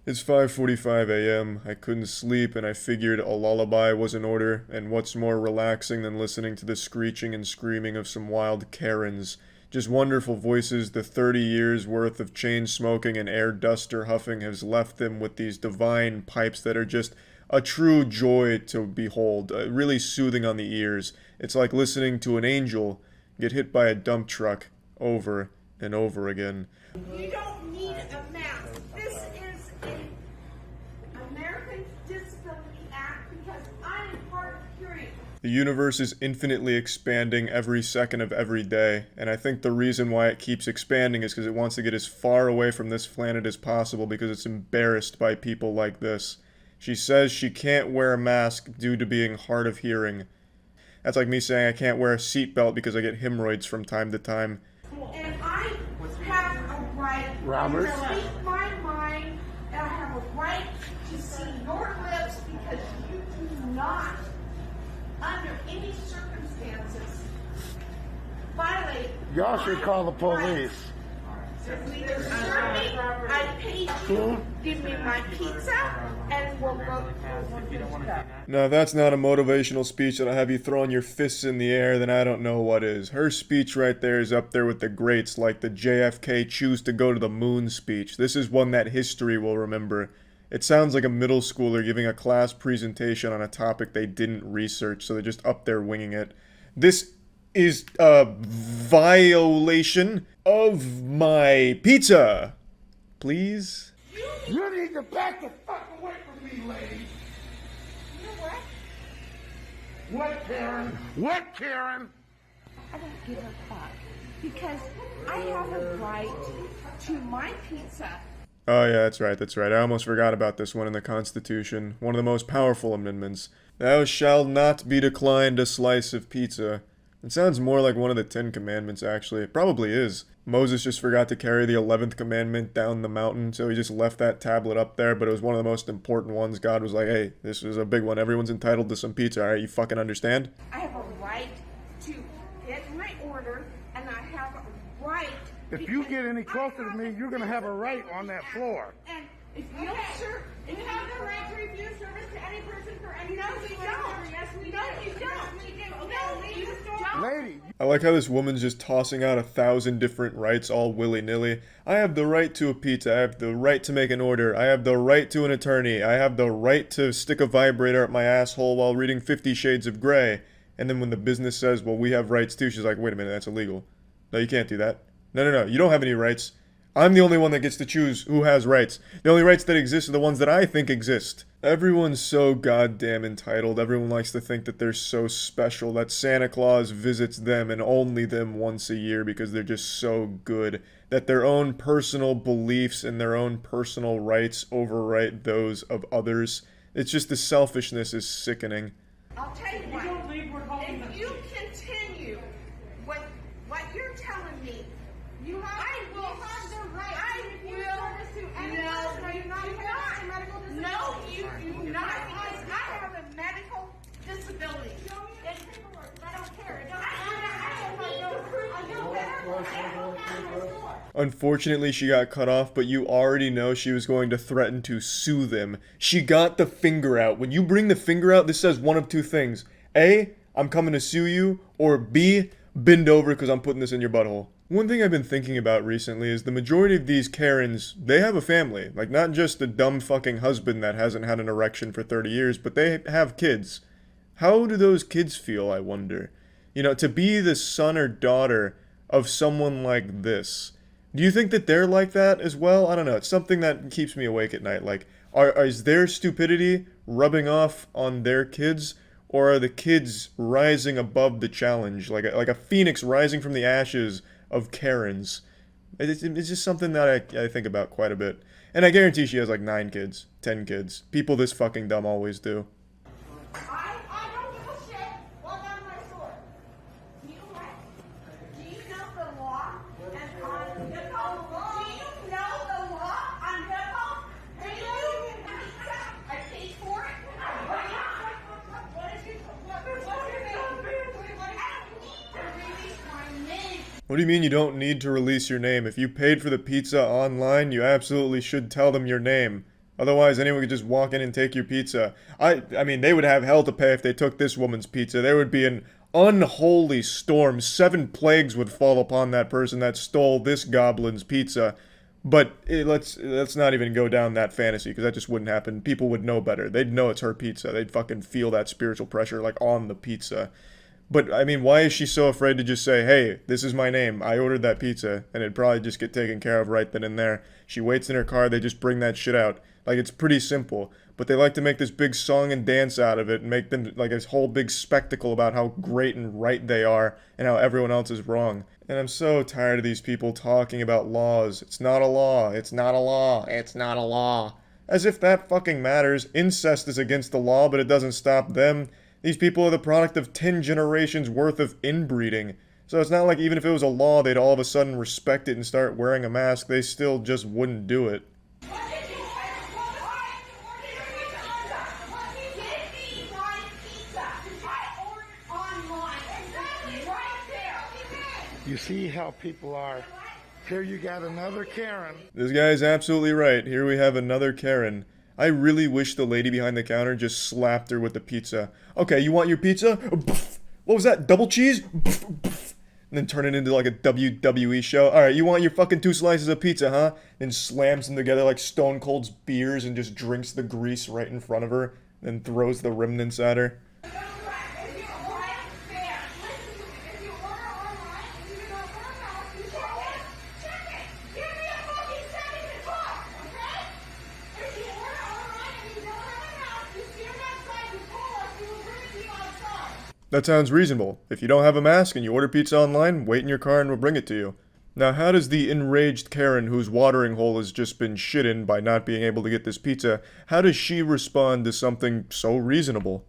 It's 5:45 a.m. I couldn't sleep and I figured a lullaby was in order, and what's more relaxing than listening to the screeching and screaming of some wild Karens. Just wonderful voices. The 30 years worth of chain smoking and air duster huffing has left them with these divine pipes that are just a true joy to behold, really soothing on the ears. It's like listening to an angel get hit by a dump truck over and over again. You don't need a mask. This is a American Disability Act because I am hard of hearing. The universe is infinitely expanding every second of every day, and I think the reason why it keeps expanding is because it wants to get as far away from this planet as possible because it's embarrassed by people like this. She says she can't wear a mask due to being hard of hearing. That's like me saying I can't wear a seatbelt because I get hemorrhoids from time to time. And I have a right Robert? to speak my mind, and I have a right to see your lips because you do not, under any circumstances, violate. Y'all should call the police. Either serve me, I paid you, give me my pizza, and we'll go. Now, if that's not a motivational speech that'll have you throwing your fists in the air, then I don't know what is. Her speech right there is up there with the greats, like the JFK choose to go to the moon speech. This is one that history will remember. It sounds like a middle schooler giving a class presentation on a topic they didn't research, so they're just up there winging it. This is a violation of my pizza. Please? You need to back the fuck away from me, lady. You know what? What, Karen? What, Karen? I don't give a fuck because I have a right to my pizza. Oh yeah, that's right, that's right. I almost forgot about this one in the Constitution. One of the most powerful amendments. Thou shalt not be declined a slice of pizza. It sounds more like one of the 10 Commandments, actually. It probably is. Moses just forgot to carry the 11th commandment down the mountain, so he just left that tablet up there, but it was one of the most important ones. God was like, hey, this is a big one. Everyone's entitled to some pizza, alright? You fucking understand? I have a right to get my order, and I have a right. If you get any closer to me, you're gonna have a right on that floor. And if you don't serve, if you have the right to refuse service to any person for any reason whatsoever, yes, we do. No, you don't. No, you don't. Lady, I like how this woman's just tossing out 1,000 different rights all willy-nilly. I have the right to a pizza. I have the right to make an order. I have the right to an attorney. I have the right to stick a vibrator up my asshole while reading 50 Shades of Grey. And then when the business says, well, we have rights too, she's like, wait a minute, that's illegal. No, you can't do that. No, you don't have any rights. I'm the only one that gets to choose who has rights. The only rights that exist are the ones that I think exist. Everyone's so goddamn entitled. Everyone likes to think that they're so special, that Santa Claus visits them and only them once a year because they're just so good, that their own personal beliefs and their own personal rights overwrite those of others. It's just the selfishness is sickening. I'll tell you what. If you continue with what you're telling me, I will. I will. No, you do not. Because I have a medical disability. And I don't care. Unfortunately, she got cut off, but you already know she was going to threaten to sue them. She got the finger out. When you bring the finger out, this says one of two things. A, I'm coming to sue you, or B, bend over because I'm putting this in your butthole. One thing I've been thinking about recently is the majority of these Karens, they have a family. Like, not just a dumb fucking husband that hasn't had an erection for 30 years, but they have kids. How do those kids feel, I wonder? You know, to be the son or daughter of someone like this. Do you think that they're like that as well? I don't know. It's something that keeps me awake at night. Like, is their stupidity rubbing off on their kids? Or are the kids rising above the challenge? Like a phoenix rising from the ashes of Karens. It's just something that I think about quite a bit. And I guarantee she has like 9 kids, 10 kids. People this fucking dumb always do. I don't give a shit. Walk out of my store. You know what? Do you know the law? And on the law? Do you know the law on nipple? Do you? I paid for it. What is your name? What do you mean you don't need to release your name? If you paid for the pizza online, you absolutely should tell them your name. Otherwise, anyone could just walk in and take your pizza. I mean, they would have hell to pay if they took this woman's pizza. There would be an unholy storm. 7 plagues would fall upon that person that stole this goblin's pizza. But let's not even go down that fantasy, because that just wouldn't happen. People would know better. They'd know it's her pizza. They'd fucking feel that spiritual pressure, like, on the pizza. But, I mean, why is she so afraid to just say, hey, this is my name, I ordered that pizza, and it'd probably just get taken care of right then and there. She waits in her car, they just bring that shit out. Like, it's pretty simple. But they like to make this big song and dance out of it, and make them, like, this whole big spectacle about how great and right they are, and how everyone else is wrong. And I'm so tired of these people talking about laws. It's not a law, it's not a law, it's not a law. As if that fucking matters. Incest is against the law, but it doesn't stop them. These people are the product of 10 generations worth of inbreeding. So it's not like even if it was a law, they'd all of a sudden respect it and start wearing a mask. They still just wouldn't do it. You see how people are. Here you got another Karen. This guy is absolutely right. Here we have another Karen. I really wish the lady behind the counter just slapped her with the pizza. Okay, you want your pizza? What was that? Double cheese? And then turn it into like a WWE show. Alright, you want your fucking 2 slices of pizza, huh? Then slams them together like Stone Cold's beers and just drinks the grease right in front of her. Then throws the remnants at her. That sounds reasonable. If you don't have a mask and you order pizza online, wait in your car and we'll bring it to you. Now, how does the enraged Karen whose watering hole has just been shit in by not being able to get this pizza, how does she respond to something so reasonable?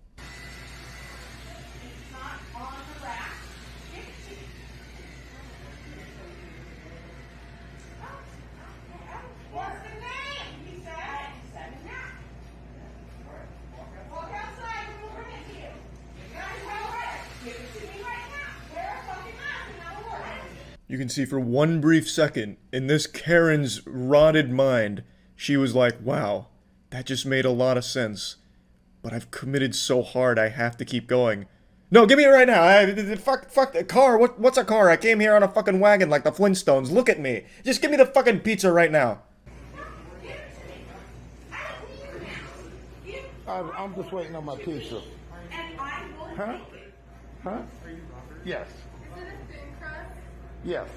You can see for one brief second, in this Karen's rotted mind, she was like, wow, that just made a lot of sense. But I've committed so hard, I have to keep going. No, give me it right now. Fuck the car. What's a car? I came here on a fucking wagon like the Flintstones. Look at me. Just give me the fucking pizza right now. I'm just waiting on my pizza. Huh? Huh? Yes. Yes.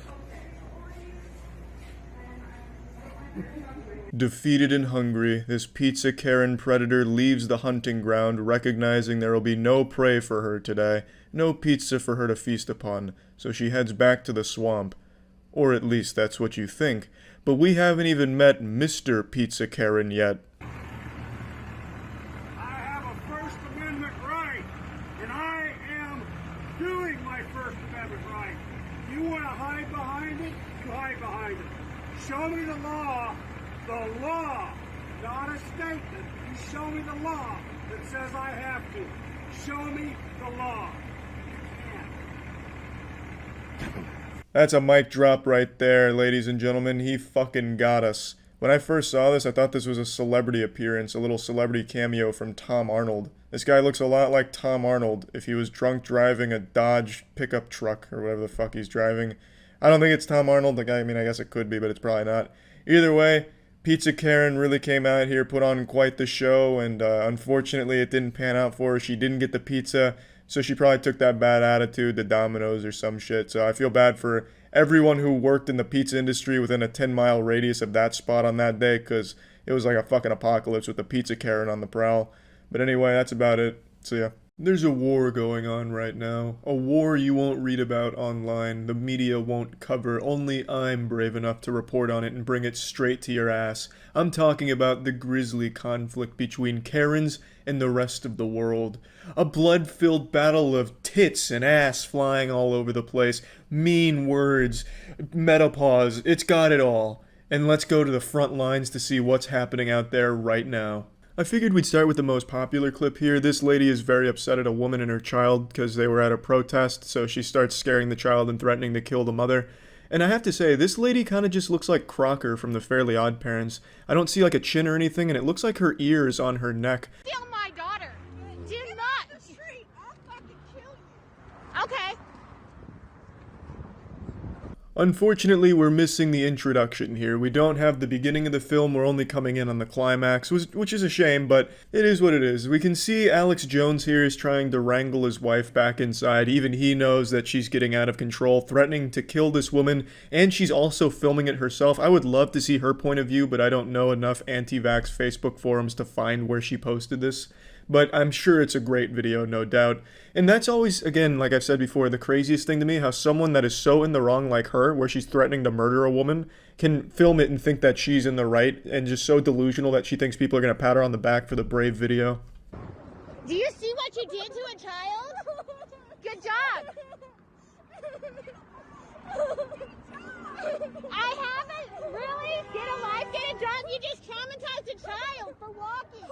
Defeated and hungry, this pizza Karen predator leaves the hunting ground, recognizing there will be no prey for her today, no pizza for her to feast upon, so she heads back to the swamp. Or at least that's what you think, but we haven't even met Mr. Pizza Karen yet. I have a First Amendment right, and I am doing my First Amendment right. You want to hide behind it? You hide behind it. Show me the law, not a statement. You show me the law that says I have to. Show me the law. You can't. That's a mic drop right there, ladies and gentlemen. He fucking got us. When I first saw this, I thought this was a celebrity appearance, a little celebrity cameo from Tom Arnold. This guy looks a lot like Tom Arnold if he was drunk driving a Dodge pickup truck or whatever the fuck he's driving. I don't think it's Tom Arnold. I mean, I guess it could be, but it's probably not. Either way, Pizza Karen really came out here, put on quite the show, and unfortunately it didn't pan out for her. She didn't get the pizza, so she probably took that bad attitude to Domino's or some shit. So I feel bad for everyone who worked in the pizza industry within a 10-mile radius of that spot on that day, because it was like a fucking apocalypse with the Pizza Karen on the prowl. But anyway, that's about it. So yeah. There's a war going on right now. A war you won't read about online, the media won't cover, only I'm brave enough to report on it and bring it straight to your ass. I'm talking about the grisly conflict between Karens and the rest of the world. A blood-filled battle of tits and ass flying all over the place, mean words, menopause, it's got it all. And let's go to the front lines to see what's happening out there right now. I figured we'd start with the most popular clip here. This lady is very upset at a woman and her child because they were at a protest, so she starts scaring the child and threatening to kill the mother. And I have to say, this lady kind of just looks like Crocker from the Fairly Odd Parents. I don't see like a chin or anything, and it looks like her ear is on her neck. Steal my daughter. Do not. I'll fucking kill you. Okay. Unfortunately, we're missing the introduction here. We don't have the beginning of the film, we're only coming in on the climax, which is a shame, but it is what it is. We can see Alex Jones here is trying to wrangle his wife back inside. Even he knows that she's getting out of control, threatening to kill this woman, and she's also filming it herself. I would love to see her point of view, but I don't know enough anti-vax Facebook forums to find where she posted this. But I'm sure it's a great video, no doubt. And that's always, again, like I've said before, the craziest thing to me, how someone that is so in the wrong like her, where she's threatening to murder a woman, can film it and think that she's in the right, and just so delusional that she thinks people are going to pat her on the back for the brave video. Do you see what you did to a child? Good job. I haven't really. Get a life, get a job. You just traumatized a child for walking.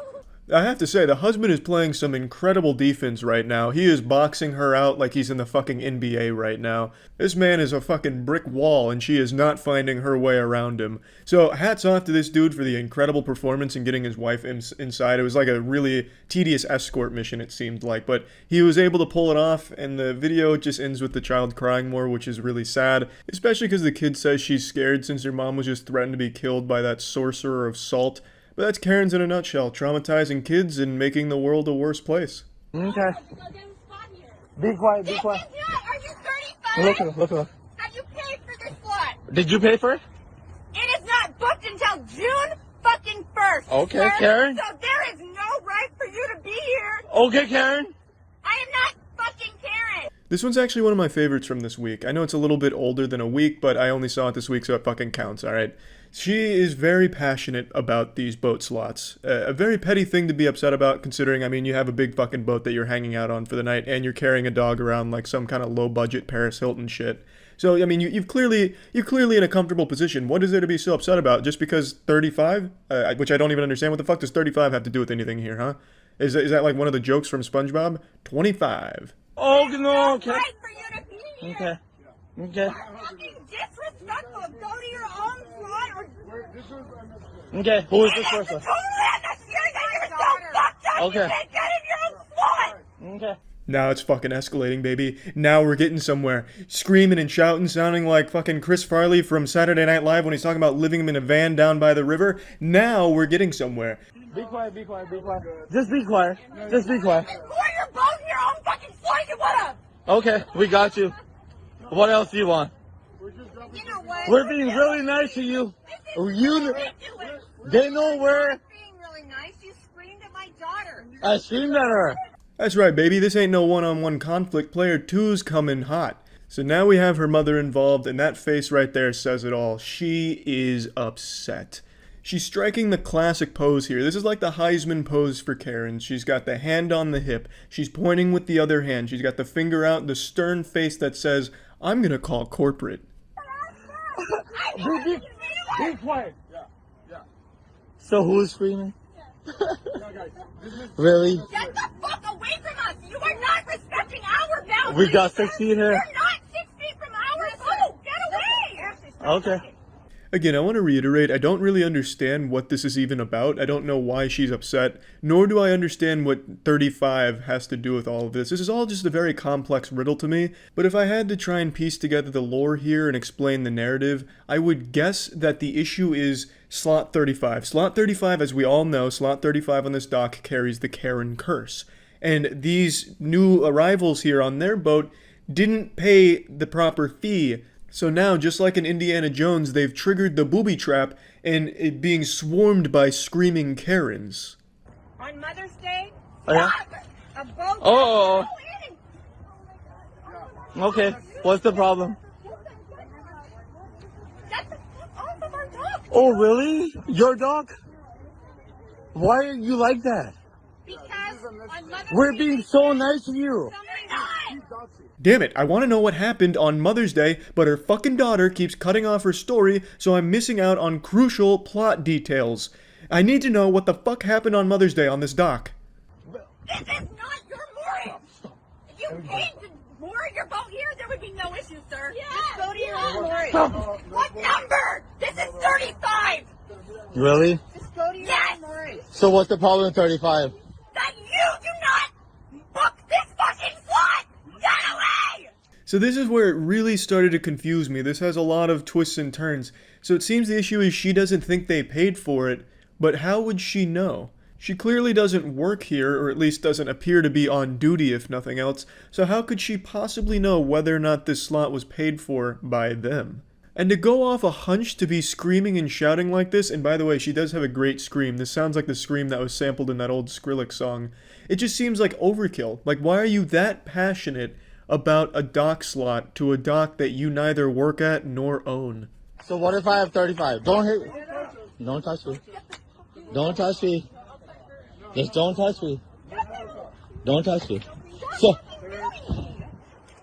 I have to say, the husband is playing some incredible defense right now. He is boxing her out like he's in the fucking NBA right now. This man is a fucking brick wall, and she is not finding her way around him. So, hats off to this dude for the incredible performance in getting his wife inside. It was like a really tedious escort mission, it seemed like, but he was able to pull it off, and the video just ends with the child crying more, which is really sad, especially because the kid says she's scared since her mom was just threatened to be killed by that sorcerer of salt. But that's Karen's in a nutshell, traumatizing kids and making the world a worse place. Okay. Be quiet, be quiet. Are you 35? Look. Have you paid for this slot? Did you pay for it? It is not booked until June fucking 1st. Okay, sir. Karen. So there is no right for you to be here. Okay, Karen. I am not fucking Karen. This one's actually one of my favorites from this week. I know it's a little bit older than a week, but I only saw it this week, so it fucking counts, alright? She is very passionate about these boat slots. A very petty thing to be upset about, considering, I mean, you have a big fucking boat that you're hanging out on for the night, and you're carrying a dog around like some kind of low-budget Paris Hilton shit. So, I mean, you're clearly in a comfortable position. What is there to be so upset about? Just because 35? Which I don't even understand. What the fuck does 35 have to do with anything here, huh? Is that like one of the jokes from SpongeBob? 25. Oh, no, okay. Right for you to be here. Okay. Fucking disrespectful. Go to your own slot or... Okay, who is this person? Totally understand that you're so fucked up. Okay. You can't get in your own slot. Okay. Now it's fucking escalating, baby. Now we're getting somewhere. Screaming and shouting, sounding like fucking Chris Farley from Saturday Night Live when he's talking about living in a van down by the river. Now we're getting somewhere. Be quiet, be quiet, be quiet. Just be quiet. Just be quiet. Pour your boat in your own fucking slot. You what? Okay, we got you. What else do you want? You know what? We're being really nice to you. They know where. Being really nice. You screamed at my daughter. I screamed at her. That's right, baby. This ain't no one-on-one conflict. Player 2's coming hot. So now we have her mother involved, and that face right there says it all. She is upset. She's striking the classic pose here. This is like the Heisman pose for Karen. She's got the hand on the hip. She's pointing with the other hand. She's got the finger out, the stern face that says, I'm gonna call corporate. Be quiet. Yeah. So who's screaming? Really? Get the fuck away from us! You are not respecting our boundaries! We got 6 feet here. You're not 6 feet from our boat! Get away! Okay. Again, I want to reiterate, I don't really understand what this is even about. I don't know why she's upset, nor do I understand what 35 has to do with all of this. This is all just a very complex riddle to me, but if I had to try and piece together the lore here and explain the narrative, I would guess that the issue is Slot 35. Slot 35, as we all know, Slot 35 on this dock carries the Karen curse. And these new arrivals here on their boat didn't pay the proper fee. So now, just like in Indiana Jones, they've triggered the booby trap and it being swarmed by screaming Karens. On Mother's Day, Yeah. a boat. Oh. Okay. What's the problem? Get the fuck off of our dog! Oh, really? Your dog? Why are you like that? Because on Mother's We're Day, being so nice to you. Damn it, I want to know what happened on Mother's Day, but her fucking daughter keeps cutting off her story, so I'm missing out on crucial plot details. I need to know what the fuck happened on Mother's Day on this dock. This is not your mooring! If you paid to moor your boat here, there would be no issue, sir. Yes, Just go to your yes. own lawyer. What number? This is 35. Really? Just go to your Yes. own lawyer. So what's the problem with 35? That you do not book this fucking slot. Get away. So this is where it really started to confuse me. This has a lot of twists and turns. So it seems the issue is she doesn't think they paid for it, but how would she know? She clearly doesn't work here, or at least doesn't appear to be on duty if nothing else, so how could she possibly know whether or not this slot was paid for by them? And to go off a hunch to be screaming and shouting like this, and by the way, she does have a great scream. This sounds like the scream that was sampled in that old Skrillex song. It just seems like overkill. Like, why are you that passionate about a dock slot to a dock that you neither work at nor own? So what if I have 35? Don't hit. Don't touch me. Don't touch me. Just don't touch me. Don't touch me. So,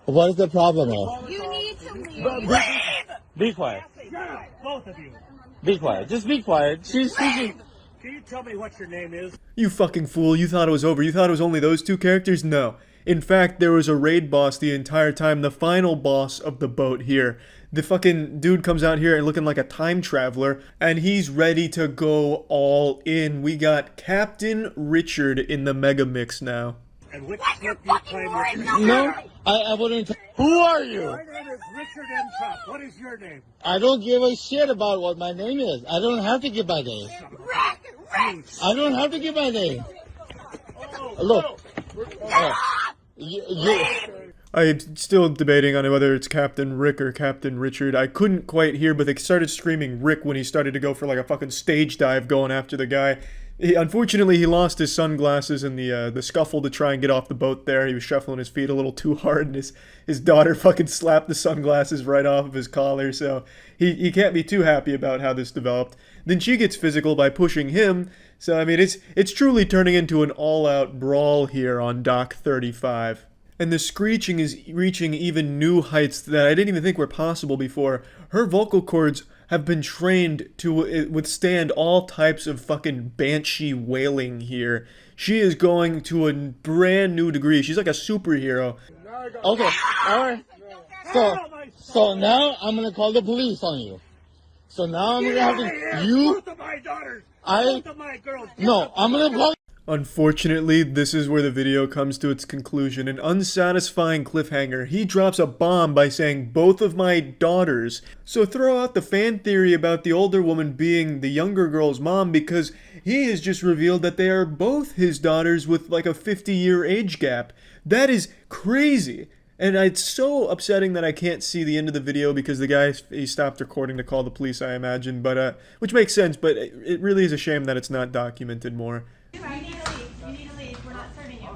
what is the problem now? You need to leave. Be quiet. Both of you. Be quiet. Just be quiet. She's speaking. Can you tell me what your name is? You fucking fool, you thought it was over. You thought it was only those two characters? No. In fact, there was a raid boss the entire time, the final boss of the boat here. The fucking dude comes out here and looking like a time traveler, and he's ready to go all in. We got Captain Richard in the mega mix now. And which What's your slip you fucking claim lawyer this is? number? No, I wouldn't. Who are you? My name is Richard M. Trump. What is your name? I don't give a shit about what my name is. I don't have to give my name. Rick. I don't have to give my name. Look. You, I'm still debating on whether it's Captain Rick or Captain Richard. I couldn't quite hear, but they started screaming Rick when he started to go for like a fucking stage dive going after the guy. Unfortunately, he lost his sunglasses in the scuffle to try and get off the boat there. He was shuffling his feet a little too hard, and his daughter fucking slapped the sunglasses right off of his collar, so he can't be too happy about how this developed. Then she gets physical by pushing him, so I mean, it's truly turning into an all-out brawl here on Dock 35. And the screeching is reaching even new heights that I didn't even think were possible before. Her vocal cords have been trained to withstand all types of fucking banshee wailing here. She is going to a brand new degree. She's like a superhero. okay, alright. So now I'm gonna call the police on you. So now I'm gonna have to. You. Both of my daughters. I. Both of my girls. No, I'm gonna call. Unfortunately, this is where the video comes to its conclusion. An unsatisfying cliffhanger. He drops a bomb by saying, both of my daughters. So throw out the fan theory about the older woman being the younger girl's mom, because he has just revealed that they are both his daughters with like a 50-year age gap. That is crazy. And it's so upsetting that I can't see the end of the video because the guy, he stopped recording to call the police, I imagine. But which makes sense, but it really is a shame that it's not documented more. You need to leave. You need to leave. We're not serving you.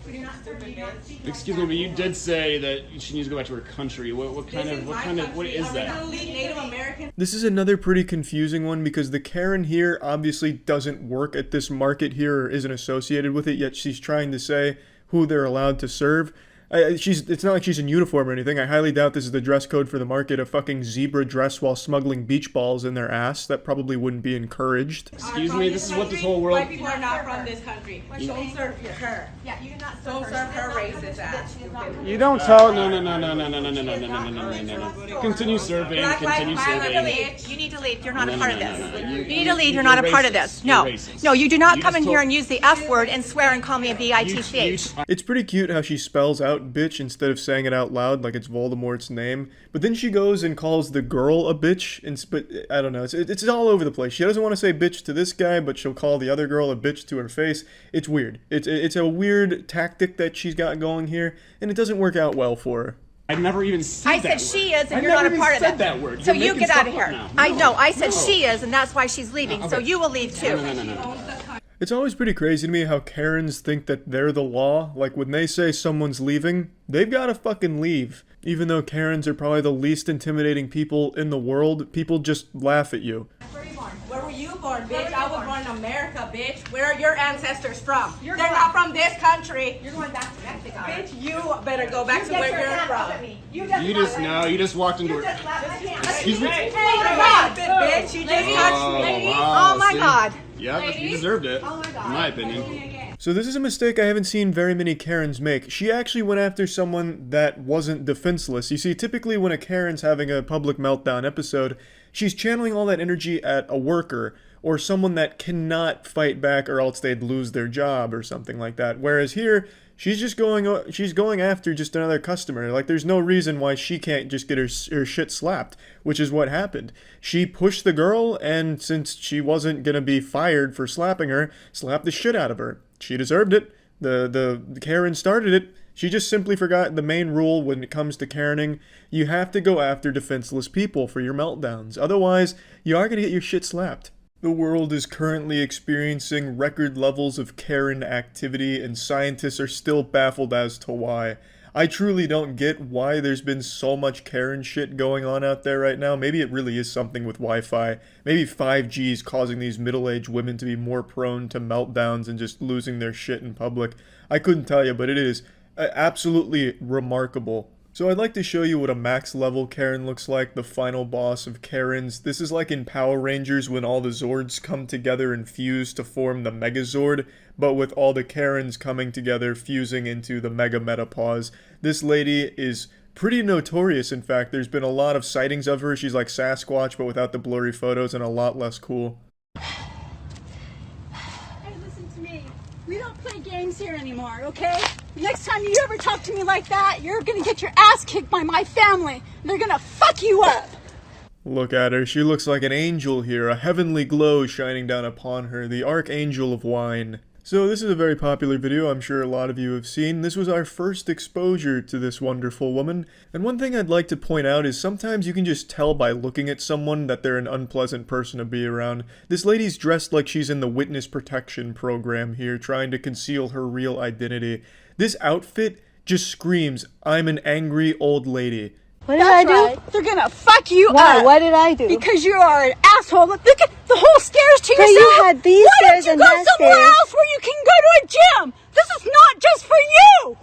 We do not serve you. Excuse me, but you did say that she needs to go back to her country. What is that? Native American. This is another pretty confusing one because the Karen here obviously doesn't work at this market here or isn't associated with it, yet she's trying to say who they're allowed to serve. It's not like she's in uniform or anything. I highly doubt this is the dress code for the market, a fucking zebra dress while smuggling beach balls in their ass. That probably wouldn't be encouraged. Excuse me, this is what this whole world... White people are not from this country. Don't serve her. Yeah, you do not serve her racist ass. You don't tell... No. Continue serving, continue serving. You need to leave. You're not a No, part no, of no, this. no. You need to leave. You're not a part of this. No. You're racist. No, you do not You come just in here told- and use the F word and swear and call me a B-I-T-C-H. It's pretty cute how she spells out bitch instead of saying it out loud like it's Voldemort's name. But then she goes and calls the girl a bitch. But I don't know. It's all over the place. She doesn't want to say bitch to this guy, but she'll call the other girl a bitch to her face. It's weird. It's a weird tactic that she's got going here, and it doesn't work out well for her. I never even said I that said word. she is, and I you're never not a even part of said it. that word. So You're you making get out of stuff up here. now. I know. I said No. she is, and that's why she's leaving. So Okay. you will leave too. No. It's always pretty crazy to me how Karens think that they're the law. Like when they say someone's leaving, they've got to fucking leave. Even though Karens are probably the least intimidating people in the world, people just laugh at you. Where were you born, bitch? I was born in America, bitch. Where are your ancestors from? They're not from this country. You're going back to Mexico. Bitch, you better go back to where you're from. You just walked into her... Excuse me? Hey, God, bitch, you just touched me. wow, Oh my see? God. Yeah, you deserved it. Oh my God. In my opinion. So this is a mistake I haven't seen very many Karens make. She actually went after someone that wasn't defenseless. You see, typically when a Karen's having a public meltdown episode, she's channeling all that energy at a worker or someone that cannot fight back or else they'd lose their job or something like that. Whereas here, she's going after just another customer. Like, there's no reason why she can't just get her shit slapped, which is what happened. She pushed the girl, and since she wasn't gonna be fired for slapping her, slapped the shit out of her. She deserved it. The Karen started it. She just simply forgot the main rule when it comes to Karening. You have to go after defenseless people for your meltdowns. Otherwise, you are gonna get your shit slapped. The world is currently experiencing record levels of Karen activity, and scientists are still baffled as to why. I truly don't get why there's been so much Karen shit going on out there right now. Maybe it really is something with Wi-Fi. Maybe 5G is causing these middle-aged women to be more prone to meltdowns and just losing their shit in public. I couldn't tell you, but it is absolutely remarkable. So I'd like to show you what a max level Karen looks like, the final boss of Karens. This is like in Power Rangers when all the Zords come together and fuse to form the Megazord, but with all the Karens coming together, fusing into the Mega Metapause. This lady is pretty notorious, in fact. There's been a lot of sightings of her. She's like Sasquatch, but without the blurry photos and a lot less cool. Hey, listen to me. We don't play games here anymore, okay? Next time you ever talk to me like that, you're gonna get your ass kicked by my family. They're gonna fuck you up. Look at her. She looks like an angel here, a heavenly glow shining down upon her, the Archangel of Wine. So this is a very popular video I'm sure a lot of you have seen. This was our first exposure to this wonderful woman. And one thing I'd like to point out is sometimes you can just tell by looking at someone that they're an unpleasant person to be around. This lady's dressed like she's in the witness protection program here, trying to conceal her real identity. This outfit just screams, I'm an angry old lady. What did I do? Right. They're gonna fuck you Why? up. What did I do? Because you are an asshole. Look at the whole stairs to But yourself. you had these Why stairs don't and you that go somewhere stairs? else where you can go to a gym? This is not just for you.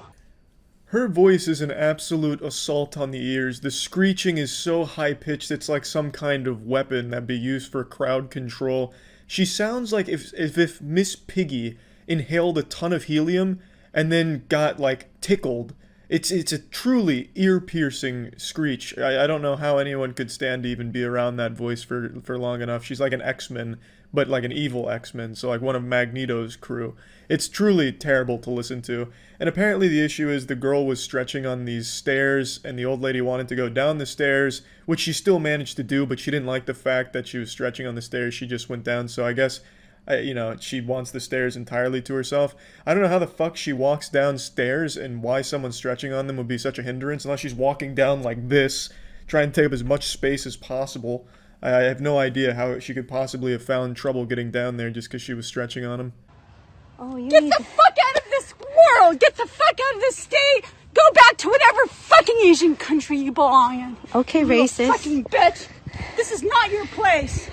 Her voice is an absolute assault on the ears. The screeching is so high-pitched it's like some kind of weapon that'd be used for crowd control. She sounds like if Miss Piggy inhaled a ton of helium and then got, like, tickled. It's a truly ear-piercing screech. I don't know how anyone could stand to even be around that voice for long enough. She's like an X-Men, but like an evil X-Men, so like one of Magneto's crew. It's truly terrible to listen to. And apparently the issue is the girl was stretching on these stairs, and the old lady wanted to go down the stairs, which she still managed to do, but she didn't like the fact that she was stretching on the stairs. She just went down, so I guess you know, she wants the stairs entirely to herself. I don't know how the fuck she walks downstairs and why someone stretching on them would be such a hindrance unless she's walking down like this, trying to take up as much space as possible. I have no idea how she could possibly have found trouble getting down there just because she was stretching on them. Oh, you Get need the fuck out of this world. Get the fuck out of this state. Go back to whatever fucking Asian country you belong in. Okay, You racist. fucking bitch. This is not your place.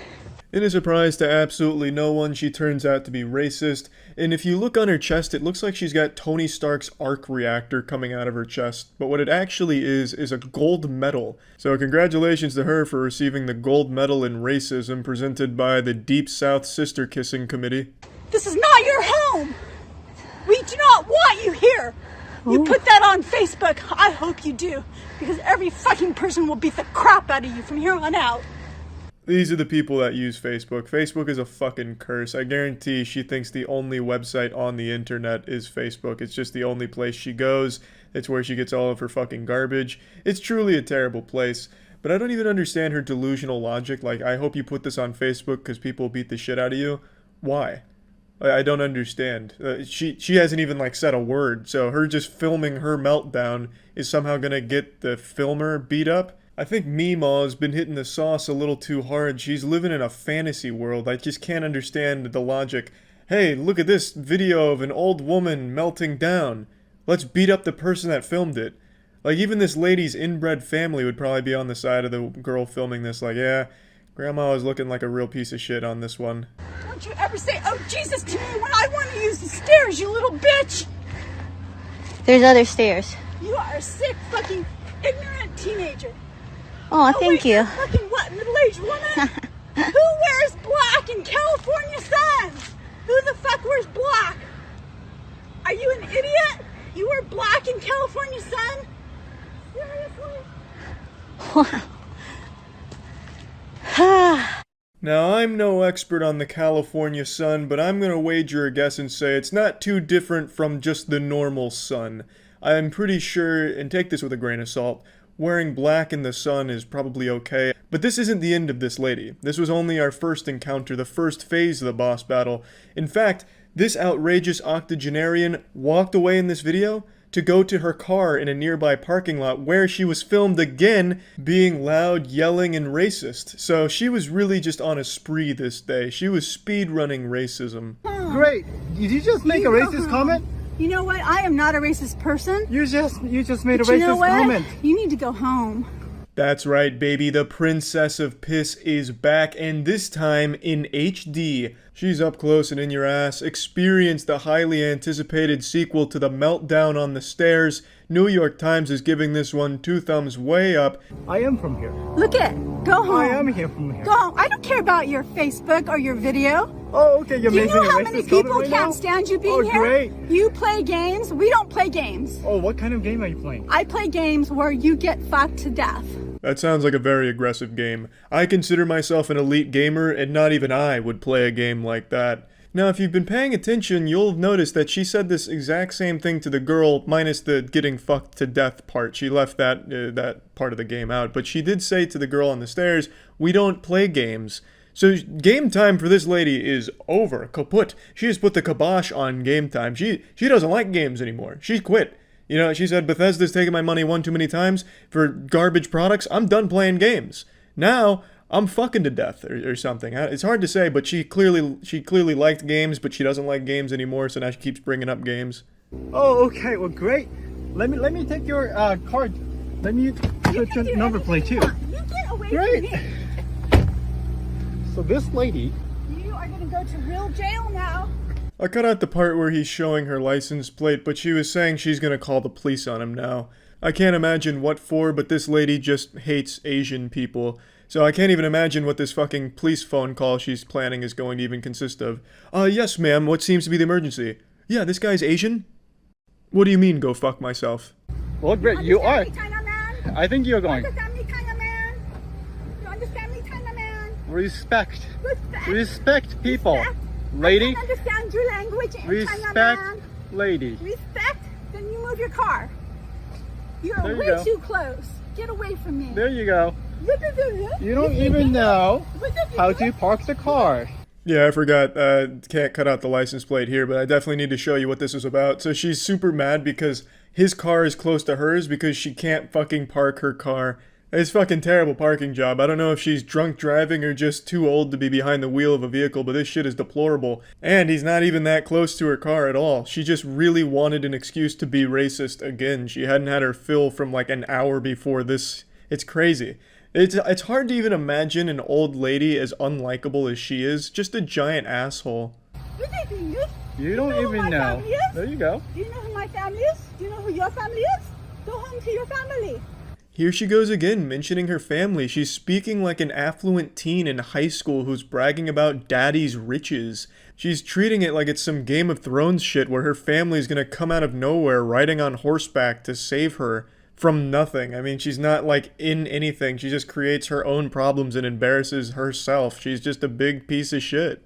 In a surprise to absolutely no one, she turns out to be racist, and if you look on her chest, it looks like she's got Tony Stark's arc reactor coming out of her chest, but what it actually is a gold medal. So congratulations to her for receiving the gold medal in racism presented by the Deep South Sister Kissing Committee. This is not your home. We do not want you here. You put that on Facebook. I hope you do, because every fucking person will beat the crap out of you from here on out. These are the people that use Facebook. Facebook is a fucking curse. I guarantee she thinks the only website on the internet is Facebook. It's just the only place she goes. It's where she gets all of her fucking garbage. It's truly a terrible place. But I don't even understand her delusional logic. Like, I hope you put this on Facebook because people beat the shit out of you. Why? I don't understand. She hasn't even, like, said a word. So her just filming her meltdown is somehow gonna get the filmer beat up. I think Meemaw's been hitting the sauce a little too hard. She's living in a fantasy world. I just can't understand the logic. Hey, look at this video of an old woman melting down. Let's beat up the person that filmed it. Like, even this lady's inbred family would probably be on the side of the girl filming this. Like, yeah, Grandma was looking like a real piece of shit on this one. Don't you ever say, oh Jesus, to me when I want to use the stairs, you little bitch. There's other stairs. You are a sick, fucking, ignorant teenager. Oh, thank wait, you. you're a fucking what, middle-aged woman? Who wears black in California sun? Who the fuck wears black? fucking California sun? Seriously? Wow. Now, I'm no expert on the California sun, but I'm gonna wager a guess and say it's not too different from just the normal sun. I'm pretty sure, and take this with a grain of salt, wearing black in the sun is probably okay. But this isn't the end of this lady. This was only our first encounter, the first phase of the boss battle. In fact, this outrageous octogenarian walked away in this video to go to her car in a nearby parking lot where she was filmed again being loud, yelling, and racist. So she was really just on a spree this day. She was speedrunning racism. Great. Did you just make a racist comment? You know what? I am not a racist person. You just made a But you know racist what? comment. You need to go home. That's right, baby. The Princess of Piss is back, and this time in HD. She's up close and in your ass. Experience the highly anticipated sequel to the meltdown on the stairs. New York Times is giving this one 2 thumbs way up. I am from here. Look it. Go home. I am here from here. Go home. I don't care about your Facebook or your video. Oh, okay. You're Do you making know a how racist many comment people right can't now? stand you being Oh, here? great. You play games. We don't play games. Oh, what kind of game are you playing? I play games where you get fucked to death. That sounds like a very aggressive game. I consider myself an elite gamer, and not even I would play a game like that. Now, if you've been paying attention, you'll notice that she said this exact same thing to the girl, minus the getting fucked to death part. She left that part of the game out, but she did say to the girl on the stairs, "We don't play games." So game time for this lady is over, kaput. She has put the kibosh on game time. She doesn't like games anymore. She quit. You know, she said, Bethesda's taken my money one too many times for garbage products. I'm done playing games. Now, I'm fucking to death or something. It's hard to say, but she clearly liked games, but she doesn't like games anymore, so now she keeps bringing up games. Oh, okay. Well, great. Let me take your card. Let me put your number plate too. You get away Great. from me. So this lady. You are going to go to real jail now. I cut out the part where he's showing her license plate, but she was saying she's gonna call the police on him now. I can't imagine what for, but this lady just hates Asian people. So I can't even imagine what this fucking police phone call she's planning is going to even consist of. Yes, ma'am, what seems to be the emergency? Yeah, this guy's Asian? What do you mean, go fuck myself? Well, great. You are. Understand me, kind of man? I think you're going. Understand me, kind of man? You understand me, kind of man? Respect. Respect. Respect people. Respect. Lady. I can understand your language, China Respect. man. Lady. Respect? Then you move your car. You're There you way go. too close. Get away from me. There you go. You don't even know how to park the car. Yeah, I forgot, can't cut out the license plate here, but I definitely need to show you what this is about. So she's super mad because his car is close to hers because she can't fucking park her car. It's fucking terrible parking job. I don't know if she's drunk driving or just too old to be behind the wheel of a vehicle, but this shit is deplorable. And he's not even that close to her car at all. She just really wanted an excuse to be racist again. She hadn't had her fill from like an hour before this. It's crazy. It's hard to even imagine an old lady as unlikable as she is. Just a giant asshole. You don't know who even my know. family is? There you go. Do you know who my family is? Do you know who your family is? Go home to your family. Here she goes again, mentioning her family. She's speaking like an affluent teen in high school who's bragging about daddy's riches. She's treating it like it's some Game of Thrones shit where her family's gonna come out of nowhere riding on horseback to save her from nothing. I mean, she's not like in anything. She just creates her own problems and embarrasses herself. She's just a big piece of shit.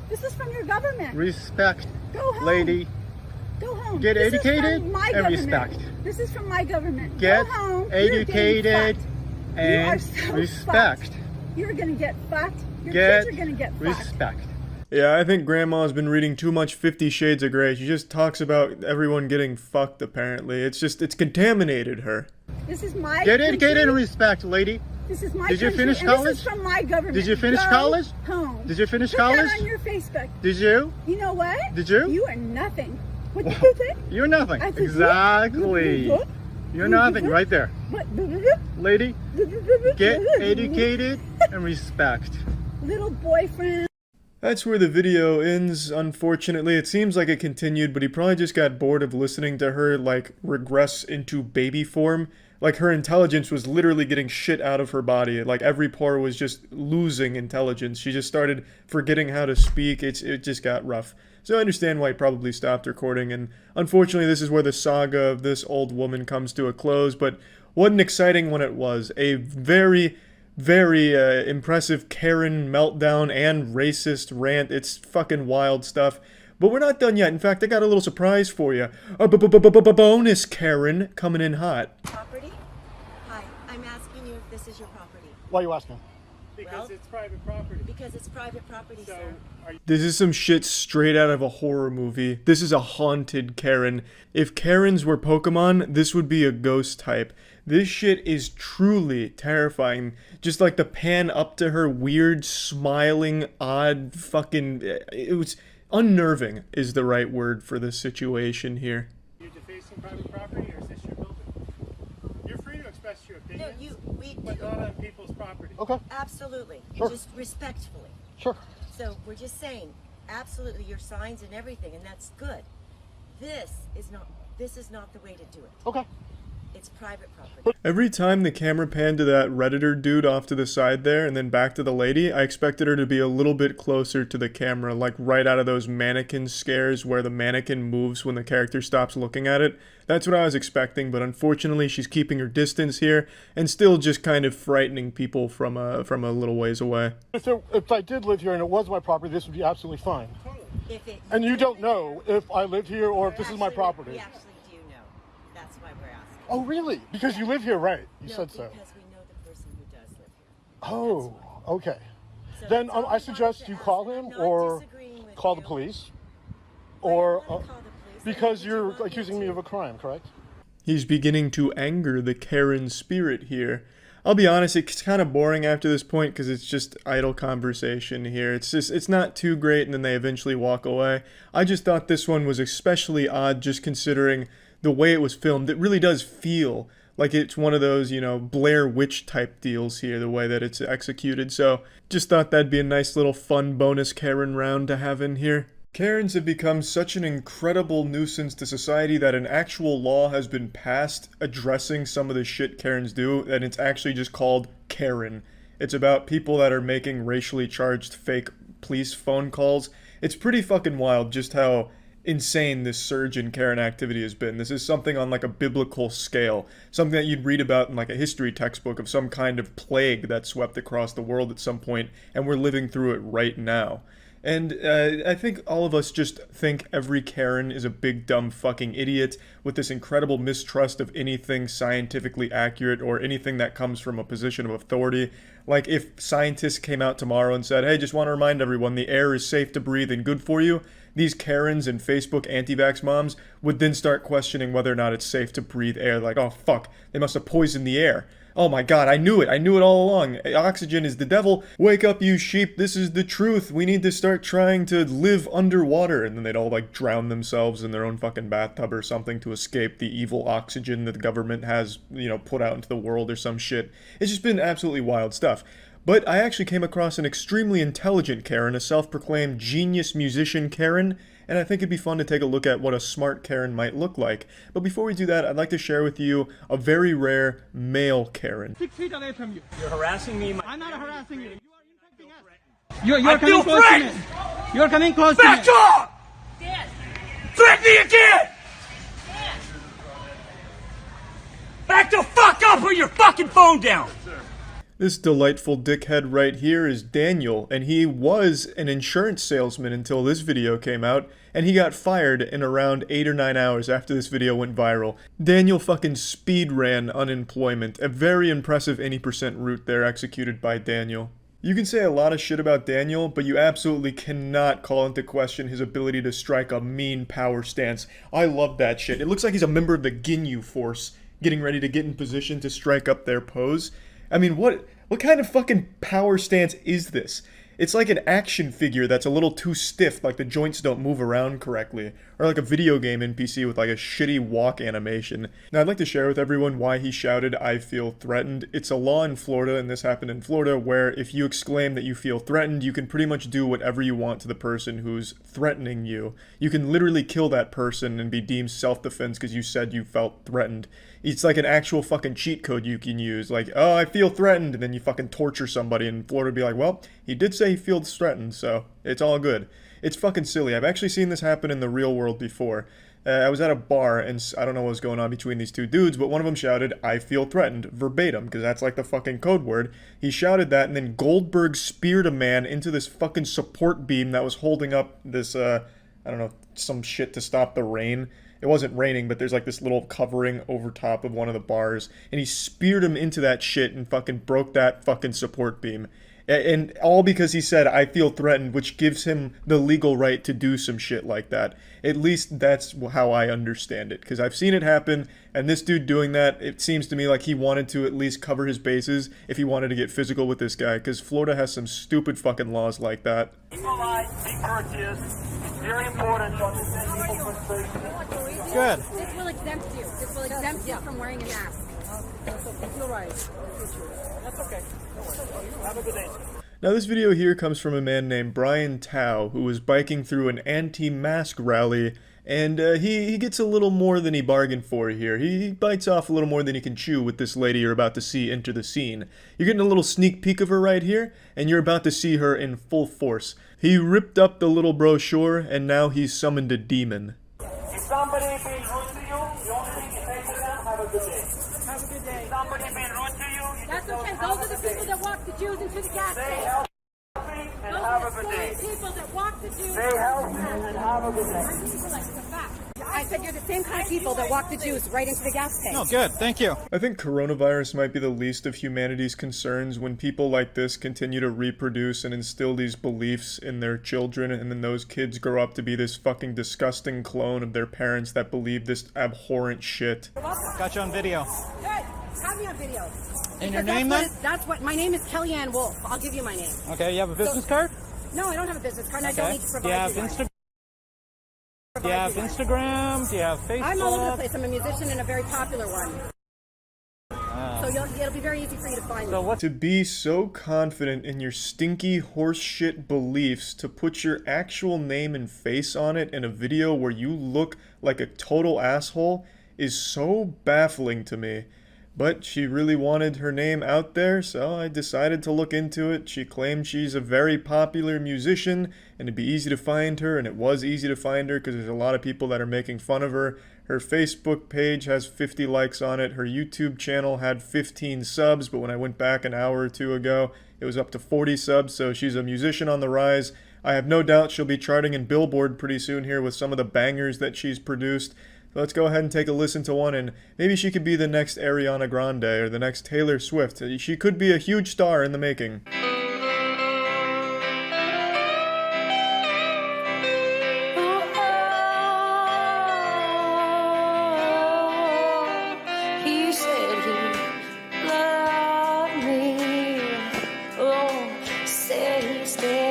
This is from your government. Respect. Go home. Lady. Go home. Get This is educated from my and government. respect. This is from my government. Get Go home. educated You're getting fucked. You are and so respect. fucked. You're gonna get fucked. Your Get kids are gonna get fucked. respect. Yeah, I think Grandma's been reading too much 50 Shades of Grey. She just talks about everyone getting fucked, apparently. It's contaminated her. This is my Get country. educated and respect, lady. This is my Did you country, finish and college? This is from my government. Did you finish Go college? Home. Did you finish Put college? that on your Facebook. Did you? You know what? Did you? You are nothing. What did you say? You're nothing. I said, Exactly. what? You're nothing right there. What? Lady, get educated and respect. Little boyfriend. That's where the video ends, unfortunately. It seems like it continued, but he probably just got bored of listening to her, like, regress into baby form. Like, her intelligence was literally getting shit out of her body. Like, every pore was just losing intelligence. She just started forgetting how to speak. It just got rough. So I understand why he probably stopped recording, and unfortunately this is where the saga of this old woman comes to a close, but what an exciting one it was. A very, very impressive Karen meltdown and racist rant. It's fucking wild stuff. But we're not done yet. In fact, I got a little surprise for you. A bonus Karen coming in hot. Property? Hi, I'm asking you if this is your property. Why are you asking? Because it's private property. Because it's private property, So, sir. This is some shit straight out of a horror movie. This is a haunted Karen. If Karens were Pokemon, this would be a ghost type. This shit is truly terrifying. Just like the pan up to her weird, smiling, odd fucking... It was unnerving is the right word for this situation here. You're defacing private property, or is this your building? You're free to express your No, opinions, we but not on people's property. Okay, absolutely, Sure. just respectfully. sure. So we're just saying, absolutely, your signs and everything, and that's good. This is not the way to do it. Okay. It's private property. Every time the camera panned to that Redditor dude off to the side there and then back to the lady, I expected her to be a little bit closer to the camera, like right out of those mannequin scares where the mannequin moves when the character stops looking at it. That's what I was expecting, but unfortunately she's keeping her distance here and still just kind of frightening people from a little ways away. If I did live here and it was my property, this would be absolutely fine. If it, And you don't know if I live here or if this is my actually, property. We actually do know. That's why we're asking. Oh, really? Because you live here, right? You No, said so. because we know the person who does live here. Oh, okay. So Then that's all I we suggest wanted to you ask. call I'm him not or disagreeing with call the you. police. Why do you Or wanna call the police? because Did you you're want accusing me to? of a crime, correct? He's beginning to anger the Karen spirit here. I'll be honest, it's kind of boring after this point because it's just idle conversation here. It's not too great and then they eventually walk away. I just thought this one was especially odd just considering the way it was filmed. It really does feel like it's one of those, you know, Blair Witch type deals here, the way that it's executed. So just thought that'd be a nice little fun bonus Karen round to have in here. Karens have become such an incredible nuisance to society that an actual law has been passed addressing some of the shit Karens do, and it's actually just called Karen. It's about people that are making racially charged fake police phone calls. It's pretty fucking wild just how insane this surge in Karen activity has been. This is something on like a biblical scale, something that you'd read about in like a history textbook of some kind of plague that swept across the world at some point, and we're living through it right now. And I think all of us just think every Karen is a big dumb fucking idiot with this incredible mistrust of anything scientifically accurate or anything that comes from a position of authority. Like if scientists came out tomorrow and said, hey, just want to remind everyone the air is safe to breathe and good for you, these Karens and Facebook anti-vax moms would then start questioning whether or not it's safe to breathe air. Like, oh fuck, they must have poisoned the air. Oh my god, I knew it all along. Oxygen is the devil. Wake up, you sheep, this is the truth. We need to start trying to live underwater. And then they'd all like drown themselves in their own fucking bathtub or something to escape the evil oxygen that the government has, you know, put out into the world or some shit. It's just been absolutely wild stuff. But I actually came across an extremely intelligent Karen, a self-proclaimed genius musician Karen, and I think it'd be fun to take a look at what a smart Karen might look like. But before we do that, I'd like to share with you a very rare male Karen. 6 feet away from you. You're harassing me. I'm not harassing you. You are infecting us. You're coming close to me. You're coming close to me. Back off! Threaten me again! Back the fuck up or your fucking phone down! This delightful dickhead right here is Daniel, and he was an insurance salesman until this video came out, and he got fired in around 8 or 9 hours after this video went viral. Daniel fucking speed ran unemployment, a very impressive any percent route there executed by Daniel. You can say a lot of shit about Daniel, but you absolutely cannot call into question his ability to strike a mean power stance. I love that shit. It looks like he's a member of the Ginyu Force, getting ready to get in position to strike up their pose. I mean, what kind of fucking power stance is this? It's like an action figure that's a little too stiff, like the joints don't move around correctly. Or like a video game NPC with like a shitty walk animation. Now I'd like to share with everyone why he shouted, "I feel threatened." It's a law in Florida, and this happened in Florida, where if you exclaim that you feel threatened, you can pretty much do whatever you want to the person who's threatening you. You can literally kill that person and be deemed self-defense because you said you felt threatened. It's like an actual fucking cheat code you can use. Like, oh, I feel threatened, and then you fucking torture somebody, and Florida would be like, well, he did say he feels threatened, so it's all good. It's fucking silly. I've actually seen this happen in the real world before. I was at a bar, and I don't know what was going on between these two dudes, but one of them shouted, "I feel threatened," verbatim, because that's like the fucking code word. He shouted that, and then Goldberg speared a man into this fucking support beam that was holding up this, I don't know, some shit to stop the rain. It wasn't raining, but there's like this little covering over top of one of the bars, and he speared him into that shit and fucking broke that fucking support beam. And all because he said, "I feel threatened," which gives him the legal right to do some shit like that. At least that's how I understand it, because I've seen it happen, and this dude doing that, it seems to me like he wanted to at least cover his bases if he wanted to get physical with this guy, because Florida has some stupid fucking laws like that. Be polite, be courteous. It's very important to understand people's frustration. Good. This will exempt you. This will exempt you from wearing a mask. You're right. That's okay. Have a good day. Now this video here comes from a man named Brian Tao, who was biking through an anti-mask rally, and he gets a little more than he bargained for here. He bites off a little more than he can chew with this lady you're about to see enter the scene. You're getting a little sneak peek of her right here, and you're about to see her in full force. He ripped up the little brochure, and now he's summoned a demon. If somebody being rude to you, the only thing you say to them, have a good day. Have a good day. If somebody being rude to you, you That's just okay. tell Those are the people that walk the Jews into the gas Stay station. healthy and Those have are a the good day. same people that walk the Jews. Stay healthy and have a good day. It's a fact. I said you're the same kind of people that walk the Jews right into the gas tank. Oh, good. Thank you. I think coronavirus might be the least of humanity's concerns when people like this continue to reproduce and instill these beliefs in their children, and then those kids grow up to be this fucking disgusting clone of their parents that believe this abhorrent shit. Got you on video. Good. Have me on video. And your Because name that's then? what that's what my name is Kellyanne Wolf. I'll give you my name. Okay, you have a business card? No, I don't have a business card. And I don't Okay. need to Do provide you have you one. Do you have Instagram? Do you have Facebook? I'm all over the place. I'm a musician and a very popular one. So it'll be very easy for you to find me. To be so confident in your stinky horseshit beliefs to put your actual name and face on it in a video where you look like a total asshole is so baffling to me. But she really wanted her name out there, so I decided to look into it. She claimed she's a very popular musician, and it'd be easy to find her, and it was easy to find her because there's a lot of people that are making fun of her. Her Facebook page has 50 likes on it. Her YouTube channel had 15 subs, but when I went back an hour or two ago, it was up to 40 subs, so she's a musician on the rise. I have no doubt she'll be charting in Billboard pretty soon here with some of the bangers that she's produced. So let's go ahead and take a listen to one, and maybe she could be the next Ariana Grande or the next Taylor Swift. She could be a huge star in the making. He said he loved me. Oh, said he'd stay.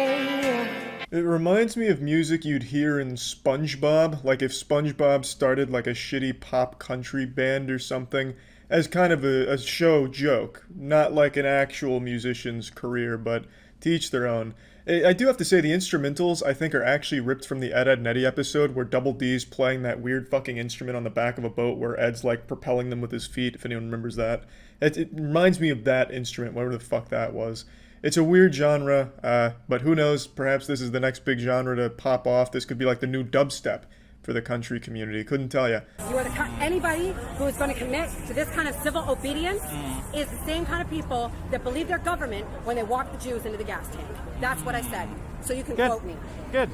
It reminds me of music you'd hear in SpongeBob, like if SpongeBob started like a shitty pop country band or something, as kind of a show joke, not like an actual musician's career, but to each their own. I do have to say the instrumentals I think are actually ripped from the Ed, Edd n Eddy episode where Double D's playing that weird fucking instrument on the back of a boat where Ed's like propelling them with his feet, if anyone remembers that. It reminds me of that instrument, whatever the fuck that was. It's a weird genre, but who knows, perhaps this is the next big genre to pop off. This could be like the new dubstep for the country community. Couldn't tell you. You are anybody who is going to commit to this kind of civil obedience is the same kind of people that believe their government when they walk the Jews into the gas tank. That's what I said. So you can quote me. Good.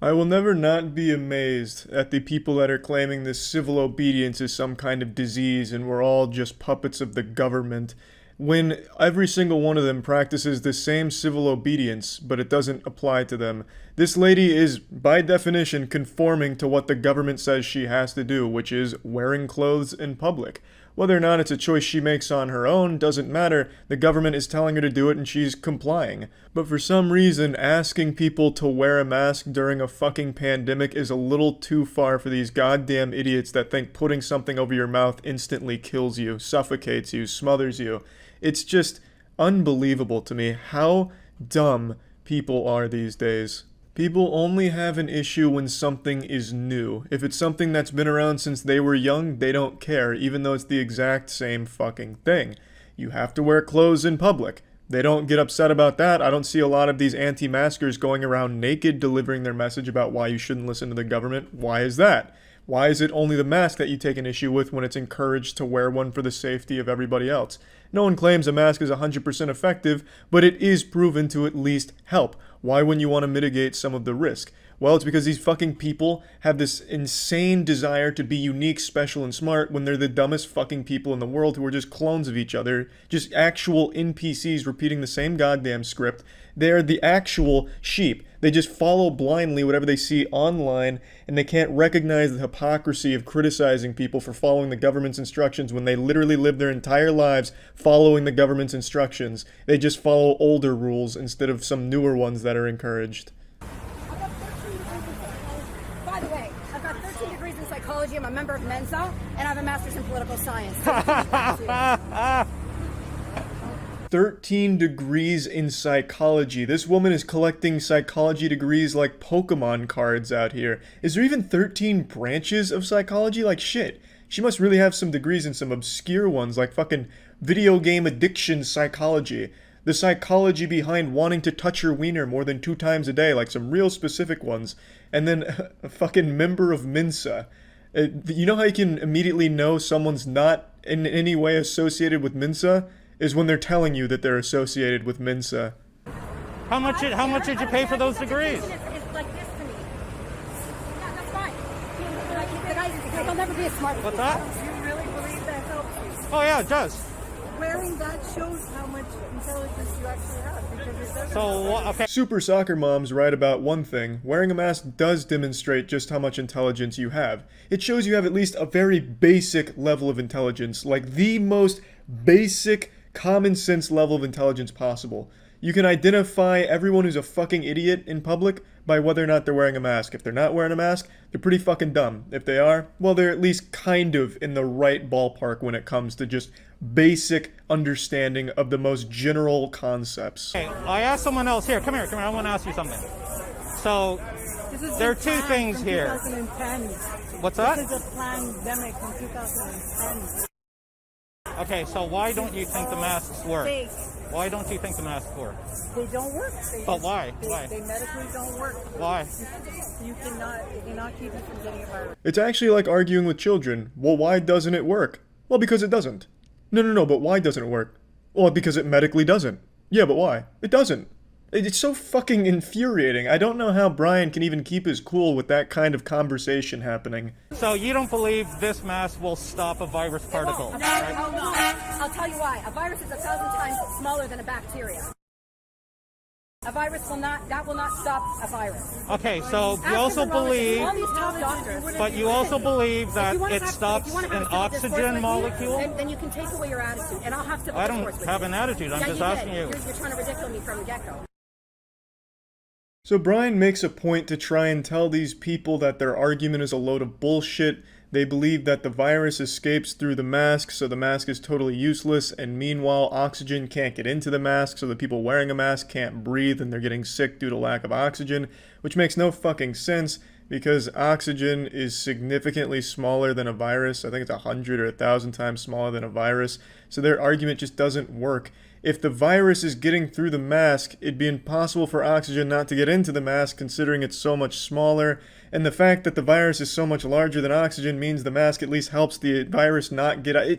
I will never not be amazed at the people that are claiming this civil obedience is some kind of disease and we're all just puppets of the government, when every single one of them practices the same civil obedience, but it doesn't apply to them. This lady is, by definition, conforming to what the government says she has to do, which is wearing clothes in public. Whether or not it's a choice she makes on her own doesn't matter. The government is telling her to do it and she's complying. But for some reason, asking people to wear a mask during a fucking pandemic is a little too far for these goddamn idiots that think putting something over your mouth instantly kills you, suffocates you, smothers you. It's just unbelievable to me how dumb people are these days. People only have an issue when something is new. If it's something that's been around since they were young, they don't care, even though it's the exact same fucking thing. You have to wear clothes in public. They don't get upset about that. I don't see a lot of these anti-maskers going around naked delivering their message about why you shouldn't listen to the government. Why is that? Why is it only the mask that you take an issue with when it's encouraged to wear one for the safety of everybody else? No one claims a mask is 100% effective, but it is proven to at least help. Why wouldn't you want to mitigate some of the risk? Well, it's because these fucking people have this insane desire to be unique, special, and smart when they're the dumbest fucking people in the world who are just clones of each other, just actual NPCs repeating the same goddamn script. They're the actual sheep. They just follow blindly whatever they see online, and they can't recognize the hypocrisy of criticizing people for following the government's instructions when they literally live their entire lives following the government's instructions. They just follow older rules instead of some newer ones that are encouraged. By the way, I've got 13 degrees in psychology. I'm a member of Mensa, and I have a master's in political science. 13 degrees in psychology. This woman is collecting psychology degrees like Pokemon cards out here. Is there even 13 branches of psychology? Like shit. She must really have some degrees in some obscure ones like fucking video game addiction psychology. The psychology behind wanting to touch your wiener more than 2 times a day, like some real specific ones. And then a fucking member of Mensa. You know how you can immediately know someone's not in any way associated with Mensa? Is when they're telling you that they're associated with Mensa. How much did you pay for those degrees? It's like this to me. Yeah, that's fine. The guys will never be as smart as What's that? Do you really believe that helps you? Oh yeah, it does. Wearing that shows how much intelligence you actually have, because it doesn't. So, okay. Super soccer moms write about one thing. Wearing a mask does demonstrate just how much intelligence you have. It shows you have at least a very basic level of intelligence, like the most basic common sense level of intelligence possible. You can identify everyone who's a fucking idiot in public by whether or not they're wearing a mask. If they're not wearing a mask, they're pretty fucking dumb. If they are, well, they're at least kind of in the right ballpark when it comes to just basic understanding of the most general concepts. Okay, I asked someone else here. Come here. I want to ask you something. So, there are 2 things here. 2010. What's that? This is a pandemic from 2010. Okay, so why don't you think the masks work? Fake. Why don't you think the masks work? They don't work. But why? Why? They medically don't work. Why? They cannot keep you from getting a virus. It's actually like arguing with children. Well, why doesn't it work? Well, because it doesn't. No, but why doesn't it work? Well, because it medically doesn't. Yeah, but why? It doesn't. It's so fucking infuriating. I don't know how Brian can even keep his cool with that kind of conversation happening. So you don't believe this mask will stop a virus particle, right? I'll tell you why. A virus is 1,000 times smaller than a bacteria. A virus will not stop a virus. Okay, so you also believe, all these top doctors, but you also believe that it stops an an oxygen molecule? Then you can take away your attitude, and I'll have to. I don't have an attitude, I'm just asking you. You're trying to ridicule me from the get-go. So Brian makes a point to try and tell these people that their argument is a load of bullshit. They believe that the virus escapes through the mask, so the mask is totally useless, and meanwhile oxygen can't get into the mask, so the people wearing a mask can't breathe and they're getting sick due to lack of oxygen, which makes no fucking sense because oxygen is significantly smaller than a virus. I think it's 100 or 1,000 times smaller than a virus, so their argument just doesn't work. If the virus is getting through the mask, it'd be impossible for oxygen not to get into the mask considering it's so much smaller, and the fact that the virus is so much larger than oxygen means the mask at least helps the virus not get out. I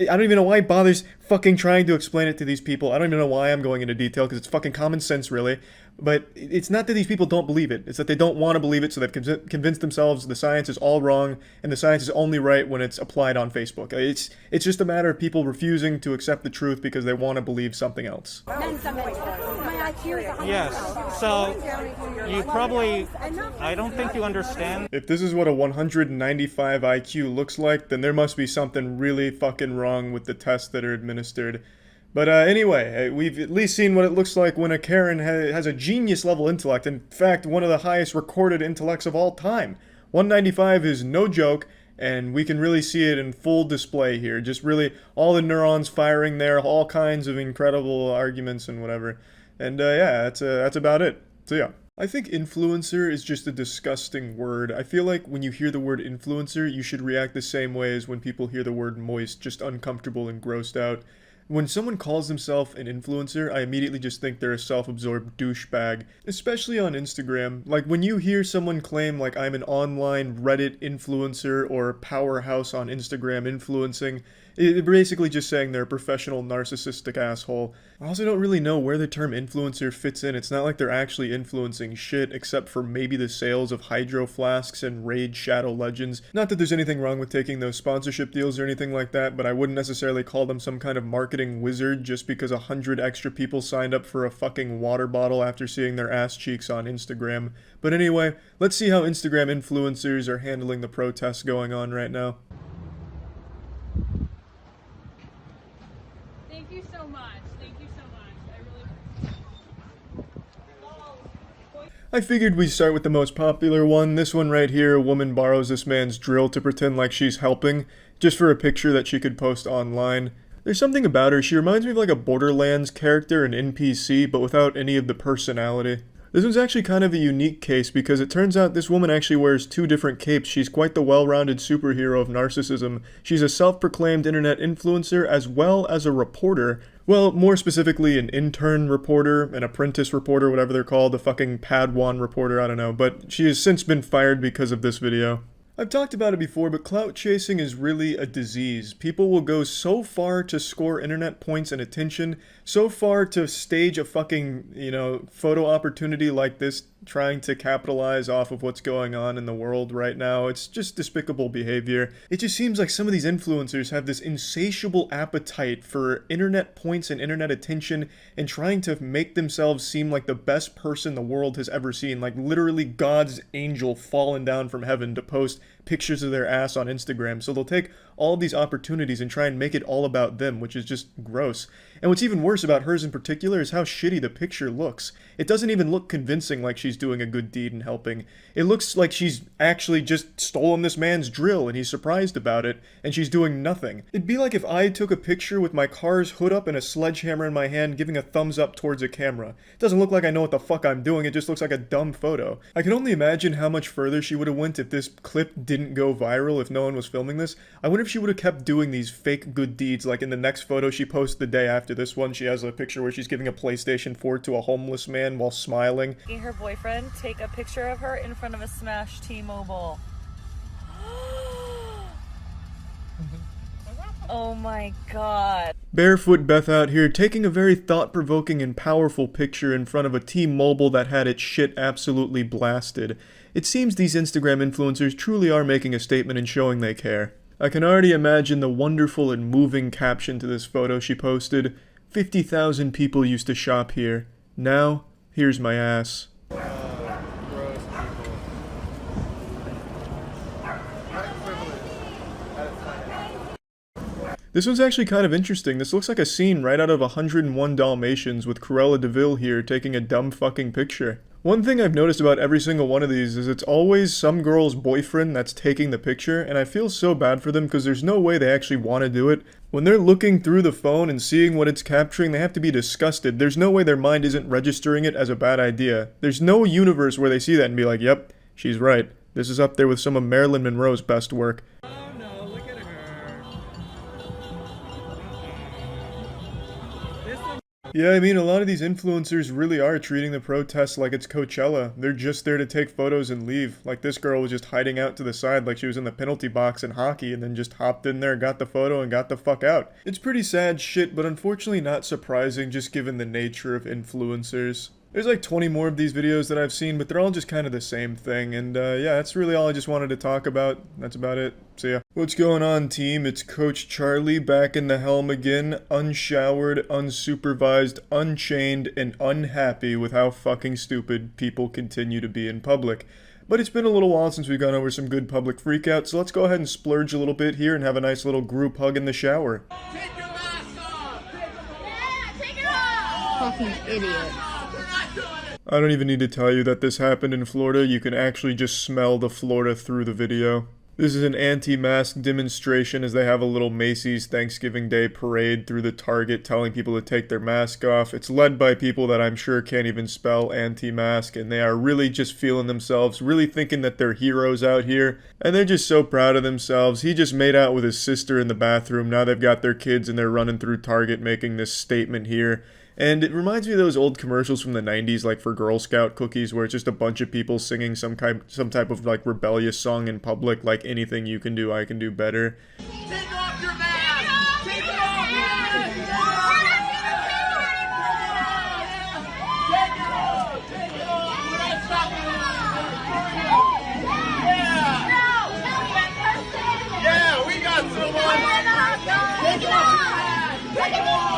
don't even know why he bothers fucking trying to explain it to these people. I don't even know why I'm going into detail because it's fucking common sense really. But it's not that these people don't believe it. It's that they don't want to believe it, so they've convinced themselves the science is all wrong, and the science is only right when it's applied on Facebook. It's just a matter of people refusing to accept the truth because they want to believe something else. Mensa mentors. My IQ is 100. Yes. So you probably, I don't think you understand. If this is what a 195 IQ looks like, then there must be something really fucking wrong with the tests that are administered. But anyway, we've at least seen what it looks like when a Karen has a genius level intellect. In fact, one of the highest recorded intellects of all time. 195 is no joke, and we can really see it in full display here. Just really all the neurons firing there, all kinds of incredible arguments and whatever. And yeah, that's about it. So yeah. I think influencer is just a disgusting word. I feel like when you hear the word influencer, you should react the same way as when people hear the word moist, just uncomfortable and grossed out. When someone calls themselves an influencer, I immediately just think they're a self-absorbed douchebag, especially on Instagram. Like, when you hear someone claim, like, I'm an online Reddit influencer or powerhouse on Instagram influencing, it's basically just saying they're a professional narcissistic asshole. I also don't really know where the term influencer fits in. It's not like they're actually influencing shit, except for maybe the sales of hydro flasks and Raid Shadow Legends. Not that there's anything wrong with taking those sponsorship deals or anything like that, but I wouldn't necessarily call them some kind of marketing wizard just because 100 extra people signed up for a fucking water bottle after seeing their ass cheeks on Instagram. But anyway, let's see how Instagram influencers are handling the protests going on right now. Thank you so much. Thank you so much. I really... I figured we'd start with the most popular one. This one right here, a woman borrows this man's drill to pretend like she's helping, just for a picture that she could post online. There's something about her, she reminds me of like a Borderlands character, an NPC, but without any of the personality. This one's actually kind of a unique case because it turns out this woman actually wears two different capes. She's quite the well-rounded superhero of narcissism. She's a self-proclaimed internet influencer as well as a reporter. Well, more specifically an intern reporter, an apprentice reporter, whatever they're called, a fucking Padawan reporter, I don't know. But she has since been fired because of this video. I've talked about it before, but clout chasing is really a disease. People will go so far to score internet points and attention, so far to stage a fucking, photo opportunity like this, trying to capitalize off of what's going on in the world right now. It's just despicable behavior. It just seems like some of these influencers have this insatiable appetite for internet points and internet attention and trying to make themselves seem like the best person the world has ever seen, like literally God's angel fallen down from heaven to post pictures of their ass on Instagram. So they'll take all these opportunities and try and make it all about them, which is just gross. And what's even worse about hers in particular is how shitty the picture looks. It doesn't even look convincing like she's doing a good deed and helping. It looks like she's actually just stolen this man's drill and he's surprised about it, and she's doing nothing. It'd be like if I took a picture with my car's hood up and a sledgehammer in my hand giving a thumbs up towards a camera. It doesn't look like I know what the fuck I'm doing, it just looks like a dumb photo. I can only imagine how much further she would have went if this clip didn't go viral, if no one was filming this. I wonder if she would have kept doing these fake good deeds, like in the next photo she posts the day after this one, she has a picture where she's giving a PlayStation 4 to a homeless man while smiling. Her boyfriend take a picture of her in front of a smashed T-Mobile. Oh my god. Barefoot Beth out here taking a very thought-provoking and powerful picture in front of a T-Mobile that had its shit absolutely blasted. It seems these Instagram influencers truly are making a statement and showing they care. I can already imagine the wonderful and moving caption to this photo she posted. 50,000 people used to shop here. Now, here's my ass. This one's actually kind of interesting. This looks like a scene right out of 101 Dalmatians with Cruella de Vil here taking a dumb fucking picture. One thing I've noticed about every single one of these is it's always some girl's boyfriend that's taking the picture, and I feel so bad for them because there's no way they actually want to do it. When they're looking through the phone and seeing what it's capturing, they have to be disgusted. There's no way their mind isn't registering it as a bad idea. There's no universe where they see that and be like, yep, she's right. This is up there with some of Marilyn Monroe's best work. Yeah, I mean, a lot of these influencers really are treating the protests like it's Coachella. They're just there to take photos and leave. Like this girl was just hiding out to the side like she was in the penalty box in hockey and then just hopped in there, got the photo, and got the fuck out. It's pretty sad shit, but unfortunately not surprising just given the nature of influencers. There's like 20 more of these videos that I've seen, but they're all just kind of the same thing. And yeah, that's really all I just wanted to talk about. That's about it. See ya. What's going on, team? It's Coach Charlie back in the helm again, unshowered, unsupervised, unchained, and unhappy with how fucking stupid people continue to be in public. But it's been a little while since we've gone over some good public freakouts, so let's go ahead and splurge a little bit here and have a nice little group hug in the shower. Take your mask off! Yeah, take it off! Fucking idiot. I don't even need to tell you that this happened in Florida. You can actually just smell the Florida through the video. This is an anti-mask demonstration as they have a little Macy's Thanksgiving Day parade through the Target telling people to take their mask off. It's led by people that I'm sure can't even spell anti-mask, and they are really just feeling themselves, really thinking that they're heroes out here, and they're just so proud of themselves. He just made out with his sister in the bathroom. Now they've got their kids and they're running through Target making this statement here. And it reminds me of those old commercials from the 90s, like for Girl Scout cookies, where it's just a bunch of people singing some type of like rebellious song in public, like anything you can do, I can do better. Take off your mask! Take it off! Take it off! Take it off! We're not stopping it! Yeah, we got someone! Take it off! Take it off!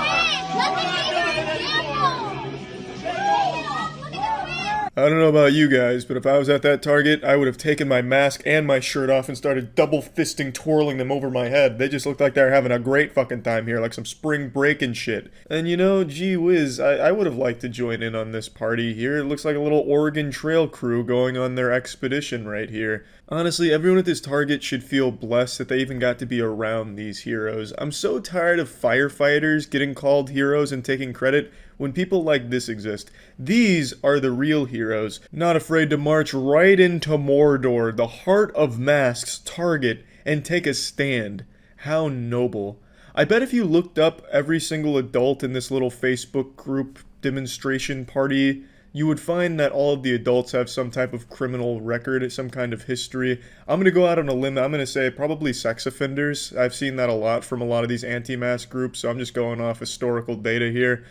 I don't know about you guys, but if I was at that Target, I would have taken my mask and my shirt off and started double fisting, twirling them over my head. They just looked like they were having a great fucking time here, like some spring break and shit. And you know, gee whiz, I would have liked to join in on this party here. It looks like a little Oregon Trail crew going on their expedition right here. Honestly, everyone at this Target should feel blessed that they even got to be around these heroes. I'm so tired of firefighters getting called heroes and taking credit when people like this exist. These are the real heroes, not afraid to march right into Mordor, the heart of masks, Target, and take a stand. How noble. I bet if you looked up every single adult in this little Facebook group demonstration party, you would find that all of the adults have some type of criminal record, some kind of history. I'm going to go out on a limb. I'm going to say probably sex offenders. I've seen that a lot from a lot of these anti-mask groups, so I'm just going off historical data here.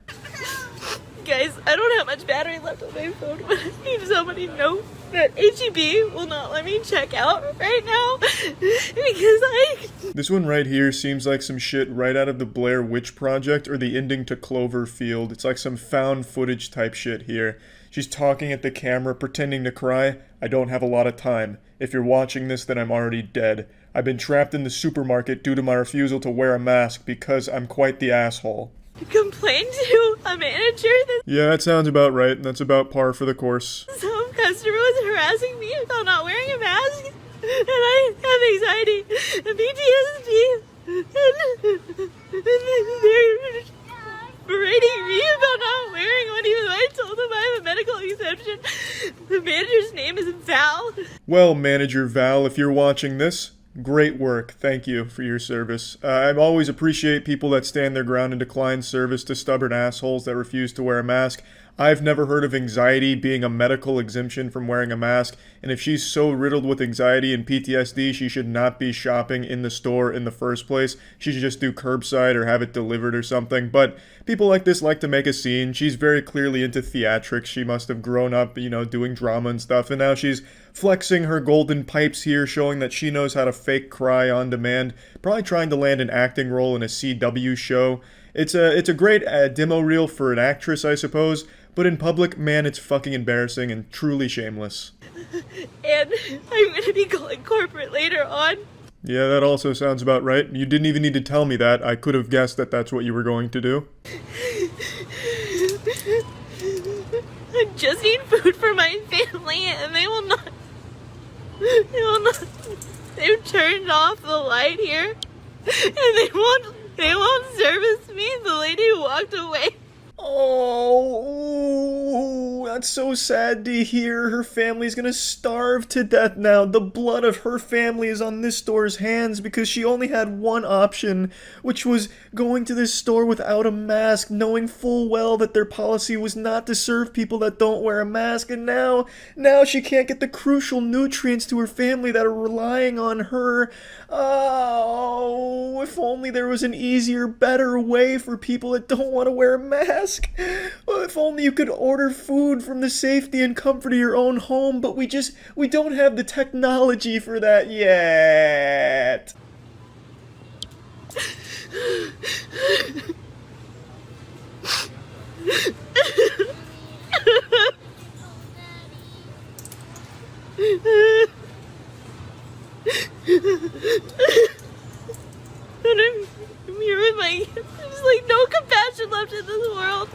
Guys, I don't have much battery left on my phone, but I need somebody to know that HEB will not let me check out right now because This one right here seems like some shit right out of the Blair Witch Project or the ending to Cloverfield. It's like some found footage type shit here. She's talking at the camera, pretending to cry. I don't have a lot of time. If you're watching this, then I'm already dead. I've been trapped in the supermarket due to my refusal to wear a mask because I'm quite the asshole. complained to a manager that Yeah, that sounds about right. That's about par for the course. some customer was harassing me about not wearing a mask, and I have anxiety and PTSD, and they're berating me about not wearing one even though I told them I have a medical exemption. The manager's name is Val. Well, Manager Val, if you're watching this, great work. Thank you for your service. I always appreciate people that stand their ground and decline service to stubborn assholes that refuse to wear a mask. I've never heard of anxiety being a medical exemption from wearing a mask, and if she's so riddled with anxiety and PTSD, she should not be shopping in the store in the first place. She should just do curbside or have it delivered or something. But people like this like to make a scene. She's very clearly into theatrics. She must have grown up, you know, doing drama and stuff, and now she's flexing her golden pipes here, showing that she knows how to fake cry on demand, probably trying to land an acting role in a CW show. It's a great demo reel for an actress, I suppose, but in public, man, it's fucking embarrassing and truly shameless. And I'm gonna be calling corporate later on. Yeah, that also sounds about right. You didn't even need to tell me that. I could have guessed that that's what you were going to do. I just need food for my family, and they will not. They've turned off the light here, and they won't service me. The lady walked away. Oh, that's so sad to hear. Her family's gonna starve to death now. The blood of her family is on this store's hands because she only had one option, which was going to this store without a mask, knowing full well that their policy was not to serve people that don't wear a mask, and now she can't get the crucial nutrients to her family that are relying on her. Oh, if only there was an easier, better way for people that don't want to wear a mask. mask. Well, if only you could order food from the safety and comfort of your own home, but we don't have the technology for that yet. And I'm here with there's like no compassion left in this world.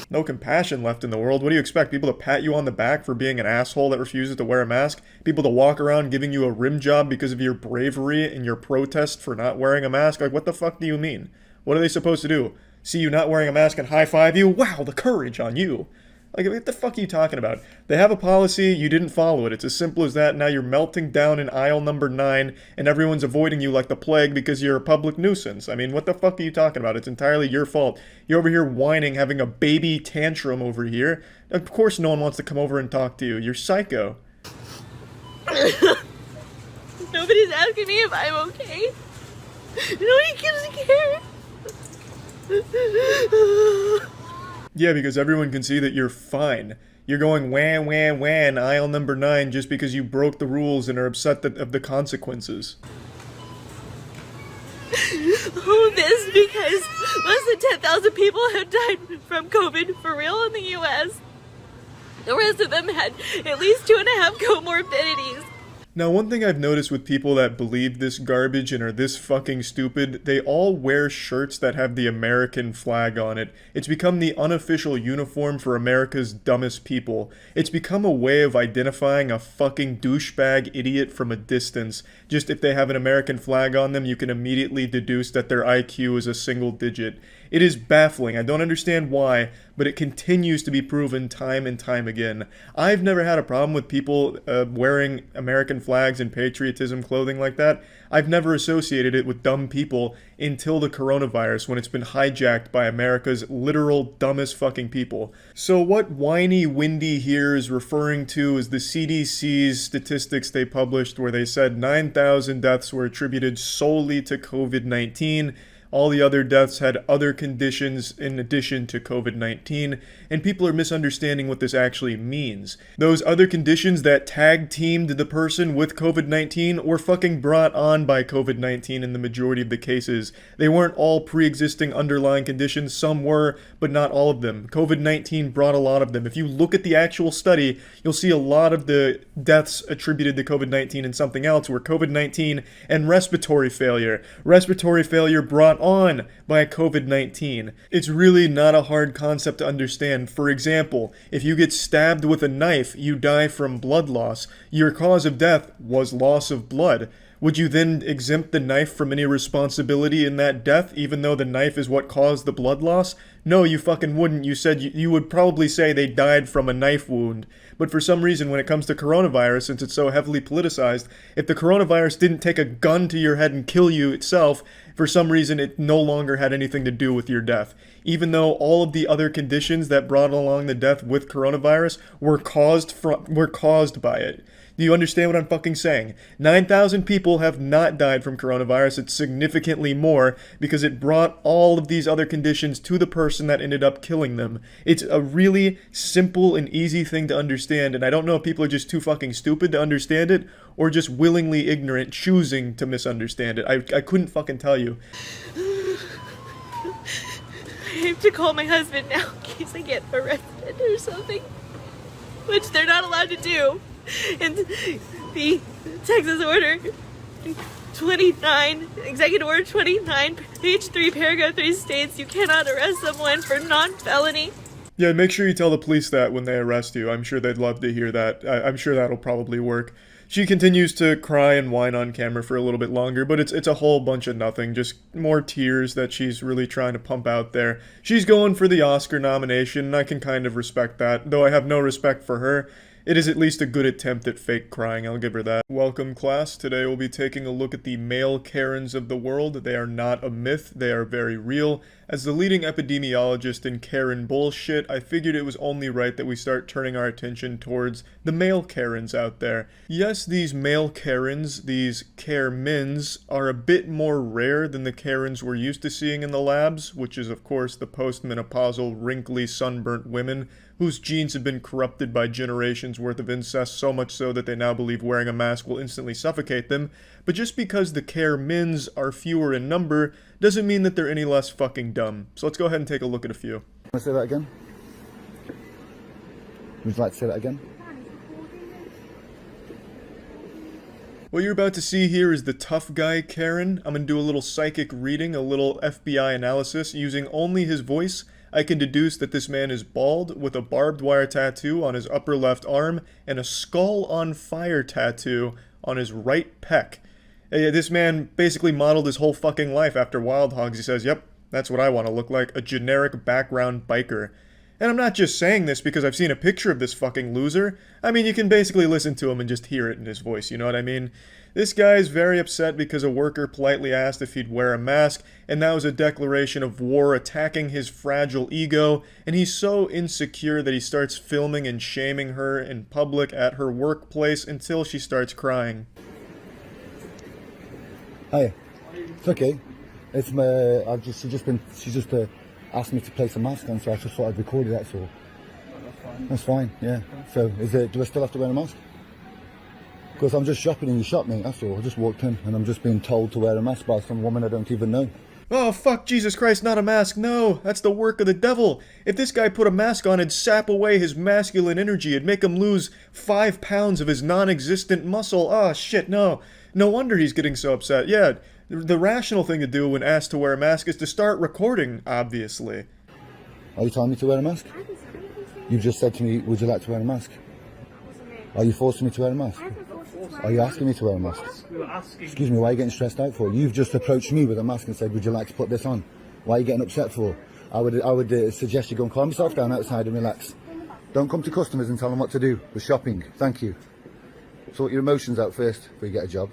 No compassion left in the world? What do you expect? People to pat you on the back for being an asshole that refuses to wear a mask? People to walk around giving you a rim job because of your bravery and your protest for not wearing a mask? Like, what the fuck do you mean? What are they supposed to do? See you not wearing a mask and high-five you? Wow, the courage on you. Like, what the fuck are you talking about? They have a policy, you didn't follow it. It's as simple as that. Now you're melting down in aisle number 9, and everyone's avoiding you like the plague because you're a public nuisance. I mean, what the fuck are you talking about? It's entirely your fault. You're over here whining, having a baby tantrum over here. Of course no one wants to come over and talk to you. You're psycho. Nobody's asking me if I'm okay. Nobody gives a care. Yeah, because everyone can see that you're fine. You're going wham, wham, wham, aisle number 9 just because you broke the rules and are upset of the consequences. All this because less than 10,000 people have died from COVID for real in the U.S. The rest of them had at least 2.5 comorbidities. Now, one thing I've noticed with people that believe this garbage and are this fucking stupid, they all wear shirts that have the American flag on it. It's become the unofficial uniform for America's dumbest people. It's become a way of identifying a fucking douchebag idiot from a distance. Just if they have an American flag on them, you can immediately deduce that their IQ is a single digit. It is baffling. I don't understand why, but it continues to be proven time and time again. I've never had a problem with people wearing American flags and patriotism clothing like that. I've never associated it with dumb people until the coronavirus, when it's been hijacked by America's literal dumbest fucking people. So what whiny Windy here is referring to is the CDC's statistics they published where they said 9,000 deaths were attributed solely to COVID-19. All the other deaths had other conditions in addition to COVID-19, and people are misunderstanding what this actually means. Those other conditions that tag-teamed the person with COVID-19 were fucking brought on by COVID-19 in the majority of the cases. They weren't all pre-existing underlying conditions, some were, but not all of them. COVID-19 brought a lot of them. If you look at the actual study, you'll see a lot of the deaths attributed to COVID-19 and something else were COVID-19 and respiratory failure. Respiratory failure brought on by COVID-19. It's really not a hard concept to understand. For example, if you get stabbed with a knife, you die from blood loss. Your cause of death was loss of blood. Would you then exempt the knife from any responsibility in that death, even though the knife is what caused the blood loss? No, you fucking wouldn't. You said you would probably say they died from a knife wound. But for some reason, when it comes to coronavirus, since it's so heavily politicized, if the coronavirus didn't take a gun to your head and kill you itself, for some reason it no longer had anything to do with your death. Even though all of the other conditions that brought along the death with coronavirus were caused by it. Do you understand what I'm fucking saying? 9,000 people have not died from coronavirus. It's significantly more because it brought all of these other conditions to the person that ended up killing them. It's a really simple and easy thing to understand, and I don't know if people are just too fucking stupid to understand it or just willingly ignorant, choosing to misunderstand it. I couldn't fucking tell you. I have to call my husband now in case I get arrested or something, which they're not allowed to do. And the Texas order 29, Executive Order 29, page 3, paragraph 3 states you cannot arrest someone for non-felony. Yeah, make sure you tell the police that when they arrest you. I'm sure they'd love to hear that. I'm sure that'll probably work. She continues to cry and whine on camera for a little bit longer, but it's a whole bunch of nothing, just more tears that she's really trying to pump out there. She's going for the Oscar nomination, and I can kind of respect that, though I have no respect for her. it is at least a good attempt at fake crying, I'll give her that. Welcome class, today we'll be taking a look at the male Karens of the world. They are not a myth, they are very real. As the leading epidemiologist in Karen bullshit, I figured it was only right that we start turning our attention towards the male Karens out there. Yes, these male Karens, these Karemins, are a bit more rare than the Karens we're used to seeing in the labs, which is of course the postmenopausal, wrinkly, sunburnt women whose genes have been corrupted by generations worth of incest, so much so that they now believe wearing a mask will instantly suffocate them. But just because the Karemins are fewer in number doesn't mean that they're any less fucking dumb. So let's go ahead and take a look at a few. Want to say that again? Would you like to say that again? What you're about to see here is the tough guy Karen. I'm gonna do a little psychic reading, a little FBI analysis. Using only his voice, I can deduce that this man is bald, with a barbed wire tattoo on his upper left arm, and a skull on fire tattoo on his right pec. This man basically modeled his whole fucking life after Wild Hogs. He says, yep, that's what I want to look like, a generic background biker. And I'm not just saying this because I've seen a picture of this fucking loser. I mean, you can basically listen to him and just hear it in his voice, you know what I mean? This guy is very upset because a worker politely asked if he'd wear a mask, and that was a declaration of war attacking his fragile ego, and he's so insecure that he starts filming and shaming her in public at her workplace until she starts crying. Hi. It's okay. It's my. She just asked me to place a mask on, so I just thought I'd record it. That's all. That's fine. Yeah. So, do I still have to wear a mask? Because I'm just shopping and you shot me. That's all. I just walked in and I'm just being told to wear a mask by some woman I don't even know. Oh, fuck, Jesus Christ, not a mask. No, that's the work of the devil. If this guy put a mask on, it'd sap away his masculine energy. It'd make him lose 5 pounds of his non-existent muscle. Oh, shit, no. No wonder he's getting so upset. Yeah, the rational thing to do when asked to wear a mask is to start recording, obviously. Are you telling me to wear a mask? You just said to me, would you like to wear a mask? Are you forcing me to wear a mask? Are you asking me to wear a mask? Excuse me, why are you getting stressed out for? You've just approached me with a mask and said, would you like to put this on? Why are you getting upset for? I would suggest you go and calm yourself down outside and relax. Don't come to customers and tell them what to do. We're shopping. Thank you. Sort your emotions out first before you get a job.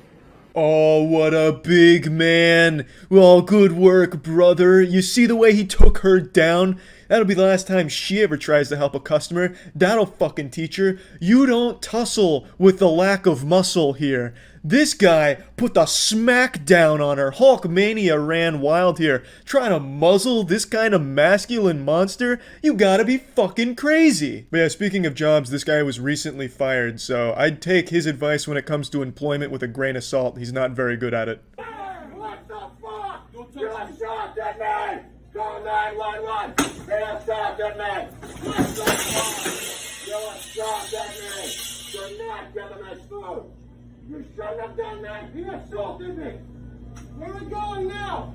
Oh, what a big man. Well, good work, brother. You see the way he took her down? That'll be the last time she ever tries to help a customer. That'll fucking teach her. You don't tussle with the lack of muscle here. This guy put the smack down on her. Hulkmania ran wild here. Trying to muzzle this kind of masculine monster? You gotta be fucking crazy. But yeah, speaking of jobs, this guy was recently fired, so I'd take his advice when it comes to employment with a grain of salt. He's not very good at it. What the fuck? You shot that man! Call 911! You shot that man! What the fuck? You shot that man! You're not getting my food! You shouldn't have done that! He assaulted me! Where are we going now?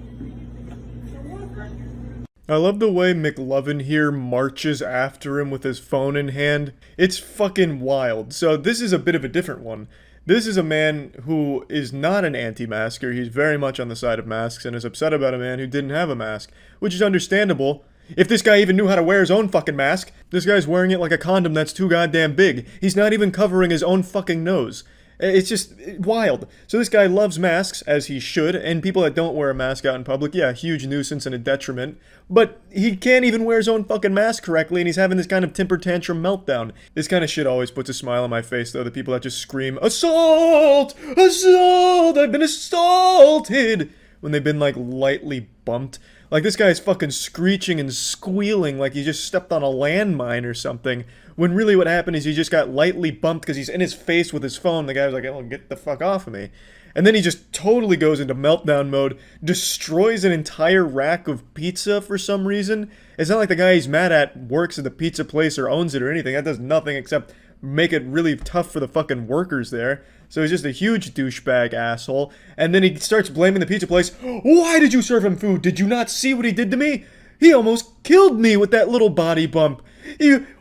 I love the way McLovin here marches after him with his phone in hand. It's fucking wild. So this is a bit of a different one. This is a man who is not an anti-masker. He's very much on the side of masks and is upset about a man who didn't have a mask, which is understandable. If this guy even knew how to wear his own fucking mask, this guy's wearing it like a condom that's too goddamn big. He's not even covering his own fucking nose. It's just wild. So this guy loves masks, as he should, and people that don't wear a mask out in public, yeah, huge nuisance and a detriment. But he can't even wear his own fucking mask correctly, and he's having this kind of temper tantrum meltdown. This kind of shit always puts a smile on my face, though, the people that just scream, "Assault! Assault! I've been assaulted!" when they've been, like, lightly bumped. Like, this guy's fucking screeching and squealing like he just stepped on a landmine or something, when really what happened is he just got lightly bumped because he's in his face with his phone. The guy was like, oh, get the fuck off of me. And then he just totally goes into meltdown mode, destroys an entire rack of pizza for some reason. It's not like the guy he's mad at works at the pizza place or owns it or anything. That does nothing except make it really tough for the fucking workers there. So he's just a huge douchebag asshole. And then he starts blaming the pizza place. Why did you serve him food? Did you not see what he did to me? He almost killed me with that little body bump.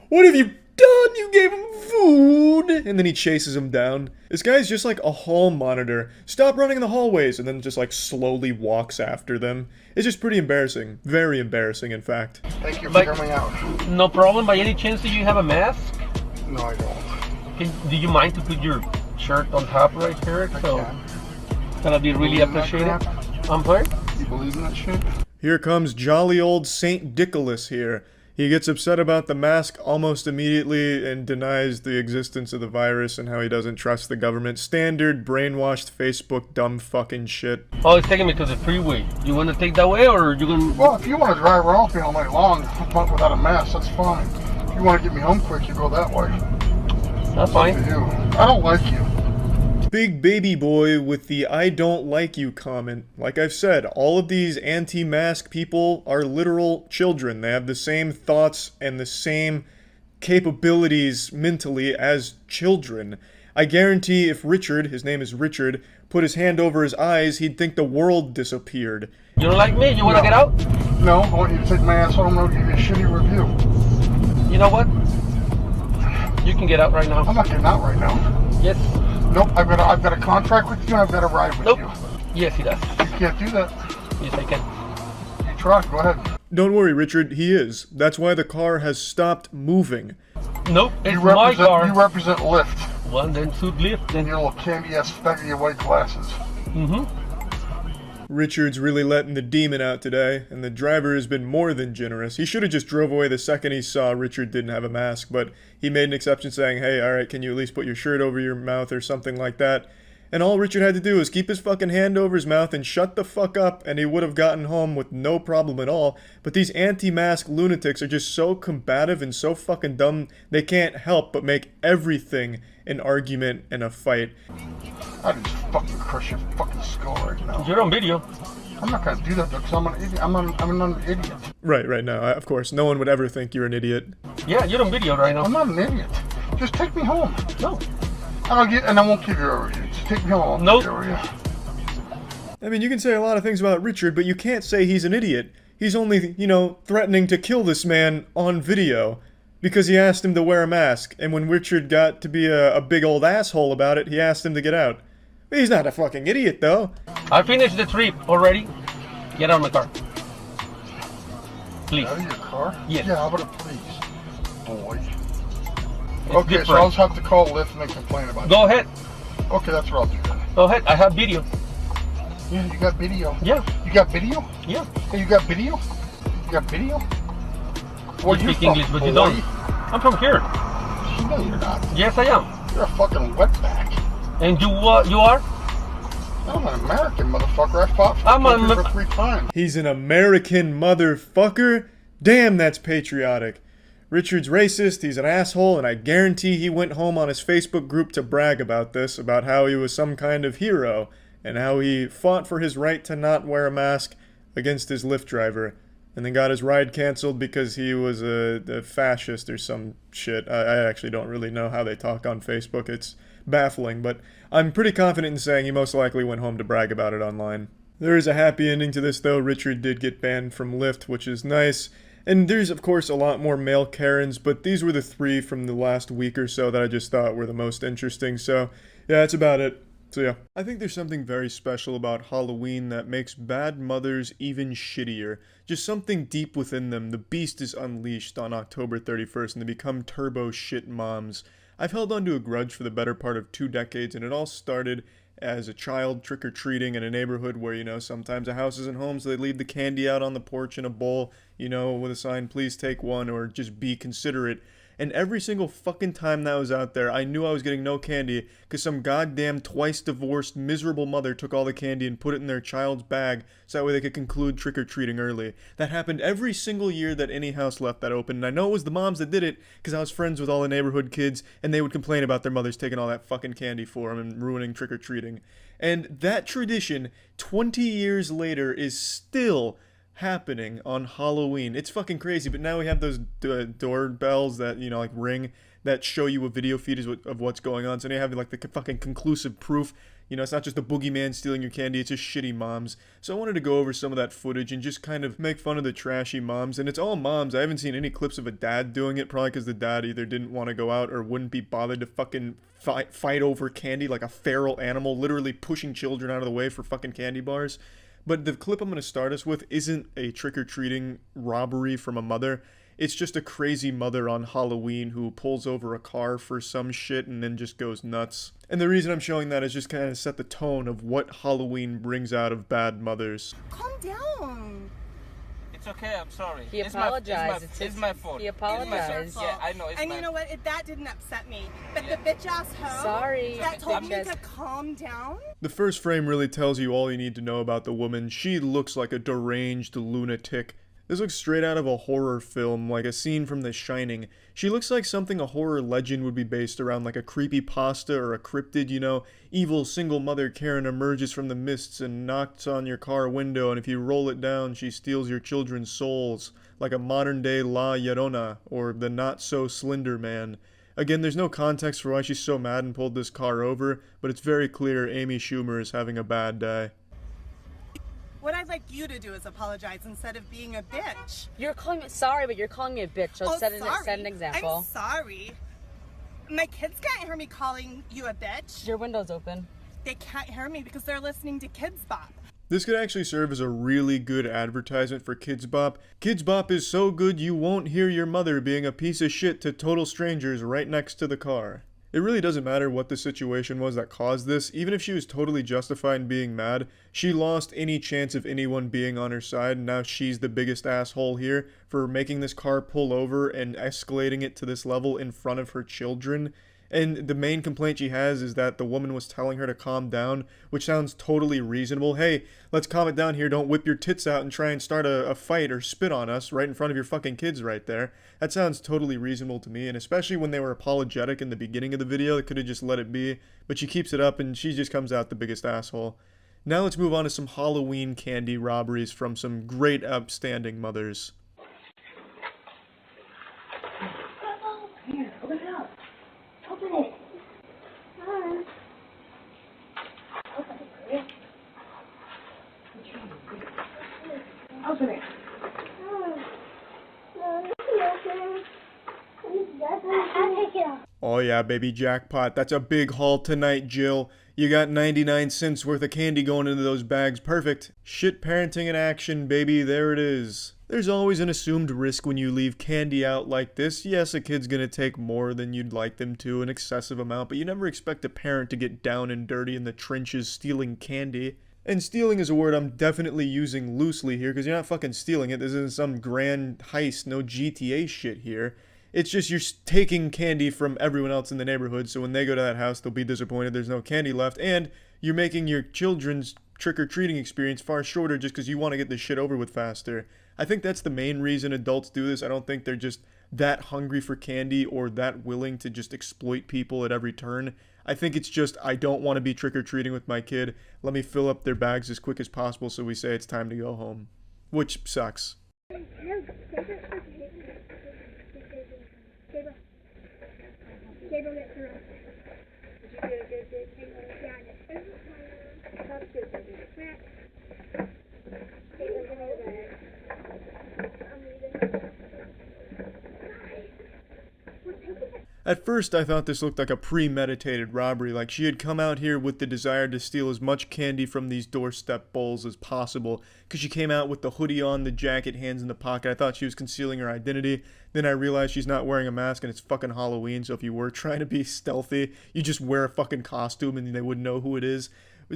What have you done? You gave him food. And then he chases him down. This guy's just like a hall monitor. Stop running in the hallways. And then just like slowly walks after them. It's just pretty embarrassing. Very embarrassing, in fact. Thank you for coming out. No problem. By any chance, do you have a mask? No, I don't. Do you mind to put your shirt on top right here? So that'll be really appreciated. I'm sorry? You believe in that shit? Here comes jolly old Saint Nicholas here. He gets upset about the mask almost immediately and denies the existence of the virus and how he doesn't trust the government. Standard brainwashed Facebook dumb fucking shit. Oh, it's taking me to the freeway. You want to take that way, or you gonna? Well, if you want to drive around me all night long without a mask, that's fine. If you want to get me home quick, you go that way. That's fine. Up to you. I don't like you. Big baby boy with the I don't like you comment. Like I've said, all of these anti-mask people are literal children. They have the same thoughts and the same capabilities mentally as children. I guarantee if Richard, his name is Richard, put his hand over his eyes, he'd think the world disappeared. You don't like me? You want to get out? No, I want you to take my ass home and I'll give you a shitty review. You know what? You can get out right now. I'm not getting out right now. Yes. Nope, I've got a contract with you and I've got a ride with you. Yes, he does. You can't do that. Yes, I can. You try, go ahead. Don't worry, Richard, he is. That's why the car has stopped moving. Nope, it's my car. You represent Lyft. One, then two Lyft, then your little candy-ass faggy white glasses. Mm-hmm. Richard's really letting the demon out today, and the driver has been more than generous. He should have just drove away the second he saw Richard didn't have a mask, but he made an exception saying, hey, alright, can you at least put your shirt over your mouth or something like that? And all Richard had to do was keep his fucking hand over his mouth and shut the fuck up, and he would have gotten home with no problem at all. But these anti-mask lunatics are just so combative and so fucking dumb, they can't help but make everything an argument and a fight. I just fucking crush your fucking skull right now. You're on video. I'm not gonna do that because I'm an idiot. I'm an idiot. Right now. Of course, no one would ever think you're an idiot. Yeah, you're on video right now. I'm not an idiot. Just take me home. No. I won't give you a review. Just take me home. Nope. I mean, you can say a lot of things about Richard, but you can't say he's an idiot. He's only, threatening to kill this man on video because he asked him to wear a mask, and when Richard got to be a big old asshole about it, he asked him to get out. He's not a fucking idiot, though. I finished the trip already. Get out of my car. Please. Out of your car? Yes. Yeah, how about a please, boy? It's okay, different. so I'll just have to call Lyft and then complain about it. Go ahead. Okay, that's what I'll do then. Go ahead. I have video. Yeah, you got video? Yeah. You got video? Yeah. Hey, you got video? You got video? Where You you speak from, English, but you boy? don't. I'm from here. No, you're not. Yes, I am. You're a fucking wetback. And you are? I'm an American motherfucker. I fought for 3 times. He's an American motherfucker? Damn, that's patriotic. Richard's racist, he's an asshole, and I guarantee he went home on his Facebook group to brag about this, about how he was some kind of hero, and how he fought for his right to not wear a mask against his Lyft driver, and then got his ride canceled because he was a fascist or some shit. I actually don't really know how they talk on Facebook, it's baffling, but I'm pretty confident in saying he most likely went home to brag about it online. There is a happy ending to this though. Richard did get banned from Lyft, which is nice. And there's, of course, a lot more male Karens, but these were the 3 from the last week or so that I just thought were the most interesting, so yeah, that's about it. So yeah. I think there's something very special about Halloween that makes bad mothers even shittier. Just something deep within them. The beast is unleashed on October 31st, and they become turbo shit moms. I've held on to a grudge for the better part of 2 decades, and it all started as a child trick-or-treating in a neighborhood where, sometimes a house isn't home, so they leave the candy out on the porch in a bowl, with a sign, please take one, or just be considerate. And every single fucking time that was out there, I knew I was getting no candy, because some goddamn twice-divorced, miserable mother took all the candy and put it in their child's bag, so that way they could conclude trick-or-treating early. That happened every single year that any house left that open, and I know it was the moms that did it, because I was friends with all the neighborhood kids, and they would complain about their mothers taking all that fucking candy for them and ruining trick-or-treating. And that tradition, 20 years later, is still happening on Halloween. It's fucking crazy, but now we have those doorbells that, ring, that show you a video feed of what's going on, so now you have, the fucking conclusive proof. It's not just a boogeyman stealing your candy, it's just shitty moms. So I wanted to go over some of that footage and just kind of make fun of the trashy moms, and it's all moms. I haven't seen any clips of a dad doing it, probably because the dad either didn't want to go out or wouldn't be bothered to fucking fight over candy like a feral animal, literally pushing children out of the way for fucking candy bars. But the clip I'm going to start us with isn't a trick-or-treating robbery from a mother. It's just a crazy mother on Halloween who pulls over a car for some shit and then just goes nuts. And the reason I'm showing that is just kind of set the tone of what Halloween brings out of bad mothers. Calm down. It's okay, I'm sorry. He apologized. It's my fault. He apologized. Yeah, I know. And you know what? That didn't upset me. But the bitch ass hoe Sorry, that told me bitches. to calm down. The first frame really tells you all you need to know about the woman. She looks like a deranged lunatic. This looks straight out of a horror film, like a scene from The Shining. She looks like something a horror legend would be based around, like a creepypasta or a cryptid, you know? Evil single mother Karen emerges from the mists and knocks on your car window, and if you roll it down, she steals your children's souls, like a modern-day La Llorona, or the Not-So-Slender Man. Again, there's no context for why she's so mad and pulled this car over, but it's very clear Amy Schumer is having a bad day. What I'd like you to do is apologize instead of being a bitch. You're calling me sorry, but you're calling me a bitch. So set an example. I'm sorry. My kids can't hear me calling you a bitch. Your window's open. They can't hear me because they're listening to Kids Bop. This could actually serve as a really good advertisement for Kids Bop. Kids Bop is so good you won't hear your mother being a piece of shit to total strangers right next to the car. It really doesn't matter what the situation was that caused this. Even if she was totally justified in being mad, she lost any chance of anyone being on her side, and now she's the biggest asshole here for making this car pull over and escalating it to this level in front of her children. And the main complaint she has is that the woman was telling her to calm down, which sounds totally reasonable. Hey, let's calm it down here. Don't whip your tits out and try and start a fight or spit on us right in front of your fucking kids right there. That sounds totally reasonable to me, and especially when they were apologetic in the beginning of the video, they could have just let it be. But she keeps it up and she just comes out the biggest asshole. Now let's move on to some Halloween candy robberies from some great upstanding mothers. Here, open it up. Open it. Open it. I'll take it off. Oh yeah, baby, jackpot. That's a big haul tonight, Jill. You got 99 cents worth of candy going into those bags. Perfect. Shit parenting in action, baby. There it is. There's always an assumed risk when you leave candy out like this. Yes, a kid's gonna take more than you'd like them to, an excessive amount, but you never expect a parent to get down and dirty in the trenches stealing candy. And stealing is a word I'm definitely using loosely here, because you're not fucking stealing it. This isn't some grand heist, no GTA shit here. It's just you're taking candy from everyone else in the neighborhood, so when they go to that house, they'll be disappointed there's no candy left, and you're making your children's trick-or-treating experience far shorter just because you want to get this shit over with faster. I think that's the main reason adults do this. I don't think they're just that hungry for candy or that willing to just exploit people at every turn. I think it's just, I don't want to be trick-or-treating with my kid. Let me fill up their bags as quick as possible so we say it's time to go home. Which sucks. At first, I thought this looked like a premeditated robbery, like she had come out here with the desire to steal as much candy from these doorstep bowls as possible, because she came out with the hoodie on, the jacket, hands in the pocket. I thought she was concealing her identity. Then I realized she's not wearing a mask and it's fucking Halloween, so if you were trying to be stealthy, you just wear a fucking costume and they wouldn't know who it is.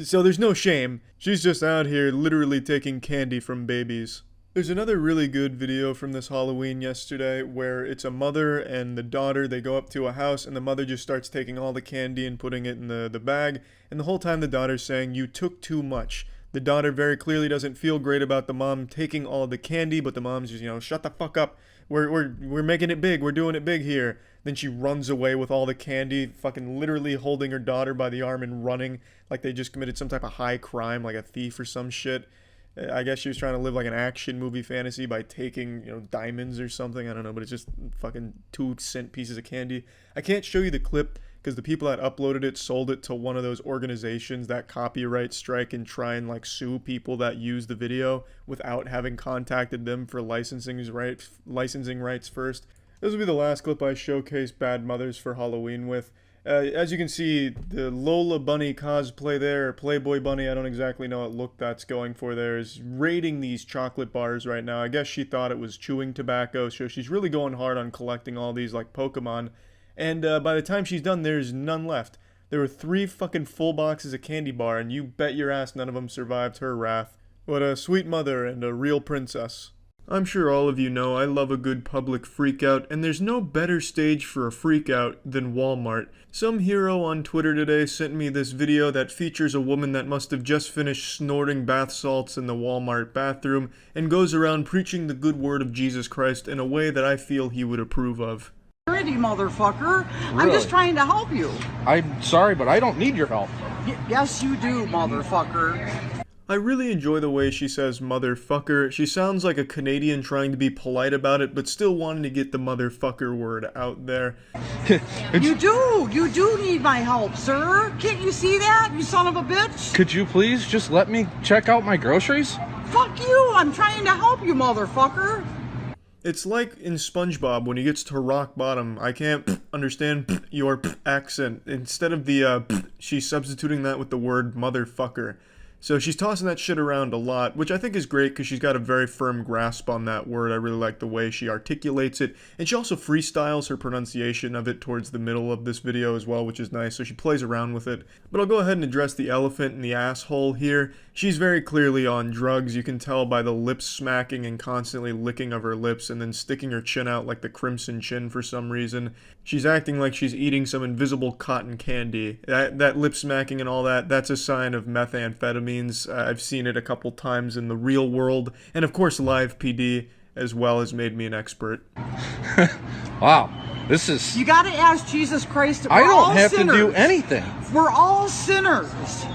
So there's no shame. She's just out here literally taking candy from babies. There's another really good video from this Halloween yesterday where it's a mother and the daughter. They go up to a house and the mother just starts taking all the candy and putting it in the bag. And the whole time the daughter's saying, "You took too much." The daughter very clearly doesn't feel great about the mom taking all the candy, but the mom's just, shut the fuck up. We're making it big. We're doing it big here. Then she runs away with all the candy, fucking literally holding her daughter by the arm and running like they just committed some type of high crime, like a thief or some shit. I guess she was trying to live like an action movie fantasy by taking, diamonds or something. I don't know, but it's just fucking 2-cent pieces of candy. I can't show you the clip because the people that uploaded it sold it to one of those organizations that copyright strike and try and sue people that use the video without having contacted them for licensing rights first. This will be the last clip I showcase bad mothers for Halloween with. As you can see, the Lola Bunny cosplay there, Playboy Bunny, I don't exactly know what look that's going for there, is raiding these chocolate bars right now. I guess she thought it was chewing tobacco, so she's really going hard on collecting all these like Pokemon. And by the time she's done, there's none left. There were 3 fucking full boxes of candy bar, and you bet your ass none of them survived her wrath. What a sweet mother and a real princess. I'm sure all of you know I love a good public freakout, and there's no better stage for a freakout than Walmart. Some hero on Twitter today sent me this video that features a woman that must have just finished snorting bath salts in the Walmart bathroom and goes around preaching the good word of Jesus Christ in a way that I feel he would approve of. Pretty motherfucker. I'm Really? just trying to help you. I'm sorry, but I don't need your help. Yes, you do, motherfucker. I really enjoy the way she says motherfucker. She sounds like a Canadian trying to be polite about it, but still wanting to get the motherfucker word out there. You do need my help, sir. Can't you see that, you son of a bitch? Could you please just let me check out my groceries? Fuck you, I'm trying to help you, motherfucker. It's like in SpongeBob when he gets to rock bottom. I can't understand your accent. Instead of the she's substituting that with the word motherfucker. So she's tossing that shit around a lot, which I think is great because she's got a very firm grasp on that word. I really like the way she articulates it. And she also freestyles her pronunciation of it towards the middle of this video as well, which is nice. So she plays around with it. But I'll go ahead and address the elephant in the asshole here. She's very clearly on drugs. You can tell by the lip smacking and constantly licking of her lips and then sticking her chin out like the Crimson Chin for some reason. She's acting like she's eating some invisible cotton candy. That lip smacking and all that, that's a sign of methamphetamine. I've seen it a couple times in the real world, and of course live PD as well has made me an expert. Wow, this is... You gotta ask Jesus Christ. I don't have to do anything. We're all sinners.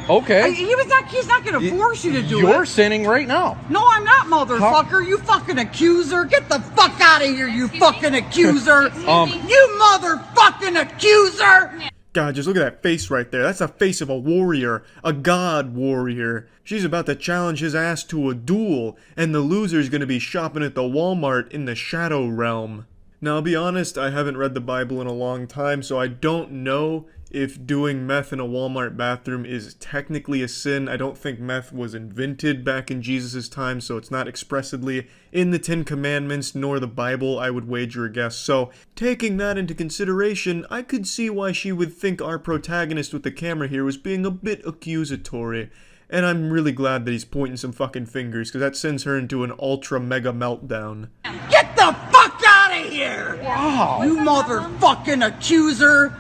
Okay. He's not gonna force you to do it. You're sinning right now. No, I'm not, motherfucker. You fucking accuser. Get the fuck out of here, you fucking accuser. You motherfucking accuser. God, just look at that face right there. That's the face of a warrior, a god warrior. She's about to challenge his ass to a duel, and the loser's gonna be shopping at the Walmart in the Shadow Realm. Now, I'll be honest, I haven't read the Bible in a long time, so I don't know if doing meth in a Walmart bathroom is technically a sin. I don't think meth was invented back in Jesus' time, so it's not expressly in the 10 Commandments nor the Bible, I would wager a guess. So, taking that into consideration, I could see why she would think our protagonist with the camera here was being a bit accusatory. And I'm really glad that he's pointing some fucking fingers, because that sends her into an ultra mega meltdown. Get the fuck out of here! Wow. You motherfucking accuser!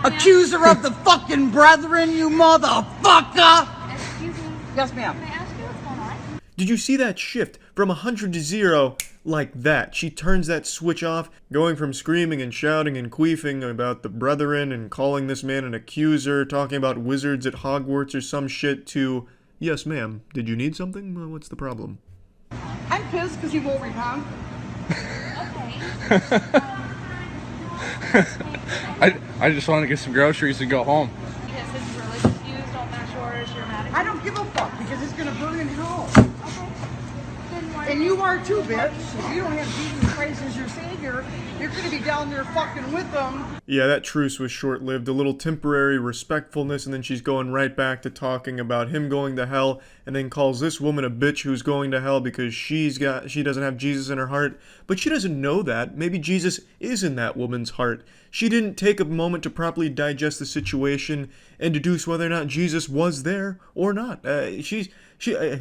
Accuser of the fucking brethren, you motherfucker! Excuse me. Yes, ma'am. Can I ask you what's going on? Did you see that shift from 100 to 0 like that? She turns that switch off, going from screaming and shouting and queefing about the brethren and calling this man an accuser, talking about wizards at Hogwarts or some shit, to, yes ma'am, did you need something? Well, what's the problem? I'm pissed because you won't repent. I just want to get some groceries and go home. Because his religious views don't match yours, you're mad at I don't give a fuck because it's gonna burn in hell. Okay. Good morning. And you are too, bitch. If you don't have Jesus Christ as your savior, you're gonna be down there fucking with them. Yeah, that truce was short-lived, a little temporary respectfulness, and then she's going right back to talking about him going to hell, and then calls this woman a bitch who's going to hell because she doesn't have Jesus in her heart. But she doesn't know that. Maybe Jesus is in that woman's heart. She didn't take a moment to properly digest the situation and deduce whether or not Jesus was there or not.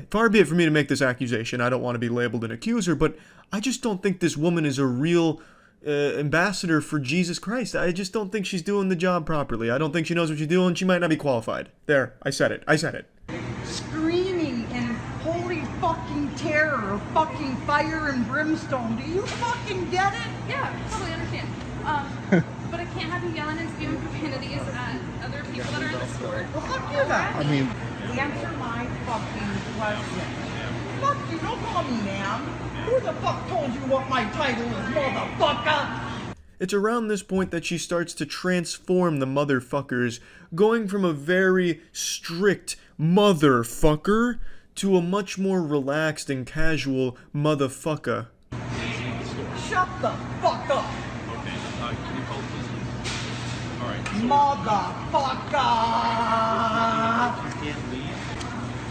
Far be it for me to make this accusation. I don't want to be labeled an accuser, but I just don't think this woman is a real ambassador for Jesus Christ. I just don't think she's doing the job properly. I don't think she knows what she's doing. She might not be qualified. There, I said it. Screaming in holy fucking terror of fucking fire and brimstone. Do you fucking get it? Yeah, totally understand. But I can't have you yelling and spewing profanities at other people that are in the store. Well, fuck you then. I mean... Answer my fucking question. Fuck you, don't call me ma'am. Who the fuck told you what my title is, motherfucker? It's around this point that she starts to transform the motherfuckers, going from a very strict motherfucker to a much more relaxed and casual motherfucker. Shut the fuck up. motherfucker! You can't leave.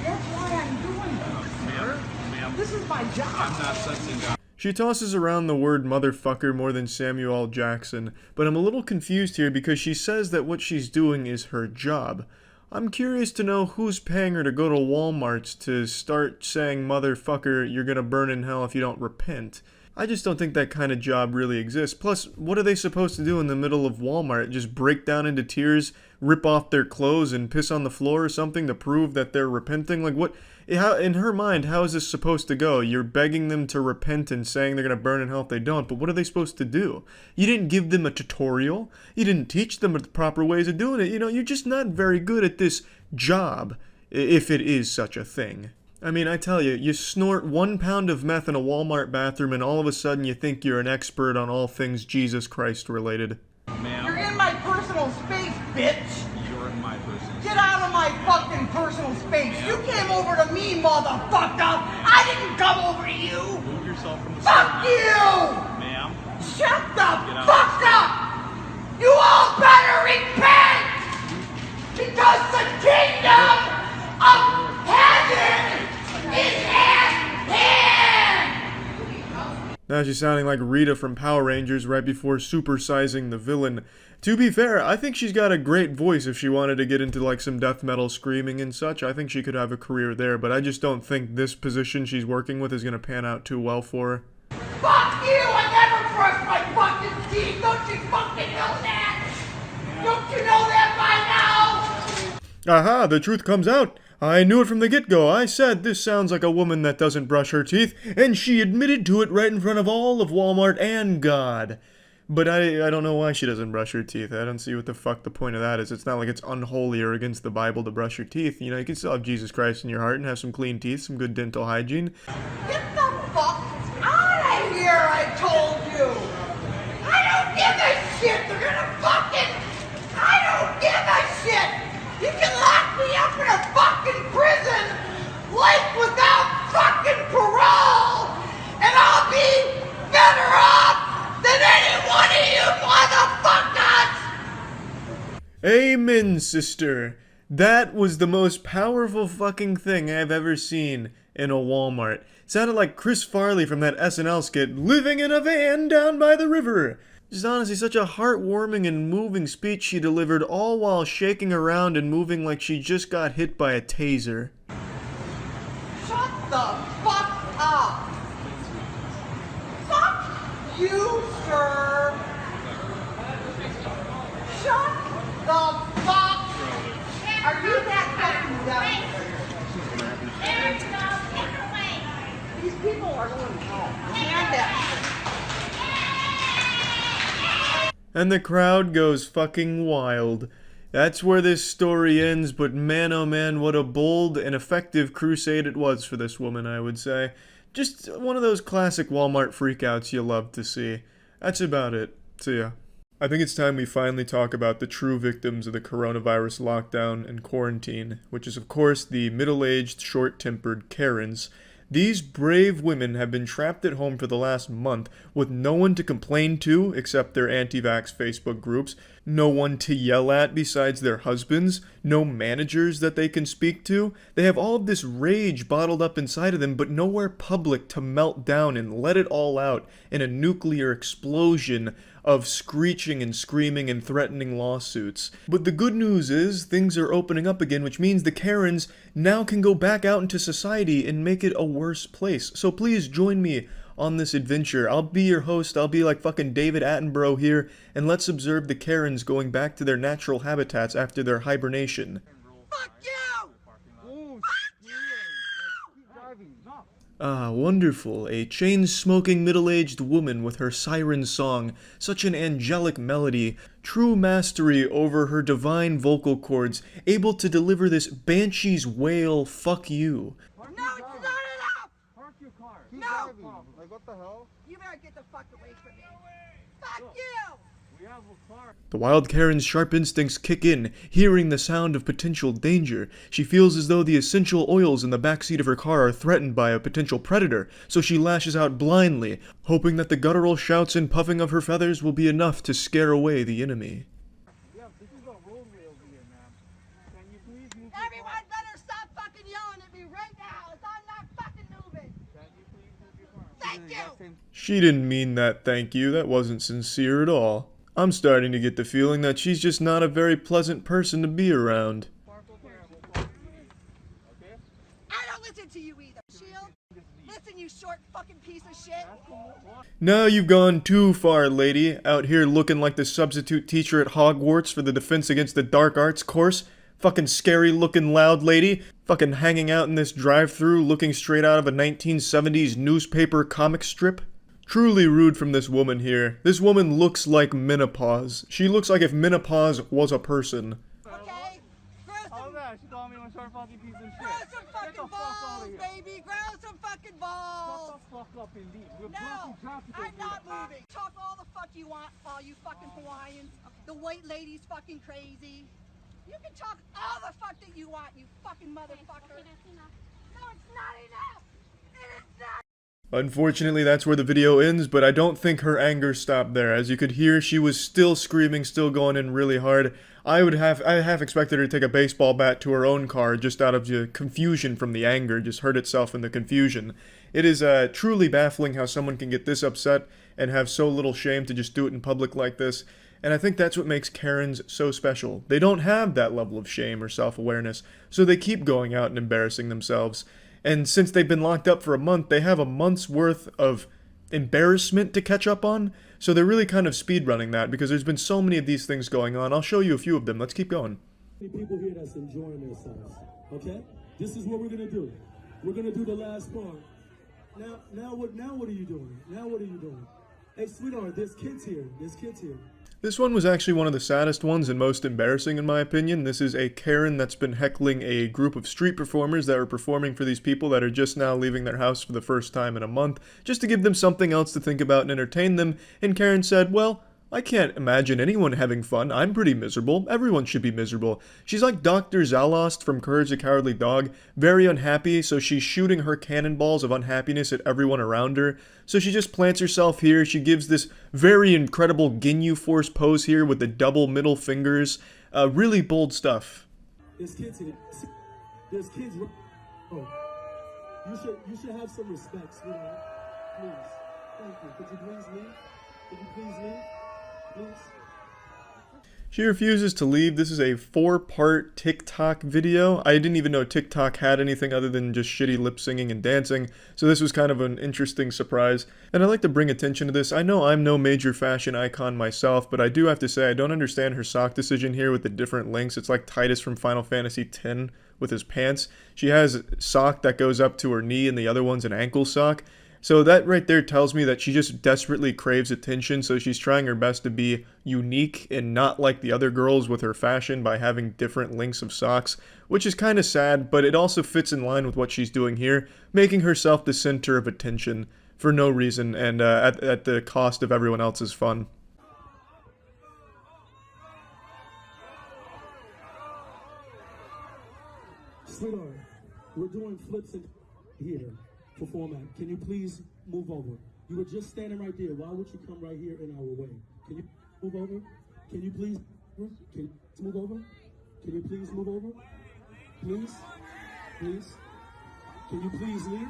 That's why I'm doing this. Ma'am. This is my job. I'm not sensing God. She tosses around the word motherfucker more than Samuel L. Jackson, but I'm a little confused here because she says that what she's doing is her job. I'm curious to know who's paying her to go to Walmart's to start saying, motherfucker, you're gonna burn in hell if you don't repent. I just don't think that kind of job really exists. Plus, what are they supposed to do in the middle of Walmart? Just break down into tears, rip off their clothes, and piss on the floor or something to prove that they're repenting? Like, what? How, in her mind, how is this supposed to go? You're begging them to repent and saying they're going to burn in hell if they don't, but what are they supposed to do? You didn't give them a tutorial. You didn't teach them the proper ways of doing it. You know, you're just not very good at this job, if it is such a thing. I mean, I tell you, you snort 1 pound of meth in a Walmart bathroom and all of a sudden you think you're an expert on all things Jesus Christ related. Ma'am. You're in my personal space, bitch! You're in my personal space. Get out of my fucking personal space! You came over to me, motherfucker! I didn't come over to you! Move yourself from the Fuck store. you! Ma'am. Shut the fuck up! You all better repent! Because the kingdom of heaven is at hand! Now she's sounding like Rita from Power Rangers right before supersizing the villain. To be fair, I think she's got a great voice if she wanted to get into like some death metal screaming and such. I think she could have a career there, but I just don't think this position she's working with is going to pan out too well for her. Fuck you! I never brushed my fucking teeth! Don't you fucking know that? Don't you know that by now? Aha, the truth comes out. I knew it from the get-go. I said this sounds like a woman that doesn't brush her teeth, and she admitted to it right in front of all of Walmart and God. But I don't know why she doesn't brush her teeth. I don't see what the fuck the point of that is. It's not like it's unholy or against the Bible to brush your teeth. You know, you can still have Jesus Christ in your heart and have some clean teeth, some good dental hygiene. Get the fuck out of here, I told you! I don't give a shit! They're gonna fucking... I don't give a shit! You can lock me up in a fucking prison, like without fucking parole, and I'll be better off than any one of you motherfuckers! Amen, sister. That was the most powerful fucking thing I've ever seen in a Walmart. It sounded like Chris Farley from that SNL skit, living in a van down by the river. Just honestly such a heartwarming and moving speech she delivered, all while shaking around and moving like she just got hit by a taser. Shut the fuck up! Fuck you, sir! Shut the fuck! Are you that fucking dumb? These people are going home. Stand up. And the crowd goes fucking wild. That's where this story ends, but man oh man, what a bold and effective crusade it was for this woman, I would say. Just one of those classic Walmart freakouts you love to see. That's about it. See ya. I think it's time we finally talk about the true victims of the coronavirus lockdown and quarantine, which is of course the middle-aged, short-tempered Karens. These brave women have been trapped at home for the last month with no one to complain to except their anti-vax Facebook groups, no one to yell at besides their husbands, no managers that they can speak to. They have all of this rage bottled up inside of them, but nowhere public to melt down and let it all out in a nuclear explosion of screeching and screaming and threatening lawsuits. But the good news is, things are opening up again, which means the Karens now can go back out into society and make it a worse place. So please join me on this adventure. I'll be your host, I'll be like fucking David Attenborough here, and let's observe the Karens going back to their natural habitats after their hibernation. Fuck you! Ah, wonderful. A chain-smoking middle-aged woman with her siren song, such an angelic melody, true mastery over her divine vocal cords, able to deliver this banshee's wail, fuck you. No, it's not enough! Park your car. No! Like, what the hell? You better get the fuck away from me. Fuck you! We have a car. The wild Karen's sharp instincts kick in, hearing the sound of potential danger. She feels as though the essential oils in the backseat of her car are threatened by a potential predator, so she lashes out blindly, hoping that the guttural shouts and puffing of her feathers will be enough to scare away the enemy. Yeah, this is the She didn't mean that thank you. That wasn't sincere at all. I'm starting to get the feeling that she's just not a very pleasant person to be around. I don't listen to you either. Shield, listen, you short fucking piece of shit. Now you've gone too far, lady. Out here looking like the substitute teacher at Hogwarts for the Defense Against the Dark Arts course. Fucking scary looking loud lady. Fucking hanging out in this drive-thru looking straight out of a 1970s newspaper comic strip. Truly rude from this woman here. This woman looks like menopause. She looks like if menopause was a person. Okay? Grow some, She called me a short fucking piece of shit. grow some fucking balls, baby. Grow some fucking balls. Shut the fuck up and leave. We're No, blocking traffic I'm over not here. moving. Talk all the fuck you want, all you fucking Hawaiians. The white lady's fucking crazy. You can talk all the fuck that you want, you fucking motherfucker. No, it's not enough. It is not. Unfortunately, that's where the video ends, but I don't think her anger stopped there. As you could hear, she was still screaming, still going in really hard. I half expected her to take a baseball bat to her own car just out of the confusion from the anger, just hurt itself in the confusion. It is truly baffling how someone can get this upset and have so little shame to just do it in public like this. And I think that's what makes Karens so special. They don't have that level of shame or self-awareness, so they keep going out and embarrassing themselves. And since they've been locked up for a month, they have a month's worth of embarrassment to catch up on. So they're really kind of speedrunning that because there's been so many of these things going on. I'll show you a few of them. Let's keep going. People here that's enjoying themselves, okay? This is what we're gonna do. We're gonna do the last part. Now what are you doing? Now what are you doing? Hey, sweetheart, there's kids here. There's kids here. This one was actually one of the saddest ones and most embarrassing in my opinion. This is a Karen that's been heckling a group of street performers that are performing for these people that are just now leaving their house for the first time in a month, just to give them something else to think about and entertain them. And Karen said, well, I can't imagine anyone having fun. I'm pretty miserable. Everyone should be miserable. She's like Dr. Zalost from Courage the Cowardly Dog, very unhappy, so she's shooting her cannonballs of unhappiness at everyone around her. So she just plants herself here. She gives this very incredible Ginyu Force pose here with the double middle fingers. Really bold stuff. There's kids here. There's kids. Oh, you should have some respect, sweetheart. Please. Thank you. Could you please leave? Could you please leave? Please. She refuses to leave. This is a 4-part TikTok video. I didn't even know TikTok had anything other than just shitty lip singing and dancing, so this was kind of an interesting surprise. And I'd like to bring attention to this. I know I'm no major fashion icon myself, but I do have to say I don't understand her sock decision here with the different lengths. It's like Titus from Final Fantasy X with his pants. She has a sock that goes up to her knee and the other one's an ankle sock. So that right there tells me that she just desperately craves attention, so she's trying her best to be unique and not like the other girls with her fashion by having different lengths of socks, which is kind of sad, but it also fits in line with what she's doing here, making herself the center of attention for no reason and at the cost of everyone else's fun. Sweetheart, we're doing flips in here. Format. Can you please move over? You were just standing right there. Why would you come right here in our way? Can you move over? Can you please move over? Can you please move over? Please? Please? Can you please leave?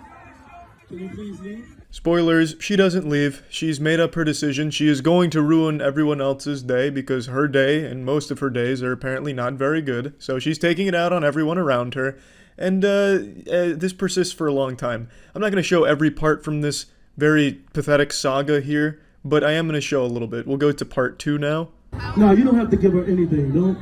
Can you please leave? Spoilers, she doesn't leave. She's made up her decision. She is going to ruin everyone else's day because her day and most of her days are apparently not very good. So she's taking it out on everyone around her. And this persists for a long time. I'm not going to show every part from this very pathetic saga here, but I am going to show a little bit. We'll go to part 2 now. No, you don't have to give her anything, no?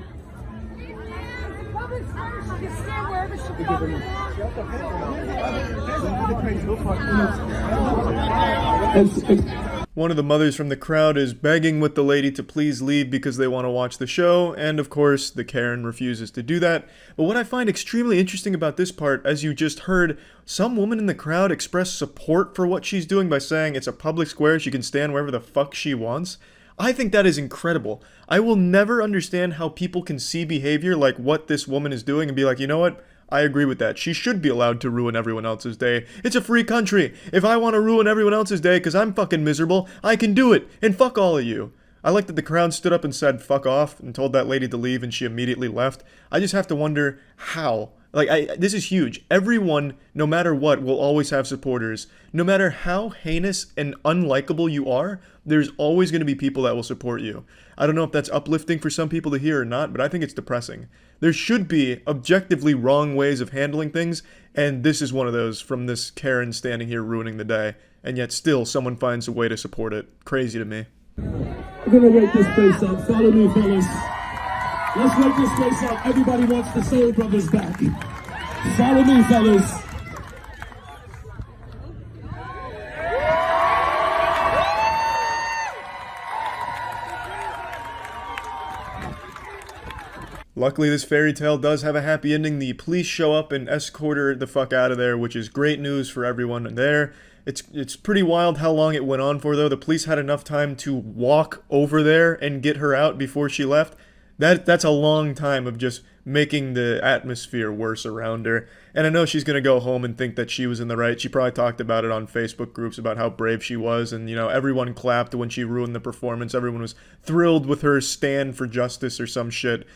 One of the mothers from the crowd is begging with the lady to please leave because they want to watch the show, and of course, the Karen refuses to do that. But what I find extremely interesting about this part, as you just heard, some woman in the crowd expressed support for what she's doing by saying it's a public square, she can stand wherever the fuck she wants. I think that is incredible. I will never understand how people can see behavior like what this woman is doing and be like, you know what? I agree with that. She should be allowed to ruin everyone else's day. It's a free country. If I want to ruin everyone else's day because I'm fucking miserable, I can do it. And fuck all of you. I like that the crowd stood up and said fuck off and told that lady to leave and she immediately left. I just have to wonder how. Like, this is huge. Everyone, no matter what, will always have supporters. No matter how heinous and unlikable you are, there's always going to be people that will support you. I don't know if that's uplifting for some people to hear or not, but I think it's depressing. There should be objectively wrong ways of handling things, and this is one of those from this Karen standing here ruining the day, and yet still someone finds a way to support it. Crazy to me. We're gonna wake this place up. Follow me, fellas. Let's wake this place up. Everybody wants the Soul Brothers back. Follow me, fellas. Luckily, this fairy tale does have a happy ending. The police show up and escort her the fuck out of there, which is great news for everyone there. It's pretty wild how long it went on for, though. The police had enough time to walk over there and get her out before she left. That's a long time of just making the atmosphere worse around her. And I know she's going to go home and think that she was in the right. She probably talked about it on Facebook groups about how brave she was. And, you know, everyone clapped when she ruined the performance. Everyone was thrilled with her stand for justice or some shit.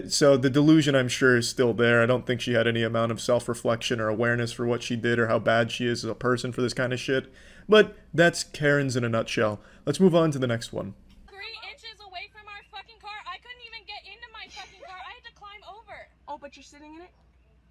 So the delusion, I'm sure, is still there. I don't think she had any amount of self-reflection or awareness for what she did or how bad she is as a person for this kind of shit. But that's Karen's in a nutshell. Let's move on to the next one. 3 inches away from our fucking car. I couldn't even get into my fucking car. I had to climb over. Oh, but you're sitting in it?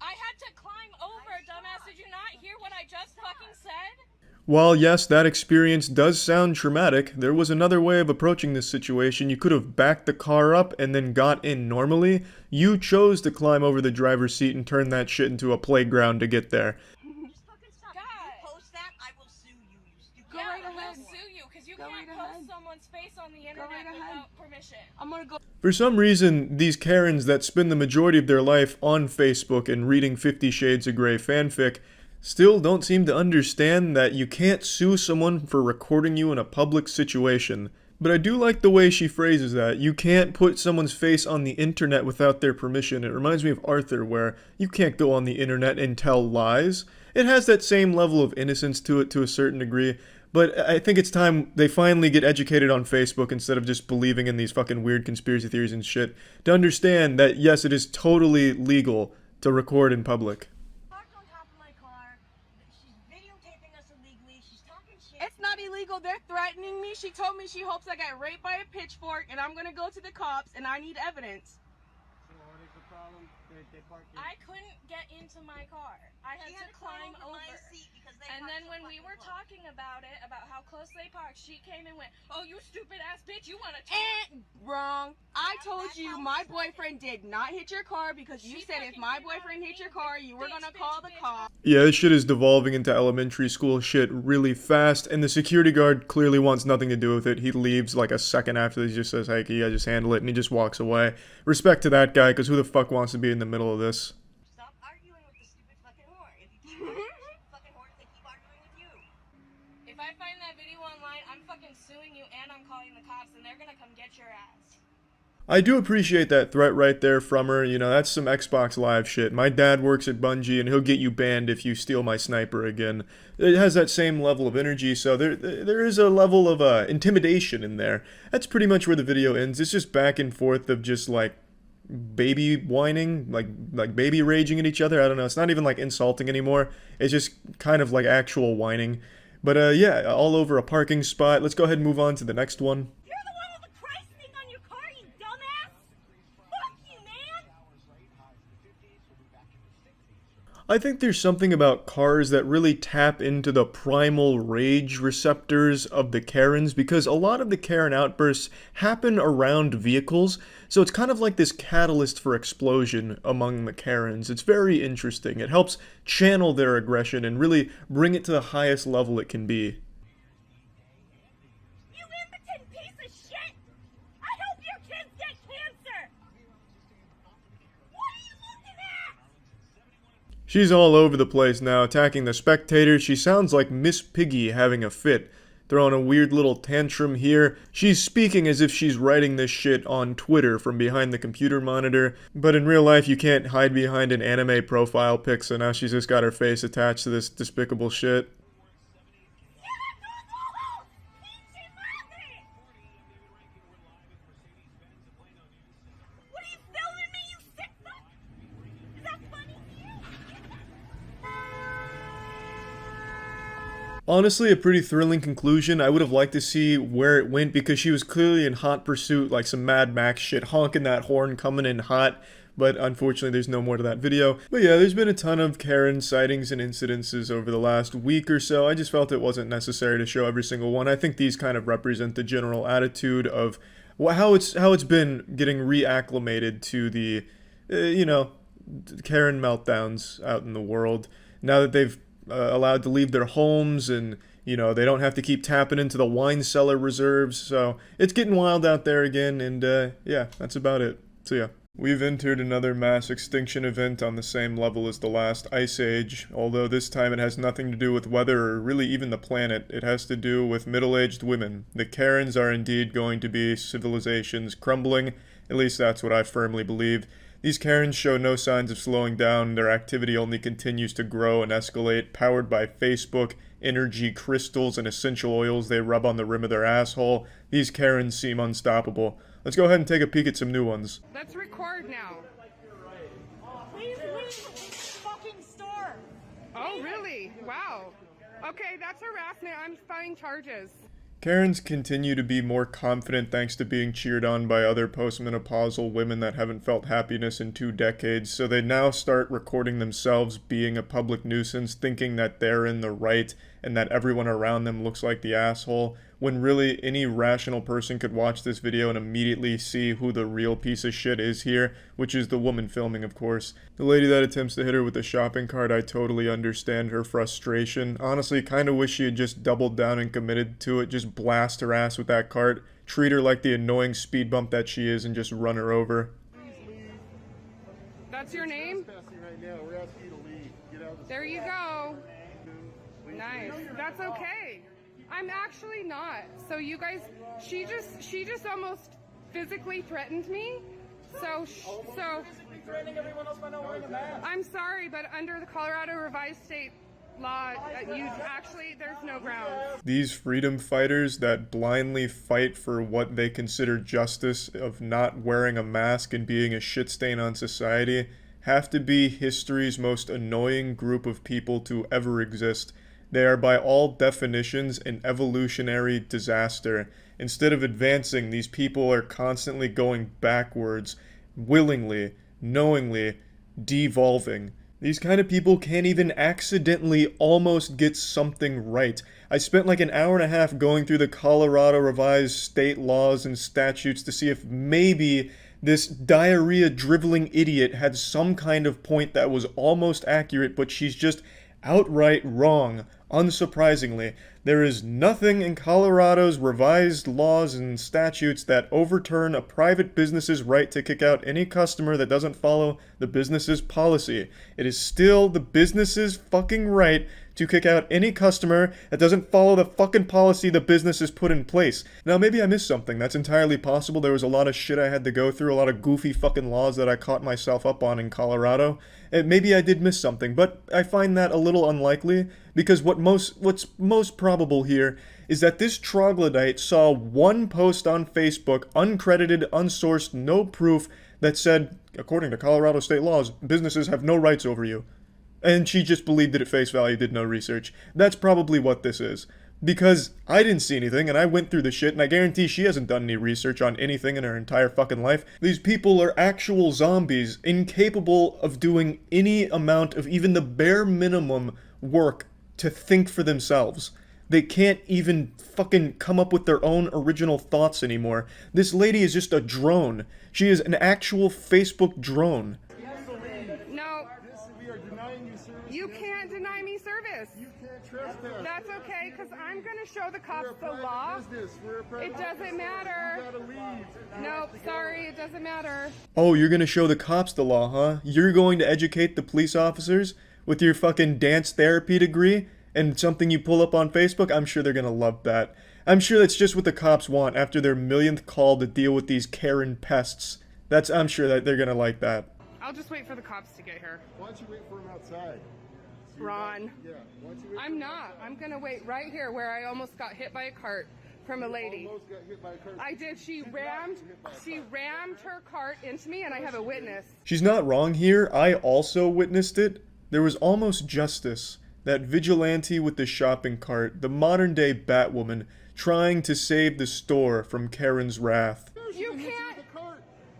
I had to climb over, dumbass. Did you not hear what I just fucking said? While yes, that experience does sound traumatic, there was another way of approaching this situation. You could have backed the car up and then got in normally. You chose to climb over the driver's seat and turn that shit into a playground to get there. Go right ahead. We'll sue you because you can't post someone's face on the internet without permission. I'm gonna go. For some reason, these Karens that spend the majority of their life on Facebook and reading 50 Shades of Grey fanfic still don't seem to understand that you can't sue someone for recording you in a public situation. But I do like the way she phrases that. You can't put someone's face on the internet without their permission. It reminds me of Arthur, where you can't go on the internet and tell lies. It has that same level of innocence to it to a certain degree, but I think it's time they finally get educated on Facebook instead of just believing in these fucking weird conspiracy theories and shit, to understand that yes, it is totally legal to record in public. It's not illegal. They're threatening me. She told me she hopes I get raped by a pitchfork, and I'm gonna go to the cops, and I need evidence. So what is the problem? They parked it. I couldn't get into my car. I had to climb over. And then when we were talking about it, about how close they parked, she came and went, "Oh, you stupid ass bitch, you want to talk?" Wrong. I told you my boyfriend did not hit your car because you said if my boyfriend hit your car, you were gonna call the cops. Yeah, this shit is devolving into elementary school shit really fast, and the security guard clearly wants nothing to do with it. He leaves like a second after this, just says, "Hey, can you guys just handle it?" and he just walks away. Respect to that guy, because who the fuck wants to be in the middle of this? If I find that video online, I'm fucking suing you and I'm calling the cops and they're gonna come get your ass. I do appreciate that threat right there from her. You know, that's some Xbox Live shit. My dad works at Bungie, and he'll get you banned if you steal my sniper again. It has that same level of energy, so there is a level of intimidation in there. That's pretty much where the video ends. It's just back and forth of just, like, baby whining, like baby raging at each other. I don't know. It's not even, like, insulting anymore. It's just kind of like actual whining. But, yeah, all over a parking spot. Let's go ahead and move on to the next one. I think there's something about cars that really tap into the primal rage receptors of the Karens, because a lot of the Karen outbursts happen around vehicles, so it's kind of like this catalyst for explosion among the Karens. It's very interesting. It helps channel their aggression and really bring it to the highest level it can be. You impotent piece of shit! I hope your kids get cancer! What are you looking at? She's all over the place now, attacking the spectators. She sounds like Miss Piggy having a fit, throwing a weird little tantrum here. She's speaking as if she's writing this shit on Twitter from behind the computer monitor, but in real life you can't hide behind an anime profile pic, so now she's just got her face attached to this despicable shit. What are you filming me, you sick fuck? Is that funny to you? Honestly, a pretty thrilling conclusion. I would have liked to see where it went because she was clearly in hot pursuit, like some Mad Max shit, honking that horn, coming in hot. But unfortunately, there's no more to that video. But yeah, there's been a ton of Karen sightings and incidences over the last week or so. I just felt it wasn't necessary to show every single one. I think these kind of represent the general attitude of how it's been getting reacclimated to the, you know, Karen meltdowns out in the world. Now that they've allowed to leave their homes and, you know, they don't have to keep tapping into the wine cellar reserves. So it's getting wild out there again. And yeah, that's about it. So yeah. We've entered another mass extinction event on the same level as the last ice age, although this time it has nothing to do with weather or really even the planet. It has to do with middle-aged women. The Karens are indeed going to be civilization's crumbling, at least that's what I firmly believe. These Karens show no signs of slowing down, their activity only continues to grow and escalate, powered by Facebook, energy crystals, and essential oils they rub on the rim of their asshole. These Karens seem unstoppable. Let's go ahead and take a peek at some new ones. Let's record now. Please leave the fucking store. Oh, really? Wow. Okay, that's harassment. I'm filing charges. Karens continue to be more confident thanks to being cheered on by other postmenopausal women that haven't felt happiness in 2 decades, so they now start recording themselves being a public nuisance, thinking that they're in the right and that everyone around them looks like the asshole, when really any rational person could watch this video and immediately see who the real piece of shit is here, which is the woman filming, of course. The lady that attempts to hit her with the shopping cart, I totally understand her frustration. Honestly, kinda wish she had just doubled down and committed to it, just blast her ass with that cart, treat her like the annoying speed bump that she is, and just run her over. That's your name? There you go. Nice. That's okay. I'm actually not. So you guys, she just almost physically threatened me. So I'm sorry, but under the Colorado revised state law, there's no grounds. These freedom fighters that blindly fight for what they consider justice of not wearing a mask and being a shit stain on society have to be history's most annoying group of people to ever exist. They are by all definitions an evolutionary disaster. Instead of advancing, these people are constantly going backwards, willingly, knowingly, devolving. These kind of people can't even accidentally almost get something right. I spent like an hour and a half going through the Colorado revised state laws and statutes to see if maybe this diarrhea-driveling idiot had some kind of point that was almost accurate, but she's just outright wrong. Unsurprisingly, there is nothing in Colorado's revised laws and statutes that overturn a private business's right to kick out any customer that doesn't follow the business's policy. It is still the business's fucking right to kick out any customer that doesn't follow the fucking policy the business has put in place. Now, maybe I missed something. That's entirely possible. There was a lot of shit I had to go through, a lot of goofy fucking laws that I caught myself up on in Colorado. And maybe I did miss something, but I find that a little unlikely, because what's most probable here is that this troglodyte saw one post on Facebook, uncredited, unsourced, no proof, that said, according to Colorado state laws, businesses have no rights over you. And she just believed it at face value, did no research. That's probably what this is. Because I didn't see anything, and I went through the shit, and I guarantee she hasn't done any research on anything in her entire fucking life. These people are actual zombies, incapable of doing any amount of even the bare minimum work to think for themselves. They can't even fucking come up with their own original thoughts anymore. This lady is just a drone. She is an actual Facebook drone. No, you can't deny me service. That's okay, because I'm going to show the cops the law. It doesn't matter. Nope, sorry, it doesn't matter. Oh, you're gonna show the cops the law, huh? You're going to educate the police officers with your fucking dance therapy degree and something you pull up on Facebook? I'm sure they're gonna love that. I'm sure that's just what the cops want after their millionth call to deal with these Karen pests. I'm sure that they're gonna like that. I'll just wait for the cops to get here. Why don't you wait for him outside? Ron. Yeah, why don't you wait? I'm not. I'm gonna wait right here where I almost got hit by a cart from a lady. Almost got hit by a cart. I did. She rammed her cart into me, and I have a witness. She's not wrong here. I also witnessed it. There was almost justice. That vigilante with the shopping cart, the modern-day Batwoman, trying to save the store from Karen's wrath. You can't.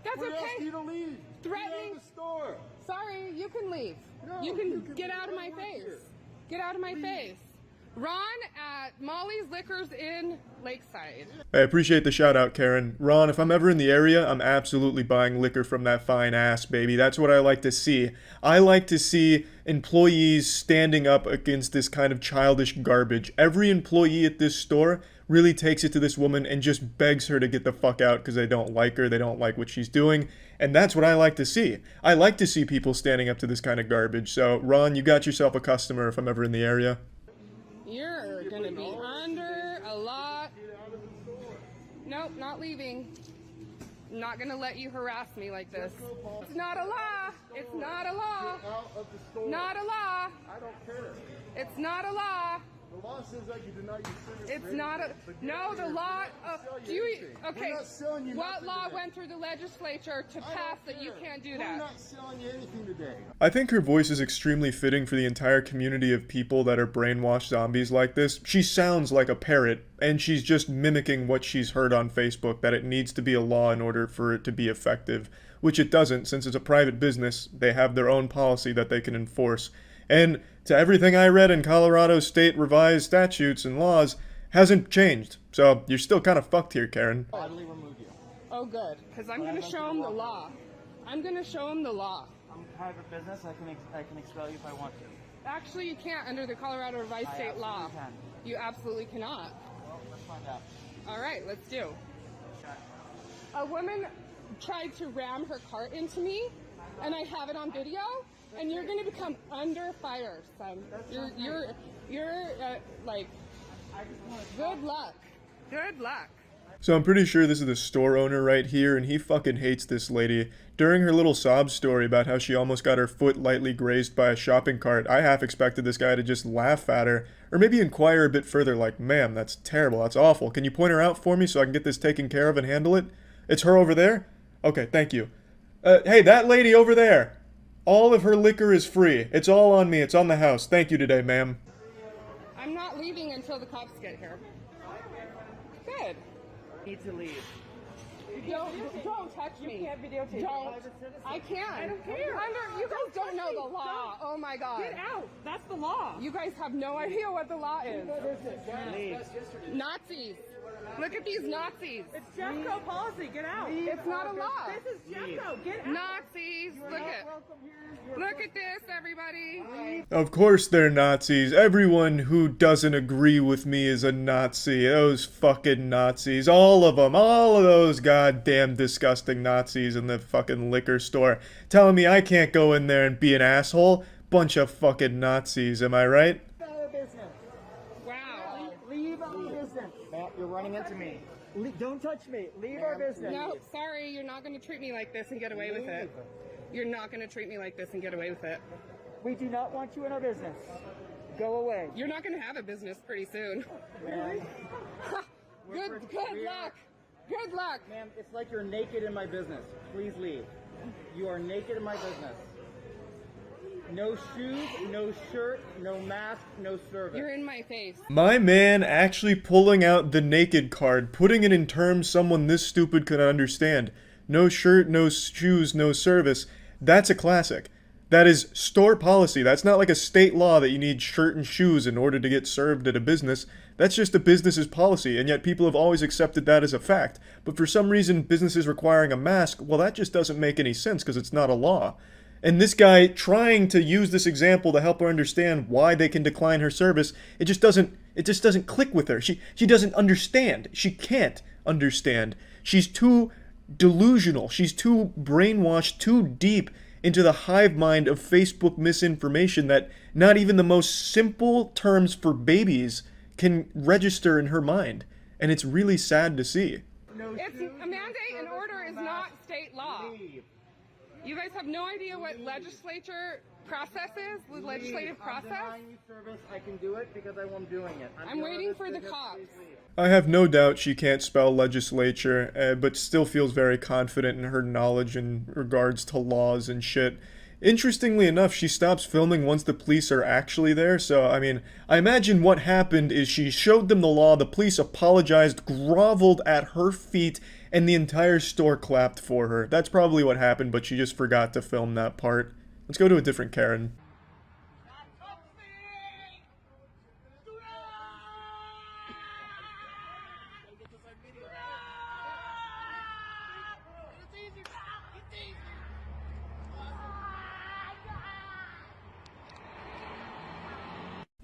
That's We okay. asked you to leave. Threatening the store. Sorry, you can leave. No, you you can can get out of my work face. here. Get out of my face. Ron at Molly's Liquors in Lakeside. I appreciate the shout out, Karen. Ron, if I'm ever in the area, I'm absolutely buying liquor from that fine ass, baby. That's what I like to see. I like to see employees standing up against this kind of childish garbage. Every employee at this store really takes it to this woman and just begs her to get the fuck out because they don't like her, they don't like what she's doing. And that's what I like to see. I like to see people standing up to this kind of garbage. So, Ron, you got yourself a customer if I'm ever in the area. You're gonna be under a lot. Nope, not leaving. I'm not gonna let you harass me like this. It's not a law. It's not a law. Not a law. I don't care. It's not a law. The law says I can deny you service. It's not a. No, the law. Do you? Okay. We're not selling you What nothing law today. went through the legislature to pass that you can't do that? We're not selling you anything today. I think her voice is extremely fitting for the entire community of people that are brainwashed zombies like this. She sounds like a parrot, and she's just mimicking what she's heard on Facebook, that it needs to be a law in order for it to be effective, which it doesn't. Since it's a private business, they have their own policy that they can enforce. And to everything I read in Colorado state revised statutes and laws, hasn't changed. So you're still kind of fucked here, Karen. Bodily remove you. Oh, good, because I'm gonna show him the law. I'm gonna show him the law. I'm a private business. I can expel you if I want to. Actually, you can't under the Colorado revised I state law. absolutely can. You absolutely cannot. Well, let's find out. All right, let's do. A woman tried to ram her cart into me, and I have it on video. And you're going to become under fire, son. You're like, good luck. Good luck. So I'm pretty sure this is the store owner right here, and he fucking hates this lady. During her little sob story about how she almost got her foot lightly grazed by a shopping cart, I half expected this guy to just laugh at her, or maybe inquire a bit further like, ma'am, that's terrible, that's awful. Can you point her out for me so I can get this taken care of and handle it? It's her over there? Okay, thank you. Hey, that lady over there! All of her liquor is free. It's all on me. It's on the house. Thank you today, ma'am. I'm not leaving until the cops get here. Good. Need to leave. Don't touch me. You can't videotape. Don't. I can. I don't care. You guys don't know the law. Oh my God. Get out. That's the law. You guys have no idea what the law is. Leave. Nazis. Look at these Nazis. It's Jeffco policy. Get out. It's not a law. This is Jeffco. Get out. Nazis. Look at this, everybody. Of course they're Nazis. Everyone who doesn't agree with me is a Nazi. Those fucking Nazis. All of them. All of those goddamn disgusting Nazis in the fucking liquor store. Telling me I can't go in there and be an asshole. Bunch of fucking Nazis, am I right? Wow. Leave our business. Matt, you're running into me. Don't touch me. Leave our business. No, sorry, you're not going to treat me like this and get away with it. You're not going to treat me like this and get away with it. We do not want you in our business. Go away. You're not going to have a business pretty soon. Really? Good luck. Good luck. Ma'am, it's like you're naked in my business. Please leave. You are naked in my business. No shoes, no shirt, no mask, no service. You're in my face. My man actually pulling out the naked card, putting it in terms someone this stupid could understand. No shirt, no shoes, no service. That's a classic. That is store policy. That's not like a state law that you need shirt and shoes in order to get served at a business. That's just a business's policy, and yet people have always accepted that as a fact. But for some reason, businesses requiring a mask, well, that just doesn't make any sense because it's not a law. And this guy trying to use this example to help her understand why they can decline her service, it just doesn't click with her. She doesn't understand. She can't understand. She's too delusional. She's too brainwashed, too deep into the hive mind of Facebook misinformation that not even the most simple terms for babies can register in her mind. And it's really sad to see. It's a mandate and order is not state law. You guys have no idea what legislature process is, the legislative process? I'm denying you service. I can do it because I'm doing it. I'm waiting for the cops. I have no doubt she can't spell legislature, but still feels very confident in her knowledge in regards to laws and shit. Interestingly enough, she stops filming once the police are actually there, so, I mean, I imagine what happened is she showed them the law, the police apologized, groveled at her feet, and the entire store clapped for her. That's probably what happened, but she just forgot to film that part. Let's go to a different Karen.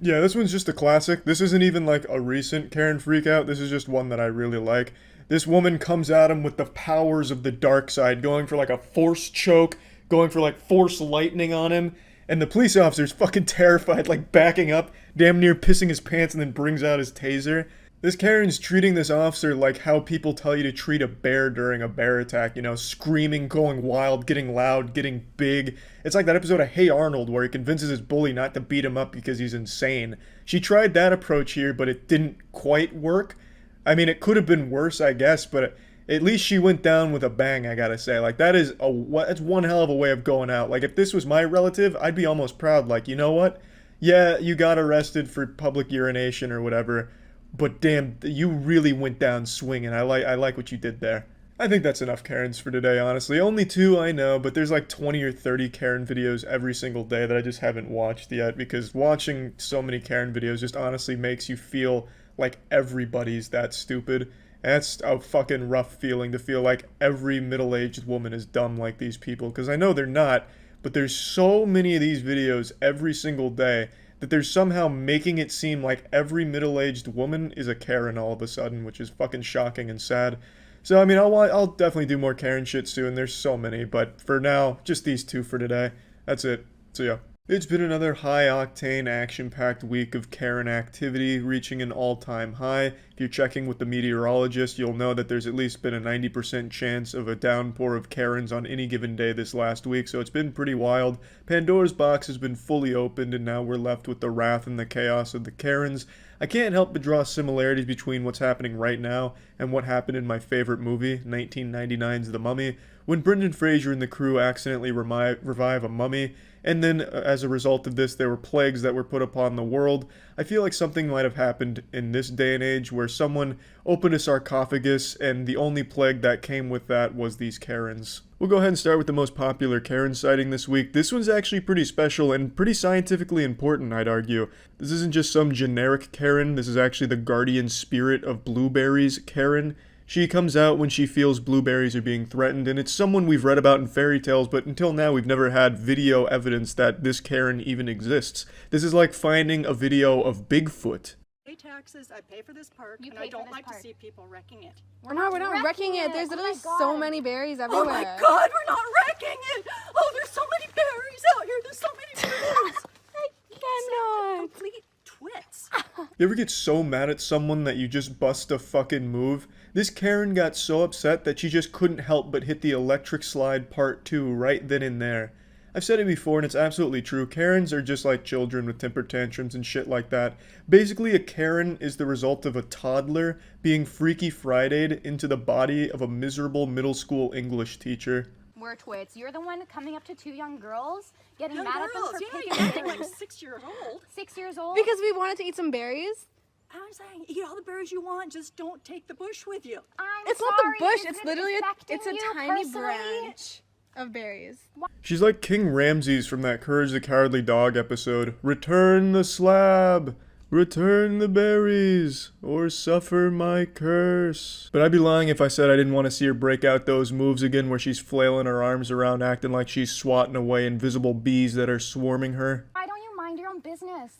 Yeah, this one's just a classic. This isn't even like a recent Karen freakout. This is just one that I really like. This woman comes at him with the powers of the dark side, going for like a force choke, going for like force lightning on him. And the police officer's fucking terrified, like backing up, damn near pissing his pants, and then brings out his taser. This Karen's treating this officer like how people tell you to treat a bear during a bear attack, you know, screaming, going wild, getting loud, getting big. It's like that episode of Hey Arnold where he convinces his bully not to beat him up because he's insane. She tried that approach here, but it didn't quite work. I mean, it could have been worse, I guess, but at least she went down with a bang, I gotta say. Like, that's one hell of a way of going out. Like, if this was my relative, I'd be almost proud. Like, you know what? Yeah, you got arrested for public urination or whatever, but damn, you really went down swinging. I like what you did there. I think that's enough Karens for today, honestly. Only 2, I know, but there's like 20 or 30 Karen videos every single day that I just haven't watched yet, because watching so many Karen videos just honestly makes you feel like everybody's that stupid. And that's a fucking rough feeling, to feel like every middle-aged woman is dumb like these people, because I know they're not, but there's so many of these videos every single day that they're somehow making it seem like every middle-aged woman is a Karen all of a sudden, which is fucking shocking and sad. So, I mean, I'll definitely do more Karen shit soon. There's so many, but for now, just these 2 for today. That's it. See ya. It's been another high-octane, action-packed week of Karen activity, reaching an all-time high. If you're checking with the meteorologist, you'll know that there's at least been a 90% chance of a downpour of Karens on any given day this last week, so it's been pretty wild. Pandora's box has been fully opened, and now we're left with the wrath and the chaos of the Karens. I can't help but draw similarities between what's happening right now and what happened in my favorite movie, 1999's The Mummy, when Brendan Fraser and the crew accidentally revive a mummy, and then as a result of this there were plagues that were put upon the world. I feel like something might have happened in this day and age where someone opened a sarcophagus and the only plague that came with that was these Karens. We'll go ahead and start with the most popular Karen sighting this week. This one's actually pretty special and pretty scientifically important, I'd argue. This isn't just some generic Karen, this is actually the guardian spirit of blueberries Karen. She comes out when she feels blueberries are being threatened, and it's someone we've read about in fairy tales, but until now we've never had video evidence that this Karen even exists. This is like finding a video of Bigfoot. I pay taxes, I pay for this park, and I don't like to see people wrecking it. We're not wrecking it. There's literally so many berries everywhere. Oh my god, we're not wrecking it! Oh, there's so many berries out here, there's so many berries! I cannot. Complete twits. You ever get so mad at someone that you just bust a fucking move? This Karen got so upset that she just couldn't help but hit the electric slide part 2 right then and there. I've said it before and it's absolutely true. Karens are just like children with temper tantrums and shit like that. Basically, a Karen is the result of a toddler being Freaky Friday'd into the body of a miserable middle school English teacher. We're twits. You're the one coming up to 2 young girls, getting Young mad girls, at them for yeah, picking you're acting berries. like 6 years old. 6 years old? Because we wanted to eat some berries. I'm saying, eat all the berries you want, just don't take the bush with you. I'm It's sorry. not the bush, Is it's it literally affecting it's a you tiny personally? branch of berries. She's like King Ramses from that Courage the Cowardly Dog episode. Return the slab! Return the berries, or suffer my curse. But I'd be lying if I said I didn't want to see her break out those moves again where she's flailing her arms around acting like she's swatting away invisible bees that are swarming her. Why don't you mind your own business?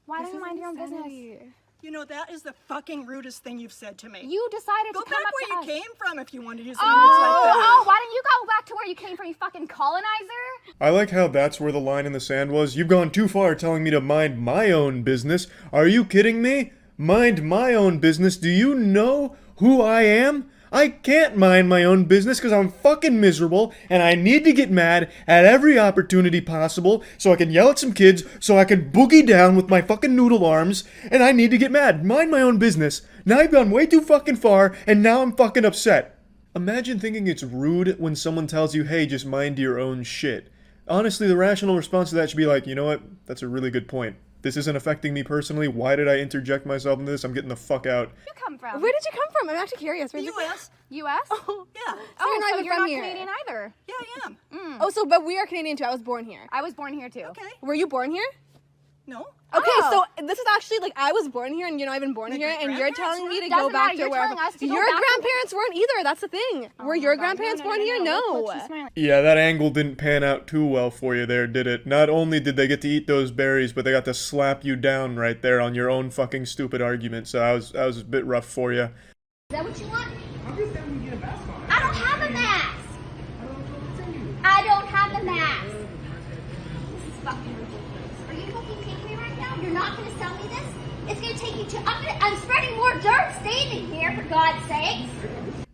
Why don't you mind your own business? You know, that is the fucking rudest thing you've said to me. You decided Go to come back up where to you us. came from if you wanted to use language like that. Oh, why don't you go back to where you came from, you fucking colonizer? I like how that's where the line in the sand was. You've gone too far telling me to mind my own business. Are you kidding me? Mind my own business? Do you know who I am? I can't mind my own business because I'm fucking miserable and I need to get mad at every opportunity possible so I can yell at some kids, so I can boogie down with my fucking noodle arms, and I need to get mad. Mind my own business. Now I've gone way too fucking far and now I'm fucking upset. Imagine thinking it's rude when someone tells you, hey, just mind your own shit. Honestly, the rational response to that should be like, you know what? That's a really good point. This isn't affecting me personally. Why did I interject myself in this? I'm getting the fuck out. Where did you come from? Where did you come from? I'm actually curious. Where'd you U.S. U.S.? Oh, yeah. So Oh, you're not so even you're from not here. Canadian either. Yeah, I am. Mm. Oh, so but we are Canadian too. I was born here. I was born here too. Okay. Were you born here? No. Okay, Oh. so this is actually like I was born here and you're not even born here, and you're telling me to Doesn't go back matter, to you're wherever. telling us to go Your back to- grandparents weren't either. That's the thing. Were your grandparents born here? No. Yeah, that angle didn't pan out too well for you there, did it? Not only did they get to eat those berries, but they got to slap you down right there on your own fucking stupid argument, so that was a bit rough for you. Is that what you want? I don't have a mask. I don't have a mask. This is fucking ridiculous. Are you fucking kidding me right now? You're not going to sell me this? It's going to take you to... I'm spreading more dirt standing here, for God's sakes.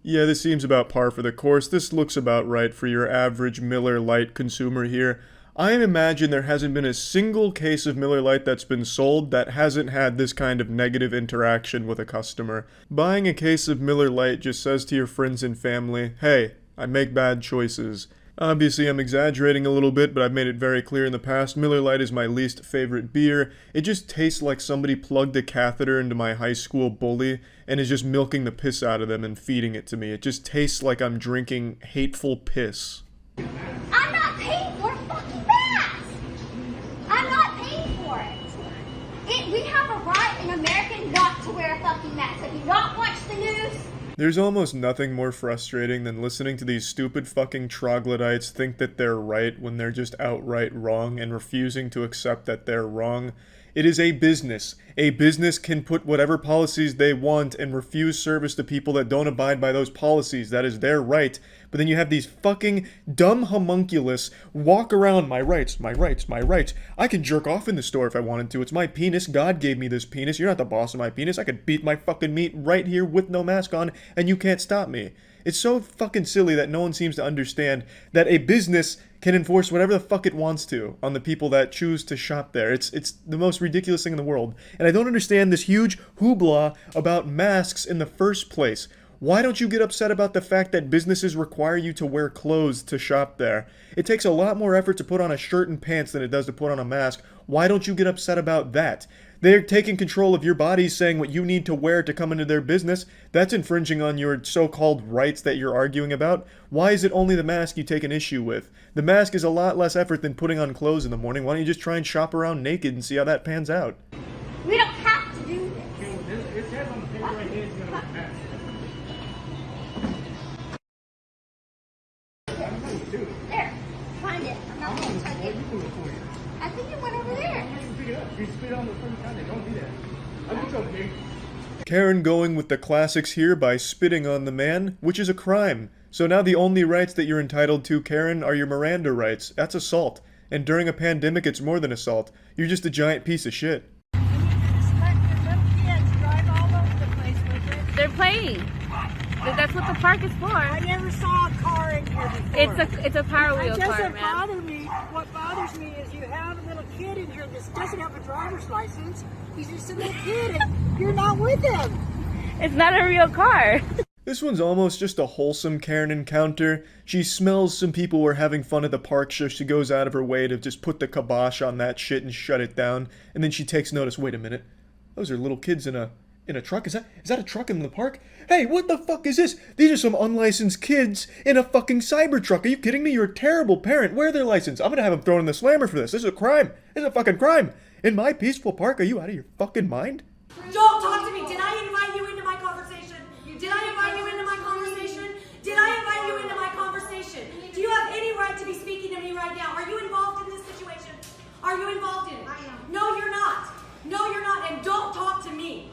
Yeah, this seems about par for the course. This looks about right for your average Miller Lite consumer here. I imagine there hasn't been a single case of Miller Lite that's been sold that hasn't had this kind of negative interaction with a customer. Buying a case of Miller Lite just says to your friends and family, hey, I make bad choices. Obviously, I'm exaggerating a little bit, but I've made it very clear in the past, Miller Lite is my least favorite beer. It just tastes like somebody plugged a catheter into my high school bully and is just milking the piss out of them and feeding it to me. It just tastes like I'm drinking hateful piss. I'm not paying for a fucking mask. I'm not paying for it. We have a right in America not to wear a fucking mask. Have you not watched the news? There's almost nothing more frustrating than listening to these stupid fucking troglodytes think that they're right when they're just outright wrong and refusing to accept that they're wrong. It is a business. A business can put whatever policies they want and refuse service to people that don't abide by those policies. That is their right. But then you have these fucking dumb homunculus walk around, my rights, my rights, my rights. I can jerk off in the store if I wanted to. It's my penis. God gave me this penis. You're not the boss of my penis. I could beat my fucking meat right here with no mask on, and you can't stop me. It's so fucking silly that no one seems to understand that a business can enforce whatever the fuck it wants to on the people that choose to shop there. It's the most ridiculous thing in the world. And I don't understand this huge hoopla about masks in the first place. Why don't you get upset about the fact that businesses require you to wear clothes to shop there? It takes a lot more effort to put on a shirt and pants than it does to put on a mask. Why don't you get upset about that? They're taking control of your bodies, saying what you need to wear to come into their business. That's infringing on your so-called rights that you're arguing about. Why is it only the mask you take an issue with? The mask is a lot less effort than putting on clothes in the morning. Why don't you just try and shop around naked and see how that pans out? We don't have to do this. There, find it. I'm not going to touch it. I think it went over there. Karen going with the classics here by spitting on the man, which is a crime. So now the only rights that you're entitled to, Karen, are your Miranda rights. That's assault. And during a pandemic, it's more than assault. You're just a giant piece of shit. They're playing. That's what the park is for. I never saw a car in here before. It's a Power Wheel It car, doesn't man. bother me. What bothers me is you have a little kid in here that doesn't have a driver's license. He's just a little kid and you're not with him. It's not a real car. This one's almost just a wholesome Karen encounter. She smells some people were having fun at the park, so she goes out of her way to just put the kibosh on that shit and shut it down. And then she takes notice, wait a minute, those are little kids in a truck? Is that a truck in the park? Hey, what the fuck is this? These are some unlicensed kids in a fucking cyber truck. Are you kidding me? You're a terrible parent. Where are their license? I'm gonna have them thrown in the slammer for this. This is a crime. This is a fucking crime. In my peaceful park? Are you out of your fucking mind? Don't talk to me. Did I invite you into my conversation? Did I invite you into my conversation? Did I invite you into my conversation? Do you have any right to be speaking to me right now? Are you involved in this situation? Are you involved in it? I am. No, you're not. No, you're not. And don't talk to me.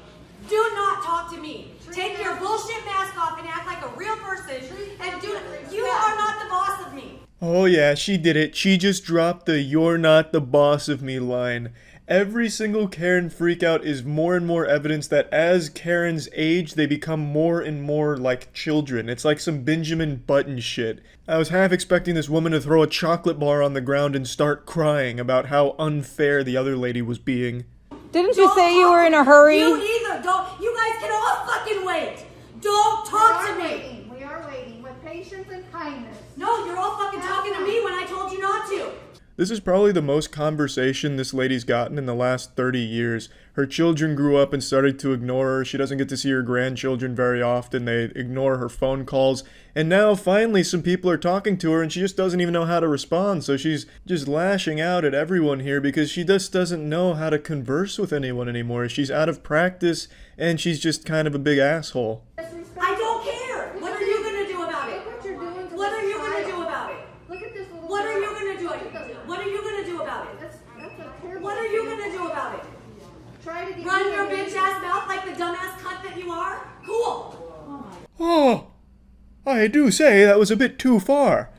Do not talk to me. Take your bullshit mask off and act like a real person. And you are not the boss of me. Oh yeah, she did it. She just dropped the "you're not the boss of me" line. Every single Karen freakout is more and more evidence that as Karens age, they become more and more like children. It's like some Benjamin Button shit. I was half expecting this woman to throw a chocolate bar on the ground and start crying about how unfair the other lady was being. Didn't you say you were in a hurry? You either don't. You guys can all fucking wait. Don't talk to me. We are waiting with patience and kindness. No, you're all fucking talking to me when I told you not to. This is probably the most conversation this lady's gotten in the last 30 years. Her children grew up and started to ignore her. She doesn't get to see her grandchildren very often. They ignore her phone calls. And now, finally, some people are talking to her and she just doesn't even know how to respond. So she's just lashing out at everyone here because she just doesn't know how to converse with anyone anymore. She's out of practice and she's just kind of a big asshole. I don't care. What are you going to do about it? What are you going to do about it? Look at this little What are girl. you going to do? What are you going to do about it? That's a terrible What are you going to do about it? Try to get Run rid your of it. bitch ass mouth like the dumbass cunt that you are? Cool. Oh, I do say that was a bit too far.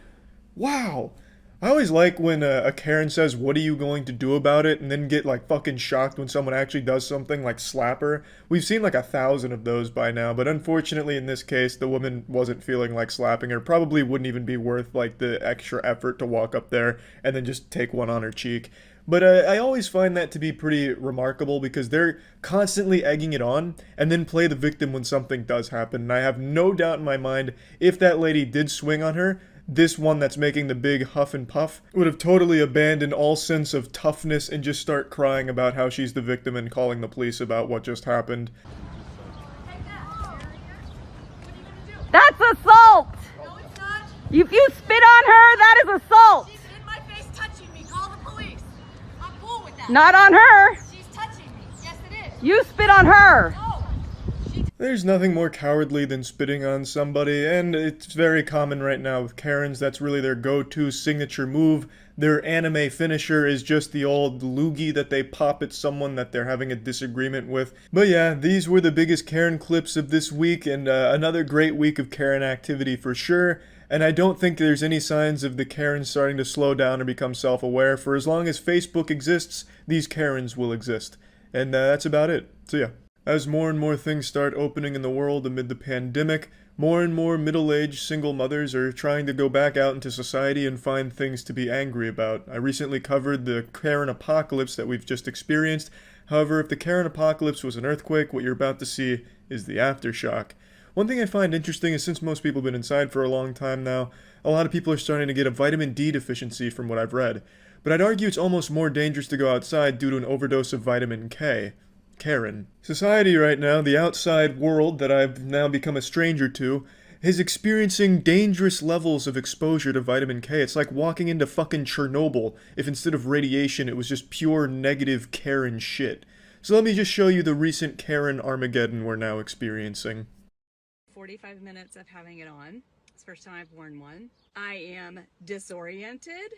Wow. I always like when a Karen says, "What are you going to do about it?" and then get like fucking shocked when someone actually does something, like slap her. We've seen like 1,000 of those by now, but unfortunately in this case, the woman wasn't feeling like slapping her. Probably wouldn't even be worth like the extra effort to walk up there and then just take one on her cheek. But I always find that to be pretty remarkable because they're constantly egging it on and then play the victim when something does happen. And I have no doubt in my mind, if that lady did swing on her, this one that's making the big huff and puff would have totally abandoned all sense of toughness and just start crying about how she's the victim and calling the police about what just happened. That's assault! No, it's not. If you spit on her, that is assault! She's in my face touching me. Call the police. I'm cool with that. Not on her! She's touching me. Yes, it is. You spit on her! There's nothing more cowardly than spitting on somebody, and it's very common right now with Karens. That's really their go-to signature move. Their anime finisher is just the old loogie that they pop at someone that they're having a disagreement with. But yeah, these were the biggest Karen clips of this week, and another great week of Karen activity for sure. And I don't think there's any signs of the Karens starting to slow down or become self-aware. For as long as Facebook exists, these Karens will exist. And that's about it. So yeah. As more and more things start opening in the world amid the pandemic, more and more middle-aged single mothers are trying to go back out into society and find things to be angry about. I recently covered the Karen apocalypse that we've just experienced. However, if the Karen apocalypse was an earthquake, what you're about to see is the aftershock. One thing I find interesting is since most people have been inside for a long time now, a lot of people are starting to get a vitamin D deficiency from what I've read. But I'd argue it's almost more dangerous to go outside due to an overdose of vitamin K. Karen. Society right now, the outside world that I've now become a stranger to, is experiencing dangerous levels of exposure to vitamin K. It's like walking into fucking Chernobyl if instead of radiation it was just pure negative Karen shit. So let me just show you the recent Karen Armageddon we're now experiencing. 45 minutes of having it on. It's the first time I've worn one. I am disoriented.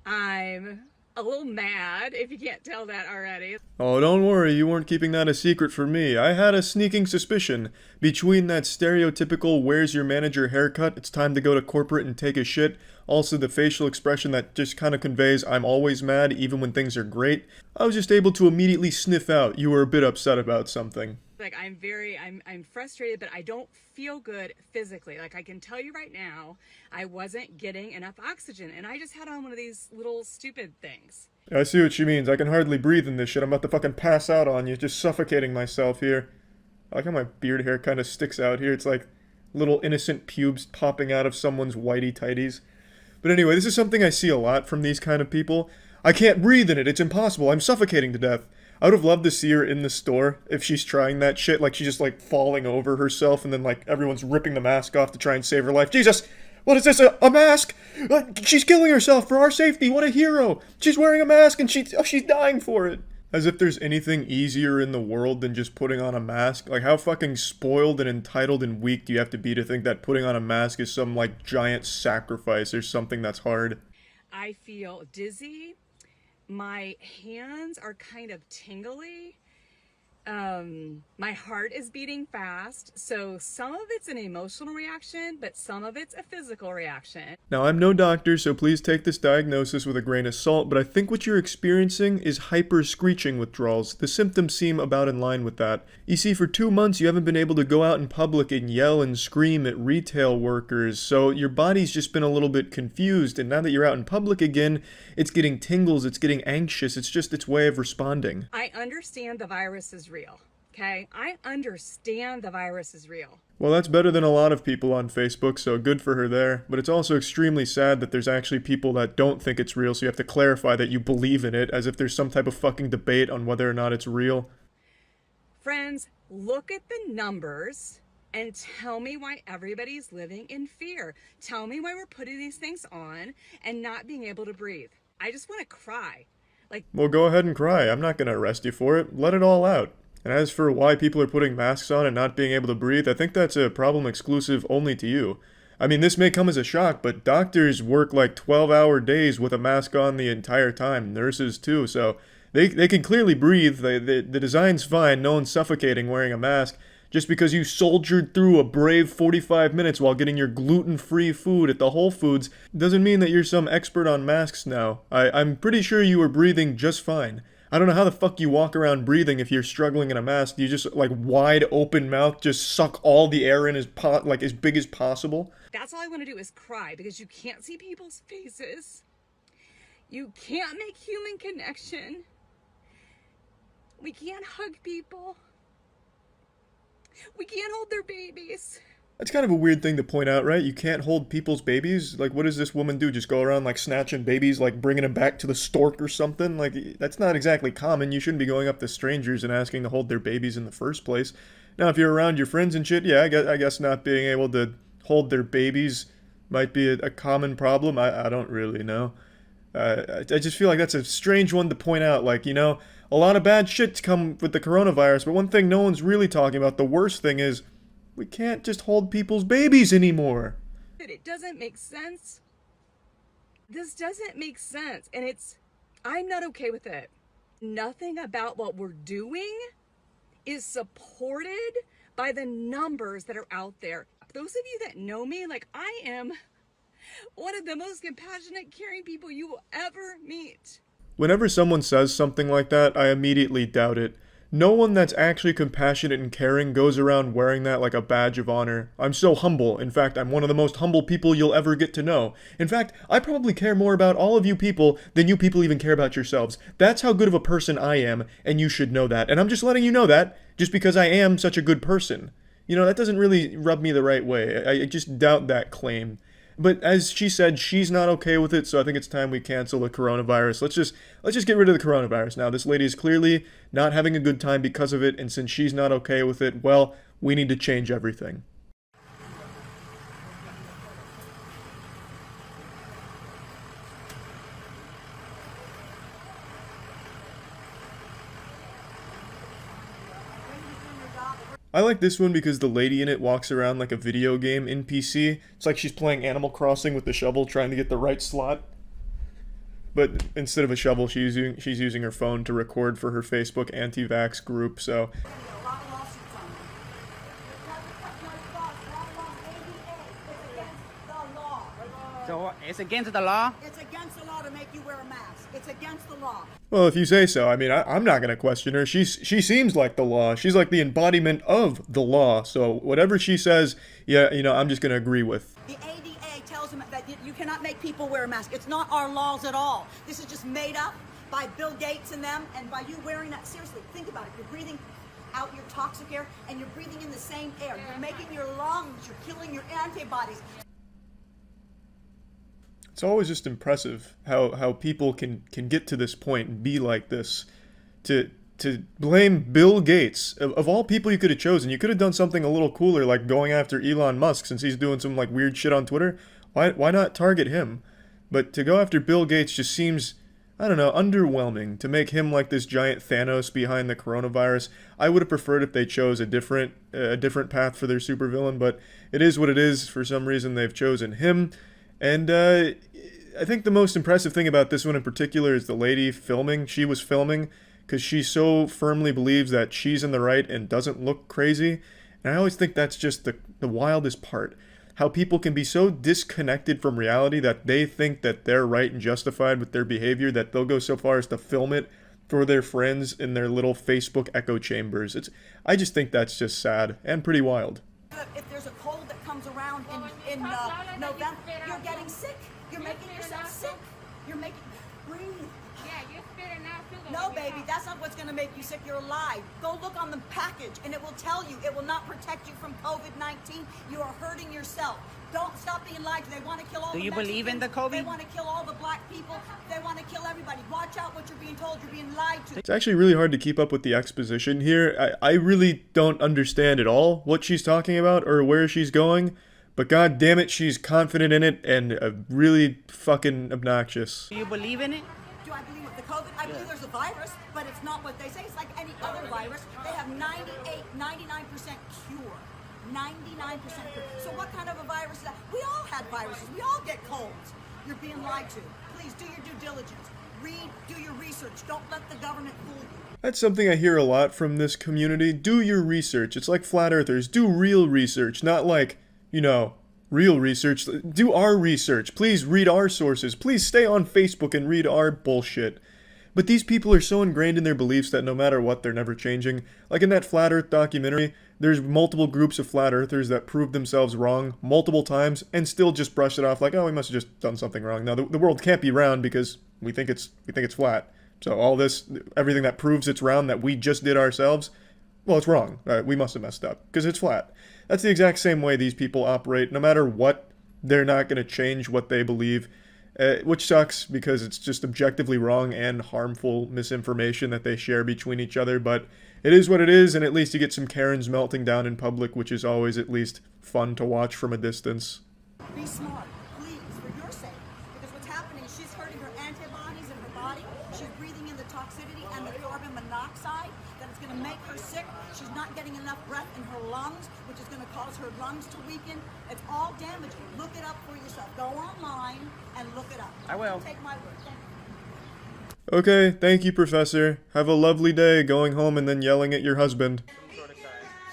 I'm a little mad, if you can't tell that already. Oh, don't worry, you weren't keeping that a secret from me. I had a sneaking suspicion. Between that stereotypical where's your manager haircut, it's time to go to corporate and take a shit, also the facial expression that just kind of conveys I'm always mad even when things are great, I was just able to immediately sniff out you were a bit upset about something. Like, I'm frustrated, but I don't feel good physically. Like, I can tell you right now, I wasn't getting enough oxygen, and I just had on one of these little stupid things. I see what she means. I can hardly breathe in this shit. I'm about to fucking pass out on you, just suffocating myself here. I like how my beard hair kind of sticks out here. It's like little innocent pubes popping out of someone's whitey tighties. But anyway, this is something I see a lot from these kind of people. I can't breathe in it. It's impossible. I'm suffocating to death. I would have loved to see her in the store if she's trying that shit, like she's just like falling over herself and then like everyone's ripping the mask off to try and save her life. Jesus! What is this, a mask? She's killing herself for our safety, what a hero! She's wearing a mask and she's dying for it! As if there's anything easier in the world than just putting on a mask. Like, how fucking spoiled and entitled and weak do you have to be to think that putting on a mask is some like giant sacrifice or something that's hard? I feel dizzy. My hands are kind of tingly. My heart is beating fast, so some of it's an emotional reaction, but some of it's a physical reaction. Now, I'm no doctor, so please take this diagnosis with a grain of salt, but I think what you're experiencing is hyper-screeching withdrawals. The symptoms seem about in line with that. You see, for 2 months, you haven't been able to go out in public and yell and scream at retail workers, so your body's just been a little bit confused, and now that you're out in public again, it's getting tingles, it's getting anxious, it's just its way of responding. I understand the virus is real. Okay, I understand the virus is real. Well, that's better than a lot of people on Facebook, so good for her there. But it's also extremely sad that there's actually people that don't think it's real, so you have to clarify that you believe in it, as if there's some type of fucking debate on whether or not it's real. Friends, look at the numbers and tell me why everybody's living in fear. Tell me why we're putting these things on and not being able to breathe. I just want to cry. Well, go ahead and cry. I'm not gonna arrest you for it. Let it all out. And as for why people are putting masks on and not being able to breathe, I think that's a problem exclusive only to you. I mean, this may come as a shock, but doctors work like 12-hour days with a mask on the entire time. Nurses too, so they can clearly breathe. The design's fine. No one's suffocating wearing a mask. Just because you soldiered through a brave 45 minutes while getting your gluten-free food at the Whole Foods doesn't mean that you're some expert on masks now. I'm pretty sure you were breathing just fine. I don't know how the fuck you walk around breathing if you're struggling in a mask. You just, like, wide open mouth, just suck all the air in as big as possible? That's all I want to do is cry because you can't see people's faces. You can't make human connection. We can't hug people. We can't hold their babies. That's kind of a weird thing to point out, right? You can't hold people's babies? Like, what does this woman do? Just go around, like, snatching babies, like, bringing them back to the stork or something? Like, that's not exactly common. You shouldn't be going up to strangers and asking to hold their babies in the first place. Now, if you're around your friends and shit, yeah, I guess not being able to hold their babies might be a common problem. I don't really know. I just feel like that's a strange one to point out. Like, you know, a lot of bad shit's come with the coronavirus, but one thing no one's really talking about, the worst thing is, we can't just hold people's babies anymore. It doesn't make sense. This doesn't make sense. And I'm not okay with it. Nothing about what we're doing is supported by the numbers that are out there. Those of you that know me, like, I am one of the most compassionate, caring people you will ever meet. Whenever someone says something like that, I immediately doubt it. No one that's actually compassionate and caring goes around wearing that like a badge of honor. I'm so humble. In fact, I'm one of the most humble people you'll ever get to know. In fact, I probably care more about all of you people than you people even care about yourselves. That's how good of a person I am, and you should know that. And I'm just letting you know that, just because I am such a good person. You know, that doesn't really rub me the right way. I just doubt that claim. But as she said, she's not okay with it, so I think it's time we cancel the coronavirus. Let's just get rid of the coronavirus now. This lady is clearly not having a good time because of it, and since she's not okay with it, well, we need to change everything. I like this one because the lady in it walks around like a video game NPC. It's like she's playing Animal Crossing with the shovel trying to get the right slot. But instead of a shovel, she's using her phone to record for her Facebook anti-vax group, so... So it's against the law? It's against the law to make you wear a mask. It's against the law. Well, if you say so. I mean, I'm not going to question her. She seems like the law. She's like the embodiment of the law. So whatever she says, yeah, you know, I'm just going to agree with. The ADA tells them that you cannot make people wear a mask. It's not our laws at all. This is just made up by Bill Gates and them, and by you wearing that. Seriously, think about it. You're breathing out your toxic air, and you're breathing in the same air. You're making your lungs, you're killing your antibodies. It's always just impressive how people can get to this point and be like this. To blame Bill Gates, of all people you could have chosen. You could have done something a little cooler, like going after Elon Musk, since he's doing some like weird shit on Twitter. Why not target him? But to go after Bill Gates just seems, I don't know, underwhelming. To make him like this giant Thanos behind the coronavirus. I would have preferred if they chose a different path for their supervillain, but it is what it is. For some reason they've chosen him. And I think the most impressive thing about this one in particular is the lady filming. She was filming because she so firmly believes that she's in the right and doesn't look crazy. And I always think that's just the wildest part. How people can be so disconnected from reality that they think that they're right and justified with their behavior that they'll go so far as to film it for their friends in their little Facebook echo chambers. I just think that's just sad and pretty wild. If there's a cold that comes around in November, you're getting sick. You're making yourself sick. You're making... Breathe. Yeah, you're spitting out No, baby, that's not what's going to make you sick. You're alive. Go look on the package, and it will tell you. It will not protect you from COVID-19. You are hurting yourself. Don't stop being lied to. They want to kill all the Mexicans. Believe in the COVID? They want to kill all the black people. They want to kill everybody. Watch out what you're being told. You're being lied to. It's actually really hard to keep up with the exposition here. I really don't understand at all what she's talking about or where she's going. But god damn it, she's confident in it and really fucking obnoxious. Do you believe in it? Do I believe with the COVID? I believe there's a virus, but it's not what they say. It's like any other virus. They have 99% cure. 99% cure. So what kind of a virus is that? We all had viruses. We all get colds. You're being lied to. Please do your due diligence. Read, do your research. Don't let the government fool you. That's something I hear a lot from this community. Do your research. It's like flat earthers. Do real research, not like, you know, real research. Do our research. Please read our sources. Please stay on Facebook and read our bullshit. But these people are so ingrained in their beliefs that no matter what, they're never changing. Like in that Flat Earth documentary, there's multiple groups of flat earthers that proved themselves wrong multiple times and still just brush it off like, oh, we must have just done something wrong. Now, the world can't be round because we think it's flat. So all this, everything that proves it's round that we just did ourselves, well, it's wrong. We must have messed up because it's flat. That's the exact same way these people operate. No matter what, they're not going to change what they believe. Which sucks because it's just objectively wrong and harmful misinformation that they share between each other, but it is what it is, and at least you get some Karens melting down in public, which is always at least fun to watch from a distance. Be smart, please, for your sake. Because what's happening is she's hurting her antibodies in her body. She's breathing in the toxicity and the carbon monoxide that is going to make her sick. She's not getting enough breath in her lungs, which is going to cause her lungs to weaken. It's all damaging. Look it up for yourself. Go online and look it up. I will. Take my word. Thank you. Okay, thank you, Professor. Have a lovely day going home and then yelling at your husband.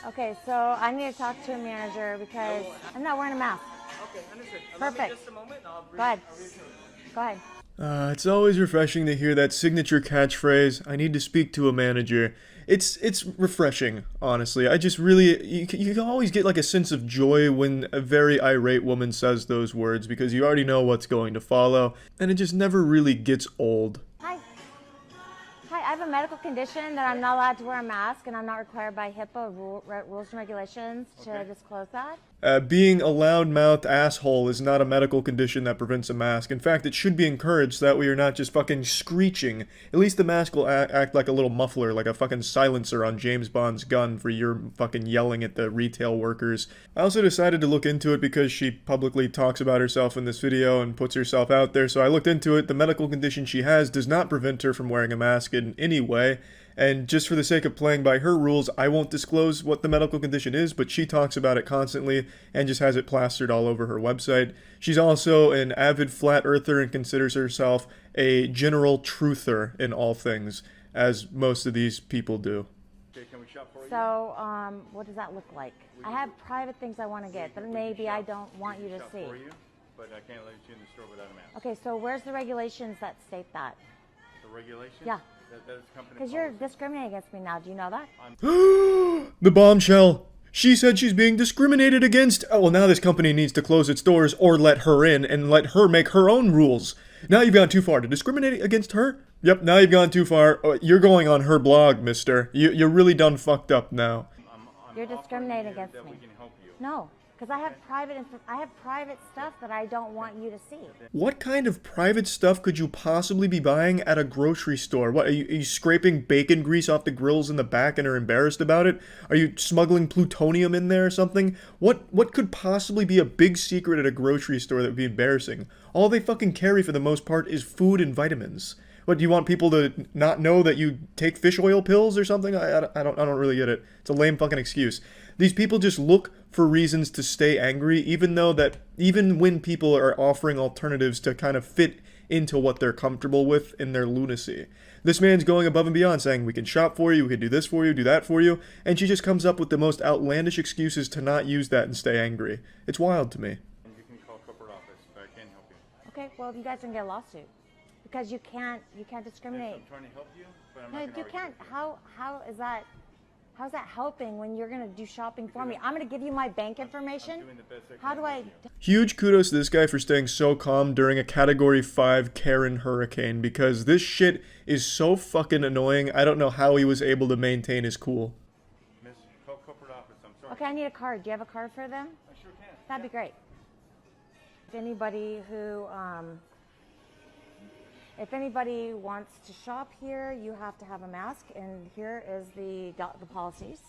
Okay, so I need to talk to a manager because I'm not wearing a mask. Okay, understood. Perfect. Just a moment. Go ahead. Go ahead. It's always refreshing to hear that signature catchphrase, I need to speak to a manager. It's refreshing, honestly. I just really, you can always get like a sense of joy when a very irate woman says those words because you already know what's going to follow, and it just never really gets old. Hi. Hi, I have a medical condition that I'm not allowed to wear a mask, and I'm not required by HIPAA rules and regulations to disclose that. Being a loudmouthed asshole is not a medical condition that prevents a mask. In fact, it should be encouraged so that way you're not just fucking screeching. At least the mask will act like a little muffler, like a fucking silencer on James Bond's gun for your fucking yelling at the retail workers. I also decided to look into it because she publicly talks about herself in this video and puts herself out there, so I looked into it. The medical condition she has does not prevent her from wearing a mask in any way. And just for the sake of playing by her rules, I won't disclose what the medical condition is, but she talks about it constantly and just has it plastered all over her website. She's also an avid flat earther and considers herself a general truther in all things, as most of these people do. So, what does that look like? I have private things I want to get that maybe I don't want you to see. But I can't let you in the store without a mask. Okay, so where's the regulations that state that? The regulations? Yeah. Because you're discriminating against me now. Do you know that? The bombshell! She said she's being discriminated against. Oh, well, now this company needs to close its doors or let her in and let her make her own rules. Now you've gone too far to discriminate against her? Yep, now you've gone too far. You're going on her blog, mister. You're really done fucked up now. You're discriminating against me. No. Because I have private stuff that I don't want you to see. What kind of private stuff could you possibly be buying at a grocery store? What, are you scraping bacon grease off the grills in the back and are embarrassed about it? Are you smuggling plutonium in there or something? What could possibly be a big secret at a grocery store that would be embarrassing? All they fucking carry for the most part is food and vitamins. What, do you want people to not know that you take fish oil pills or something? I don't really get it. It's a lame fucking excuse. These people just look for reasons to stay angry, even when people are offering alternatives to kind of fit into what they're comfortable with in their lunacy. This man's going above and beyond, saying, we can shop for you, we can do this for you, do that for you, and she just comes up with the most outlandish excuses to not use that and stay angry. It's wild to me. You can call corporate office, but I can't help you. Okay, well, you guys can get a lawsuit. Because you can't discriminate. I'm trying to help you, but I'm no, not you can't. How is that? How's that helping when you're gonna do shopping for me? I'm gonna give you my bank information. How do I? Huge kudos to this guy for staying so calm during a Category 5 Karen hurricane, because this shit is so fucking annoying. I don't know how he was able to maintain his cool. Miss, call corporate office. I'm sorry. Okay, I need a card. Do you have a card for them? I sure can. That'd be great. If anybody wants to shop here, you have to have a mask, and here is the policies.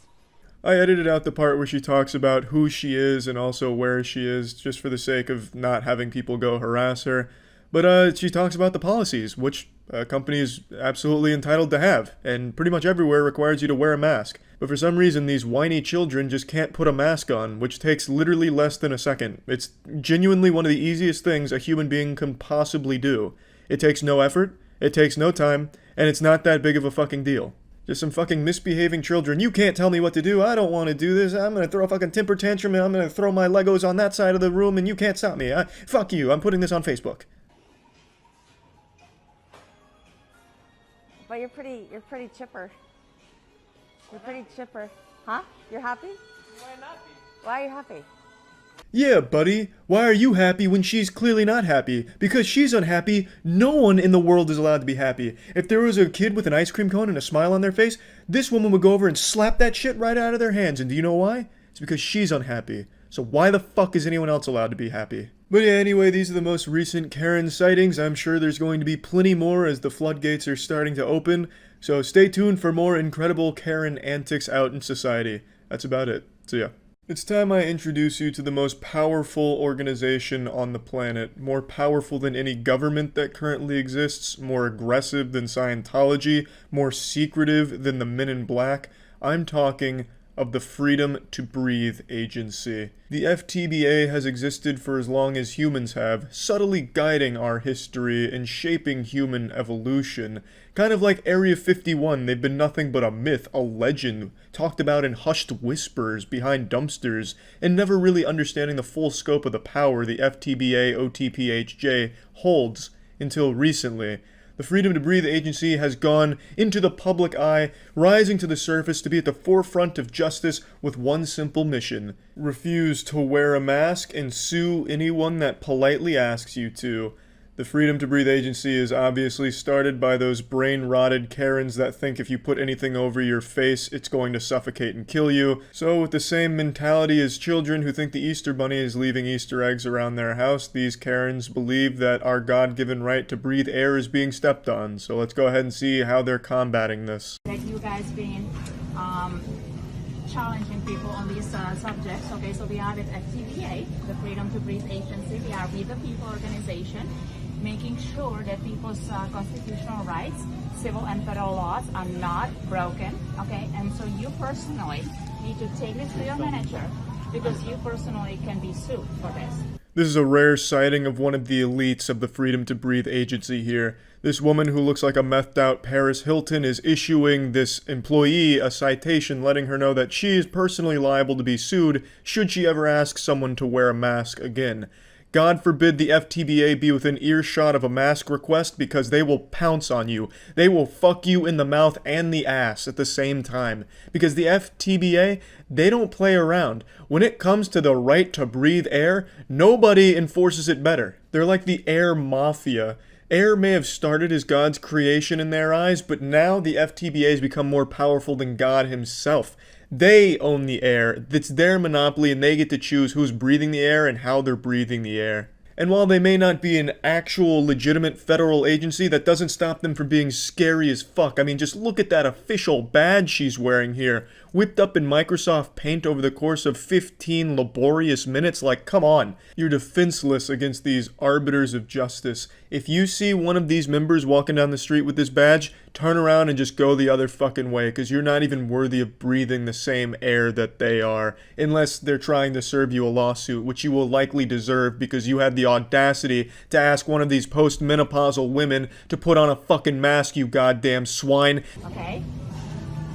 I edited out the part where she talks about who she is and also where she is, just for the sake of not having people go harass her. But she talks about the policies, which a company is absolutely entitled to have, and pretty much everywhere requires you to wear a mask. But for some reason, these whiny children just can't put a mask on, which takes literally less than a second. It's genuinely one of the easiest things a human being can possibly do. It takes no effort, it takes no time, and it's not that big of a fucking deal. Just some fucking misbehaving children. You can't tell me what to do. I don't want to do this. I'm gonna throw a fucking temper tantrum and I'm gonna throw my Legos on that side of the room and you can't stop me. Fuck you. I'm putting this on Facebook. But you're pretty chipper. You're pretty chipper. Huh? You're happy? Why not be? Why are you happy? Yeah, buddy. Why are you happy when she's clearly not happy? Because she's unhappy, no one in the world is allowed to be happy. If there was a kid with an ice cream cone and a smile on their face, this woman would go over and slap that shit right out of their hands. And do you know why? It's because she's unhappy. So why the fuck is anyone else allowed to be happy? But yeah, anyway, these are the most recent Karen sightings. I'm sure there's going to be plenty more as the floodgates are starting to open. So stay tuned for more incredible Karen antics out in society. That's about it. So yeah. It's time I introduce you to the most powerful organization on the planet. More powerful than any government that currently exists, more aggressive than Scientology, more secretive than the Men in Black. I'm talking of the Freedom to Breathe Agency. The FTBA has existed for as long as humans have, subtly guiding our history and shaping human evolution. Kind of like Area 51, they've been nothing but a myth, a legend, talked about in hushed whispers behind dumpsters, and never really understanding the full scope of the power the FTBA OTPHJ holds until recently. The Freedom to Breathe Agency has gone into the public eye, rising to the surface to be at the forefront of justice with one simple mission: refuse to wear a mask and sue anyone that politely asks you to. The Freedom to Breathe Agency is obviously started by those brain-rotted Karens that think if you put anything over your face, it's going to suffocate and kill you. So with the same mentality as children who think the Easter Bunny is leaving Easter eggs around their house, these Karens believe that our God-given right to breathe air is being stepped on. So let's go ahead and see how they're combating this. Like you guys being challenging people on these subjects. Okay, so we are with FTBA, the Freedom to Breathe Agency. We are We the People organization, making sure that people's constitutional rights, civil and federal laws are not broken, okay? And so you personally need to take this to your manager because you personally can be sued for this. This is a rare sighting of one of the elites of the Freedom to Breathe Agency here. This woman who looks like a methed out Paris Hilton is issuing this employee a citation letting her know that she is personally liable to be sued should she ever ask someone to wear a mask again. God forbid the FTBA be within earshot of a mask request because they will pounce on you. They will fuck you in the mouth and the ass at the same time. Because the FTBA, they don't play around. When it comes to the right to breathe air, nobody enforces it better. They're like the air mafia. Air may have started as God's creation in their eyes, but now the FTBA has become more powerful than God himself. They own the air. It's their monopoly and they get to choose who's breathing the air and how they're breathing the air. And while they may not be an actual legitimate federal agency, that doesn't stop them from being scary as fuck. I mean, just look at that official badge she's wearing here. Whipped up in Microsoft Paint over the course of 15 laborious minutes. Like, come on. You're defenseless against these arbiters of justice. If you see one of these members walking down the street with this badge, turn around and just go the other fucking way, because you're not even worthy of breathing the same air that they are, unless they're trying to serve you a lawsuit, which you will likely deserve because you had the audacity to ask one of these post-menopausal women to put on a fucking mask, you goddamn swine. Okay?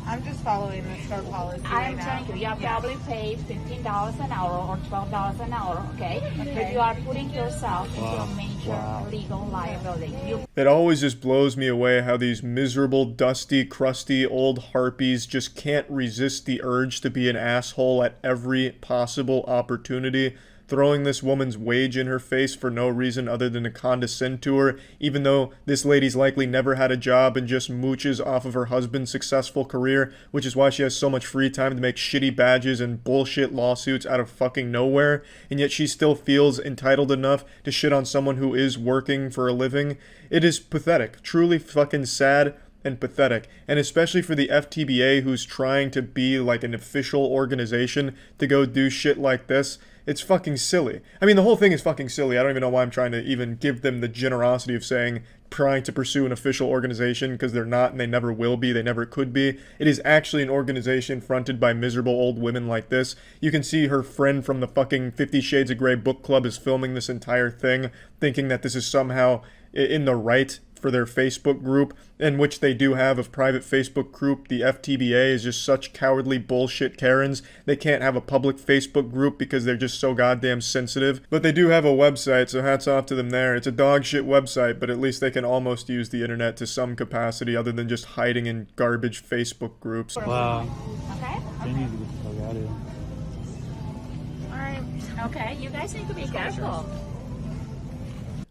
I'm just following the store policy. I'm telling you, you are probably paid $15 an hour or $12 an hour, okay? But you are putting yourself into a major legal liability. It always just blows me away how these miserable, dusty, crusty old harpies just can't resist the urge to be an asshole at every possible opportunity, throwing this woman's wage in her face for no reason other than to condescend to her, even though this lady's likely never had a job and just mooches off of her husband's successful career, which is why she has so much free time to make shitty badges and bullshit lawsuits out of fucking nowhere, and yet she still feels entitled enough to shit on someone who is working for a living. It is pathetic, truly fucking sad and pathetic, and especially for the FTBA, who's trying to be like an official organization, to go do shit like this. It's fucking silly. I mean, the whole thing is fucking silly. I don't even know why I'm trying to even give them the generosity of saying trying to pursue an official organization, because they're not and they never will be, they never could be. It is actually an organization fronted by miserable old women like this. You can see her friend from the fucking 50 Shades of Grey book club is filming this entire thing, thinking that this is somehow in the right for their Facebook group, in which they do have a private Facebook group. The FTBA is just such cowardly bullshit Karens. They can't have a public Facebook group because they're just so goddamn sensitive. But they do have a website, so hats off to them there. It's a dog shit website, but at least they can almost use the internet to some capacity other than just hiding in garbage Facebook groups. Wow. Okay? They need to get the fuck out of here. Alright. Okay, you guys need to be careful.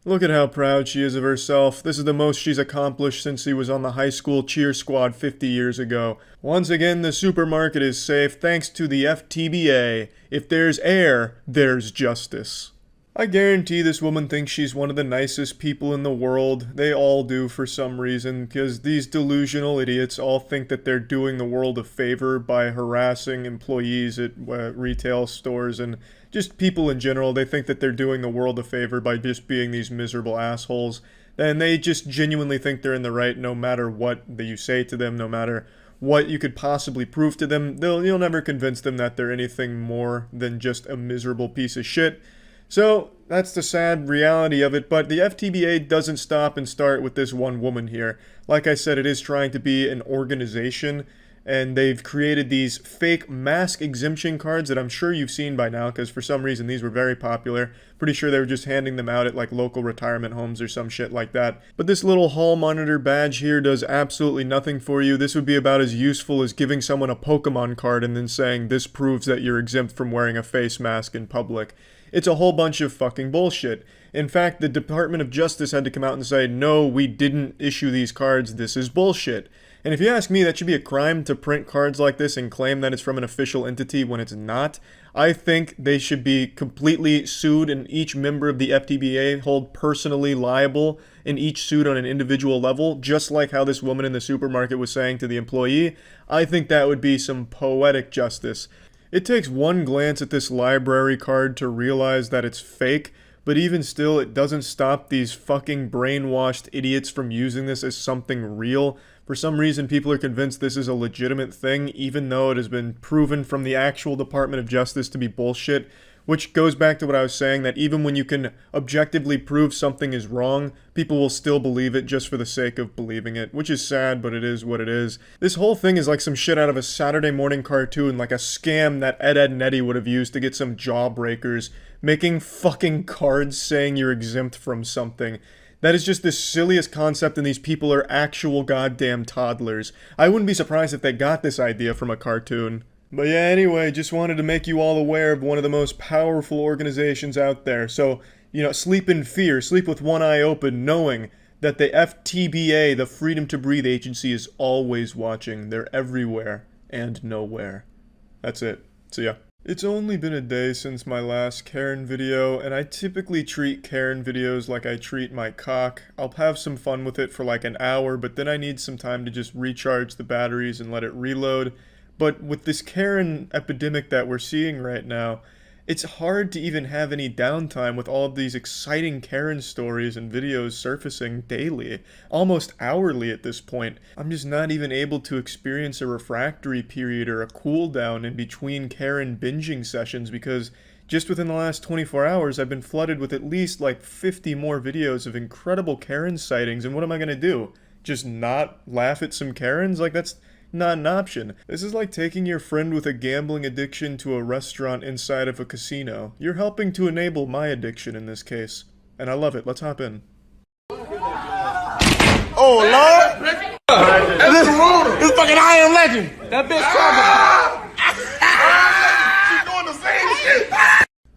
Look at how proud she is of herself. This is the most she's accomplished since she was on the high school cheer squad 50 years ago. Once again, the supermarket is safe thanks to the FTBA. If there's air, there's justice. I guarantee this woman thinks she's one of the nicest people in the world. They all do for some reason, because these delusional idiots all think that they're doing the world a favor by harassing employees at retail stores and just people in general. They think that they're doing the world a favor by just being these miserable assholes. And they just genuinely think they're in the right no matter what you say to them, no matter what you could possibly prove to them. You'll never convince them that they're anything more than just a miserable piece of shit. So, that's the sad reality of it, but the FTBA doesn't stop and start with this one woman here. Like I said, it is trying to be an organization, and they've created these fake mask exemption cards that I'm sure you've seen by now, because for some reason these were very popular. Pretty sure they were just handing them out at like local retirement homes or some shit like that. But this little hall monitor badge here does absolutely nothing for you. This would be about as useful as giving someone a Pokemon card and then saying this proves that you're exempt from wearing a face mask in public. It's a whole bunch of fucking bullshit. In fact, the Department of Justice had to come out and say, no, we didn't issue these cards, this is bullshit. And if you ask me, that should be a crime to print cards like this and claim that it's from an official entity when it's not. I think they should be completely sued and each member of the FTBA hold personally liable in each suit on an individual level, just like how this woman in the supermarket was saying to the employee. I think that would be some poetic justice. It takes one glance at this library card to realize that it's fake, but even still, it doesn't stop these fucking brainwashed idiots from using this as something real. For some reason, people are convinced this is a legitimate thing, even though it has been proven from the actual Department of Justice to be bullshit. Which goes back to what I was saying, that even when you can objectively prove something is wrong, people will still believe it just for the sake of believing it, which is sad, but it is what it is. This whole thing is like some shit out of a Saturday morning cartoon, like a scam that Ed, Ed and Eddie would have used to get some jawbreakers, making fucking cards saying you're exempt from something. That is just the silliest concept, and these people are actual goddamn toddlers. I wouldn't be surprised if they got this idea from a cartoon. But yeah, anyway, just wanted to make you all aware of one of the most powerful organizations out there. So, sleep in fear, sleep with one eye open, knowing that the FTBA, the Freedom to Breathe Agency, is always watching. They're everywhere and nowhere. That's it. See ya. It's only been a day since my last Karen video, and I typically treat Karen videos like I treat my cock. I'll have some fun with it for like an hour, but then I need some time to just recharge the batteries and let it reload. But with this Karen epidemic that we're seeing right now, it's hard to even have any downtime with all of these exciting Karen stories and videos surfacing daily, almost hourly at this point. I'm just not even able to experience a refractory period or a cool down in between Karen binging sessions, because just within the last 24 hours I've been flooded with at least like 50 more videos of incredible Karen sightings, and what am I gonna do? Just not laugh at some Karens? Like, that's not an option. This is like taking your friend with a gambling addiction to a restaurant inside of a casino. You're helping to enable my addiction in this case. And I love it. Let's hop in. Oh, Lord! This fucking I Am Legend! That bitch She's doing the same shit!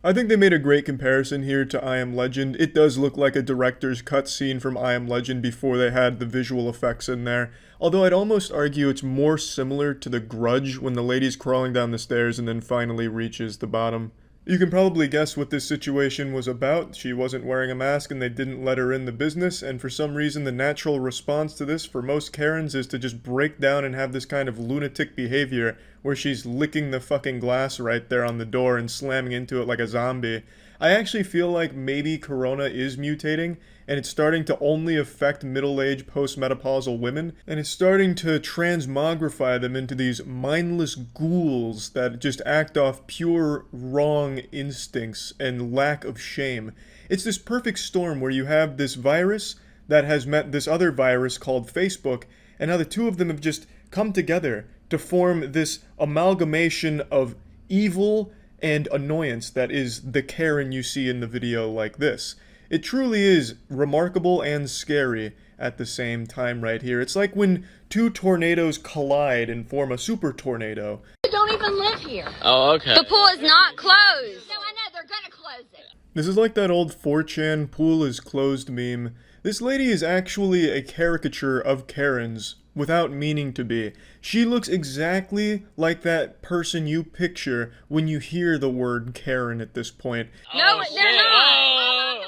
I think they made a great comparison here to I Am Legend. It does look like a director's cut scene from I Am Legend before they had the visual effects in there. Although I'd almost argue it's more similar to The Grudge when the lady's crawling down the stairs and then finally reaches the bottom. You can probably guess what this situation was about. She wasn't wearing a mask and they didn't let her in the business, and for some reason the natural response to this for most Karens is to just break down and have this kind of lunatic behavior where she's licking the fucking glass right there on the door and slamming into it like a zombie. I actually feel like maybe Corona is mutating, and it's starting to only affect middle-aged post-menopausal women, and it's starting to transmogrify them into these mindless ghouls that just act off pure wrong instincts and lack of shame. It's this perfect storm where you have this virus that has met this other virus called Facebook, and now the two of them have just come together to form this amalgamation of evil and annoyance that is the Karen you see in the video like this. It truly is remarkable and scary at the same time right here. It's like when two tornadoes collide and form a super tornado. You don't even live here. Oh, okay. The pool is not closed. No, I know. They're gonna close it. This is like that old 4chan pool is closed meme. This lady is actually a caricature of Karens without meaning to be. She looks exactly like that person you picture when you hear the word Karen at this point. No, they're not.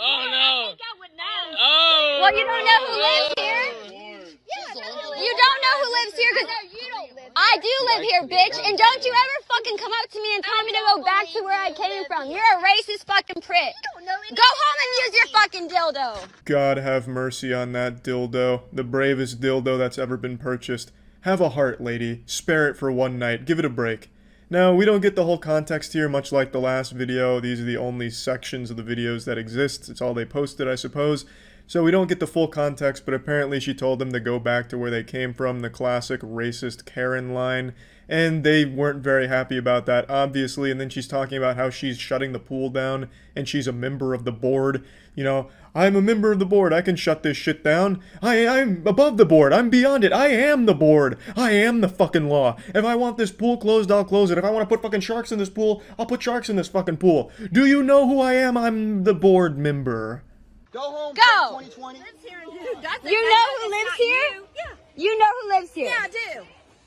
Oh, no. Oh. Well, you don't know who lives here? You don't know who lives here because I do live here, bitch. And don't you ever fucking come up to me and tell me to go back to where I came from. You're a racist fucking prick. Go home and use your fucking dildo. God have mercy on that dildo. The bravest dildo that's ever been purchased. Have a heart, lady. Spare it for one night. Give it a break. Now, we don't get the whole context here, much like the last video. These are the only sections of the videos that exist. It's all they posted, I suppose. So we don't get the full context, but apparently she told them to go back to where they came from, the classic racist Karen line, and they weren't very happy about that, obviously, and then she's talking about how she's shutting the pool down, and she's a member of the board. You know, I'm a member of the board, I can shut this shit down. I'm above the board, I'm beyond it, I am the board, I am the fucking law. If I want this pool closed, I'll close it. If I want to put fucking sharks in this pool, I'll put sharks in this fucking pool. Do you know who I am? I'm the board member. Go home. Go. 2020. You know who lives here? Yeah. You know who lives here? Yeah, I do.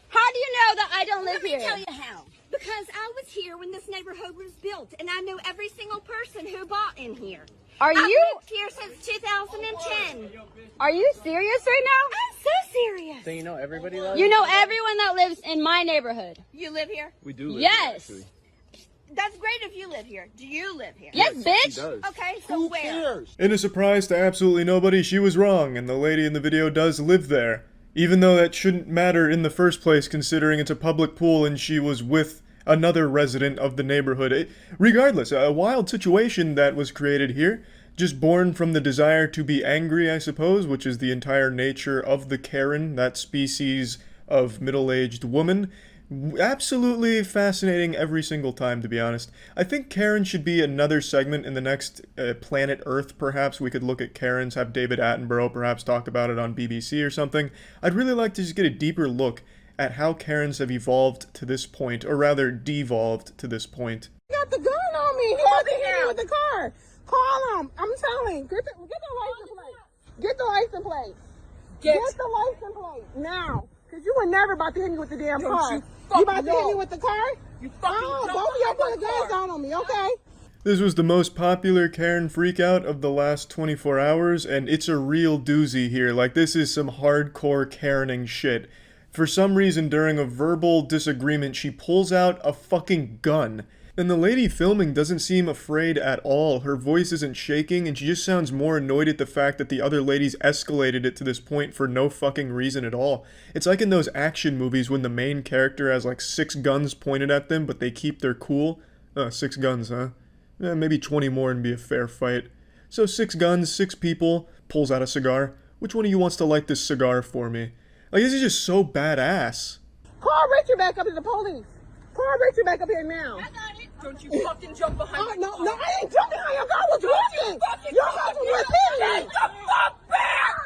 How do you know that I don't live here? Let me tell you how. Because I was here when this neighborhood was built, and I know every single person who bought in here. I've lived here since 2010. Are you serious right now? I'm so serious. So you know everybody that? You know everyone that lives in my neighborhood. You live here? We do live yes. here, actually. That's great if you live here. Do you live here? Yes, bitch. She does. Okay, so where? In a surprise to absolutely nobody, she was wrong, and the lady in the video does live there. Even though that shouldn't matter in the first place, considering it's a public pool and she was with another resident of the neighborhood. Regardless, a wild situation that was created here, just born from the desire to be angry, I suppose, which is the entire nature of the Karen, that species of middle-aged woman. Absolutely fascinating every single time, to be honest. I think Karen should be another segment in the next Planet Earth, perhaps. We could look at Karens, have David Attenborough perhaps talk about it on BBC or something. I'd really like to just get a deeper look at how Karens have evolved to this point, or rather, devolved to this point. You got the gun on me. He about to hit me with the car. Call him. I'm telling. Get the license plate. Get the license plate. Get the license plate now. Because you were never about to hit me with the damn car. You about to hit me with the car? You fucking both of y'all put a gun down on me, okay? This was the most popular Karen freakout of the last 24 hours, and it's a real doozy here. Like, this is some hardcore Karening shit. For some reason, during a verbal disagreement, she pulls out a fucking gun. And the lady filming doesn't seem afraid at all. Her voice isn't shaking, and she just sounds more annoyed at the fact that the other ladies escalated it to this point for no fucking reason at all. It's like in those action movies when the main character has like 6 guns pointed at them, but they keep their cool. 6 guns, huh? Maybe 20 more and be a fair fight. So 6 guns, 6 people, pulls out a cigar. Which one of you wants to light this cigar for me? Like, this is just so badass. Call Richard back up to the police. Call Richard back up here now. Don't you fucking jump behind me. No, I ain't jumping behind your car. I was walking. Your house was hitting me. Get the fuck back!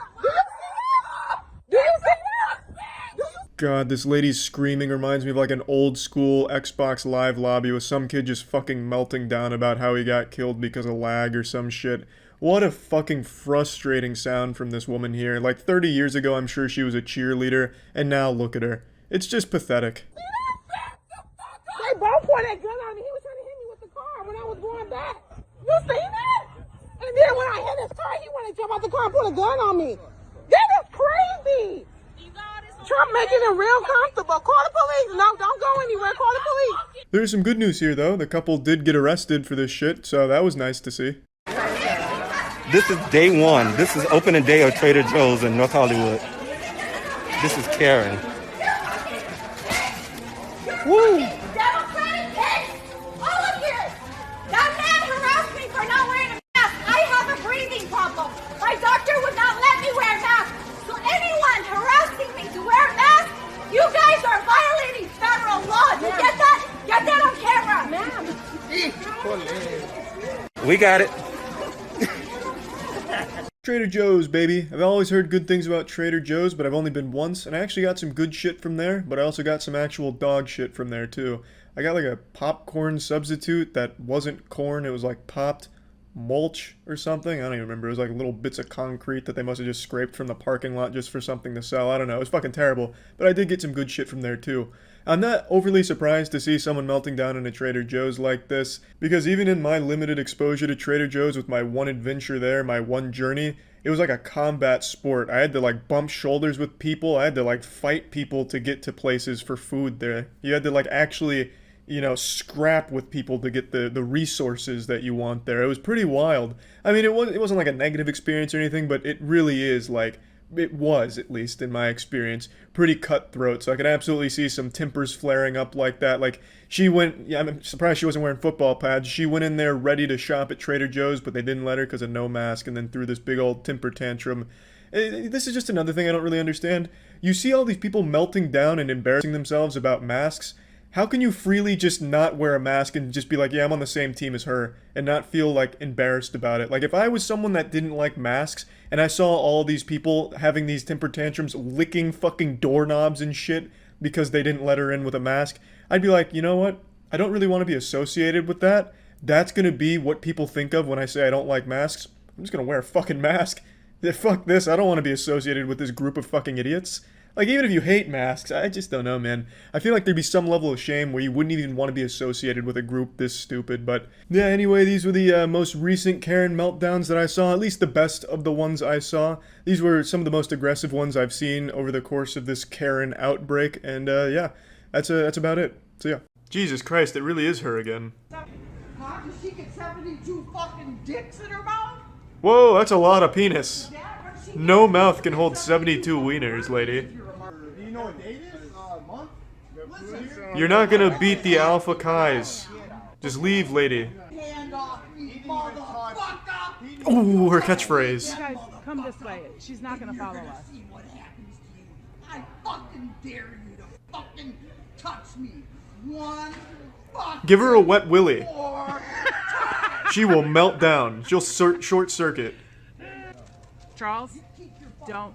Do you see that? God, this lady's screaming reminds me of like an old school Xbox Live lobby with some kid just fucking melting down about how he got killed because of lag or some shit. What a fucking frustrating sound from this woman here. Like 30 years ago, I'm sure she was a cheerleader, and now look at her. It's just pathetic. They both pointed that gun on me. He was trying to hit me with the car when I was going back. You seen that? And then when I hit his car, he wanted to jump out the car and put a gun on me. That is crazy. Trump making it real comfortable. Call the police. No, don't go anywhere. Call the police. There's some good news here, though. The couple did get arrested for this shit, so that was nice to see. This is day one. This is opening day of Trader Joe's in North Hollywood. This is Karen. Woo! Democratic kids! All of you! That man harassed me for not wearing a mask. I have a breathing problem. My doctor would not let me wear a mask. So anyone harassing me to wear a mask, you guys are violating federal law. You get that? Get that on camera. Ma'am. We got it. Trader Joe's, baby. I've always heard good things about Trader Joe's, but I've only been once, and I actually got some good shit from there, but I also got some actual dog shit from there, too. I got like a popcorn substitute that wasn't corn, it was like popped mulch or something. I don't even remember. It was like little bits of concrete that they must have just scraped from the parking lot just for something to sell. I don't know. It was fucking terrible, but I did get some good shit from there, too. I'm not overly surprised to see someone melting down in a Trader Joe's like this, because even in my limited exposure to Trader Joe's with my one adventure there, my one journey, it was like a combat sport. I had to like bump shoulders with people. I had to like fight people to get to places for food there. You had to like actually, you know, scrap with people to get the resources that you want there. It was pretty wild. I mean, it wasn't like a negative experience or anything, but it really is like, it was, at least in my experience, pretty cutthroat. So I could absolutely see some tempers flaring up like that. Like, she went, yeah, I'm surprised she wasn't wearing football pads. She went in there ready to shop at Trader Joe's, but they didn't let her because of no mask, and then threw this big old temper tantrum. This is just another thing I don't really understand. You see all these people melting down and embarrassing themselves about masks. How can you freely just not wear a mask and just be like, yeah, I'm on the same team as her, and not feel like embarrassed about it? Like, if I was someone that didn't like masks and I saw all these people having these temper tantrums, licking fucking doorknobs and shit because they didn't let her in with a mask, I'd be like, you know what? I don't really want to be associated with that. That's gonna be what people think of when I say I don't like masks. I'm just gonna wear a fucking mask. Yeah, fuck this. I don't want to be associated with this group of fucking idiots. Like, even if you hate masks, I just don't know, man. I feel like there'd be some level of shame where you wouldn't even want to be associated with a group this stupid. But yeah, anyway, these were the most recent Karen meltdowns that I saw, at least the best of the ones I saw. These were some of the most aggressive ones I've seen over the course of this Karen outbreak. And yeah, that's about it. So yeah. Jesus Christ, it really is her again. Huh? Does she get 72 fucking dicks in her mouth? Whoa, that's a lot of penis. No mouth can hold 72 wieners, lady. You know what date is? Month? You're not gonna beat the Alpha Kais. Just leave, lady. Hand off me, motherfucker! Ooh, her catchphrase. Guys, come this way. She's not gonna follow us. See what happens to you. I fucking dare you to fucking touch me. One fucking Give her a wet willy. more She will melt down. She'll short circuit. Charles, don't.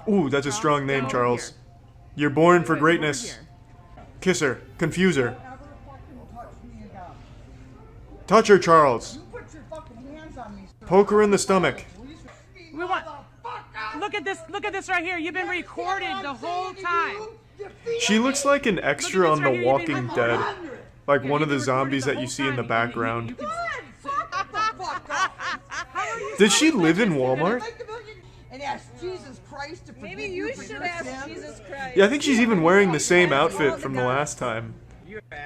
Ooh, that's a strong name, Charles. You're born for greatness. Kiss her. Confuse her. Touch her, Charles. Poke her in the stomach. We want. Look at this. Look at this right here. You've been recorded the whole time. She looks like an extra on The Walking Dead. Like one of the zombies that you see in the background. Did she live in Walmart? And ask Jesus Christ to forgive Maybe you should ask Jesus Christ. Yeah, I think she's even wearing the same outfit from the last time.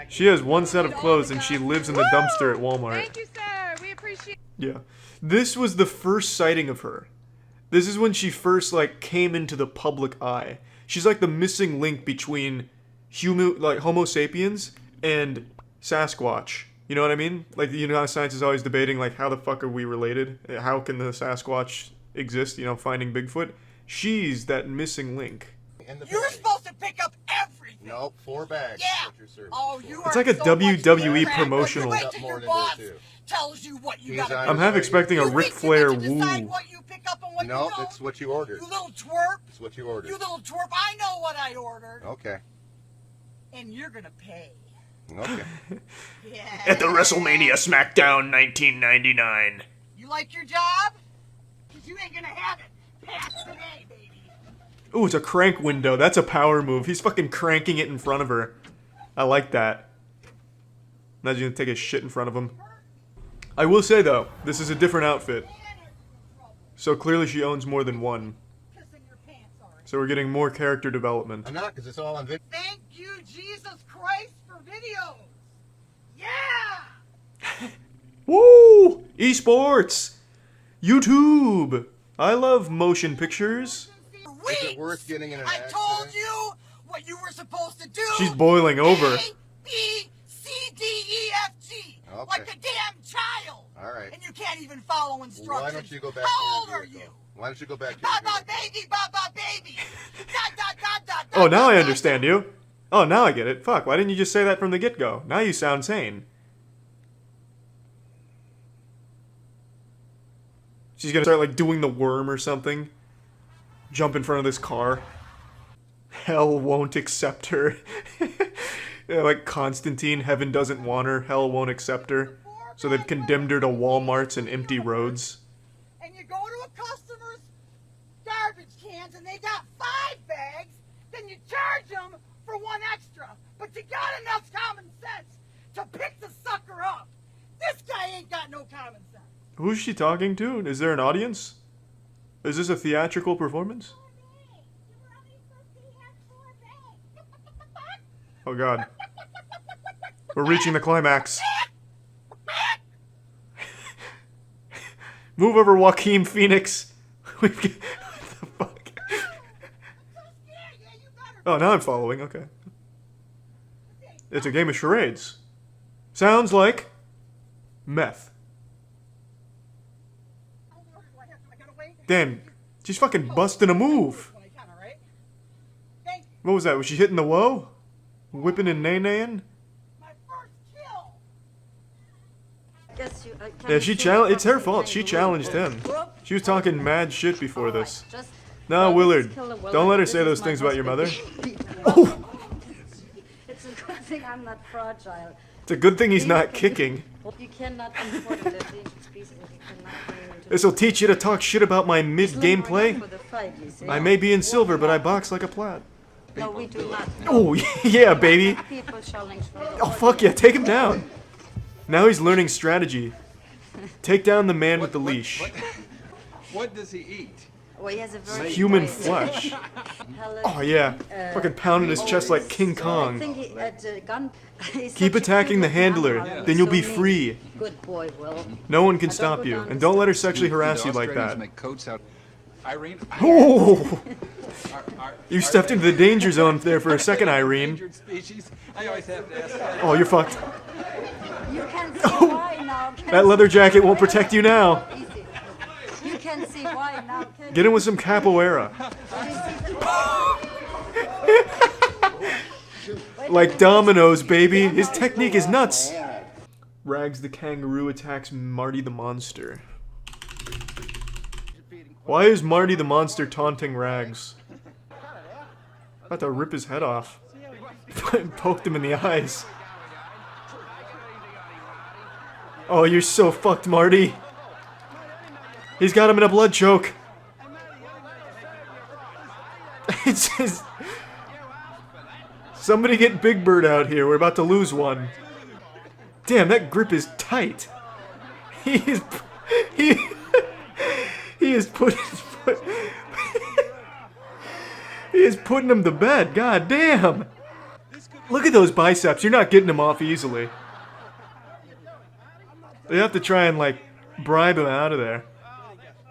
She has one set of clothes and she lives in the dumpster at Walmart. Thank you, sir. We appreciate. Yeah. This was the first sighting of her. This is when she first, like, came into the public eye. She's like the missing link between Homo sapiens and Sasquatch. You know what I mean? Like, you know how science is always debating, like, how the fuck are we related? How can the Sasquatch exist, you know, finding Bigfoot? She's that missing link. You're supposed to pick up everything. Nope, 4 bags. Yeah. Oh, you It's are like a so WWE much promotional. Wait till your boss tells you what you gotta I'm half expecting a Ric Flair woo. what you pick up and what No, you don't. it's what you ordered. You little twerp. It's what you ordered. You little twerp. I know what I ordered. Okay. And you're gonna pay. Okay. Yeah. At the WrestleMania SmackDown 1999. You like your job? Because you ain't gonna have it past today, baby. Ooh, it's a crank window. That's a power move. He's fucking cranking it in front of her. I like that. Imagine you take a shit in front of him. I will say, though, this is a different outfit. So clearly she owns more than one. So we're getting more character development. I'm not, because it's all on video. Thank you, Jesus Christ, for videos. Yeah! Woo! Esports! YouTube! I love motion pictures. Is it worth getting in an accident? I told you what you were supposed to do. She's boiling over. A, B, C, D, E, F, G. Okay. Like a damn child. All right. And you can't even follow instructions. Why don't you go back How to old your are you? vehicle? Why don't you go back to Baba baby, Baba baby. Dot, dot, dot, dot, Oh, now I understand you. Oh, now I get it. Fuck, why didn't you just say that from the get-go? Now you sound sane. She's gonna start, like, doing the worm or something. Jump in front of this car. Hell won't accept her. Yeah, like Constantine, heaven doesn't want her, hell won't accept her. So they've condemned her to Walmarts and empty roads. And you go to a customer's garbage cans and they got 5 bags, then you charge them for 1 extra. But you got enough common sense to pick the sucker up. This guy ain't got no common sense. Who's she talking to? Is there an audience? Is this a theatrical performance? Oh god. We're reaching the climax. Move over, Joaquin Phoenix. What the fuck? Oh, now I'm following. Okay. It's a game of charades. Sounds like meth. Damn, she's fucking busting a move. What was that? Was she hitting the low? Whipping and nay-naying? Yeah, she challenged. It's her fault. She challenged him. She was talking mad shit before this. No, Willard, don't let her say those things about your mother. Oh! It's a good thing I'm not fragile. It's a good thing he's not kicking. You cannot import the dangerous pieces. This'll teach you to talk shit about my mid-gameplay. I may be in silver, but I box like a plat. No, we do not. Oh, yeah, baby. People challenge for the Oh, fuck yeah, take him down. Now he's learning strategy. Take down the man with the leash. What does he eat? Well, he has a very Human great flesh. palate. Oh yeah, fucking pounding his chest like King I Kong. think he had a gun. He's Keep such a attacking the good handler, gun, then you'll be so free. Good boy, Will. No one can Now, don't stop go you, down and the don't let her sexually harass you like Australians that. make coats out. Irene. Oh! You stepped into the danger zone there for a second, Irene. Endangered species. I always have to ask that. Oh, you're fucked. You can see why now. That leather jacket won't protect you now. Easy. You can see why now. Get in with some capoeira. Like dominoes, baby. His technique is nuts. Rags the kangaroo attacks Marty the monster. Why is Marty the monster taunting Rags? About to rip his head off. Poked him in the eyes. Oh, you're so fucked, Marty. He's got him in a blood choke. It's just... Somebody get Big Bird out here. We're about to lose one. Damn, that grip is tight. He is... He is putting... He is putting him to bed. God damn. Look at those biceps. You're not getting him off easily. They have to try and, like, bribe him out of there.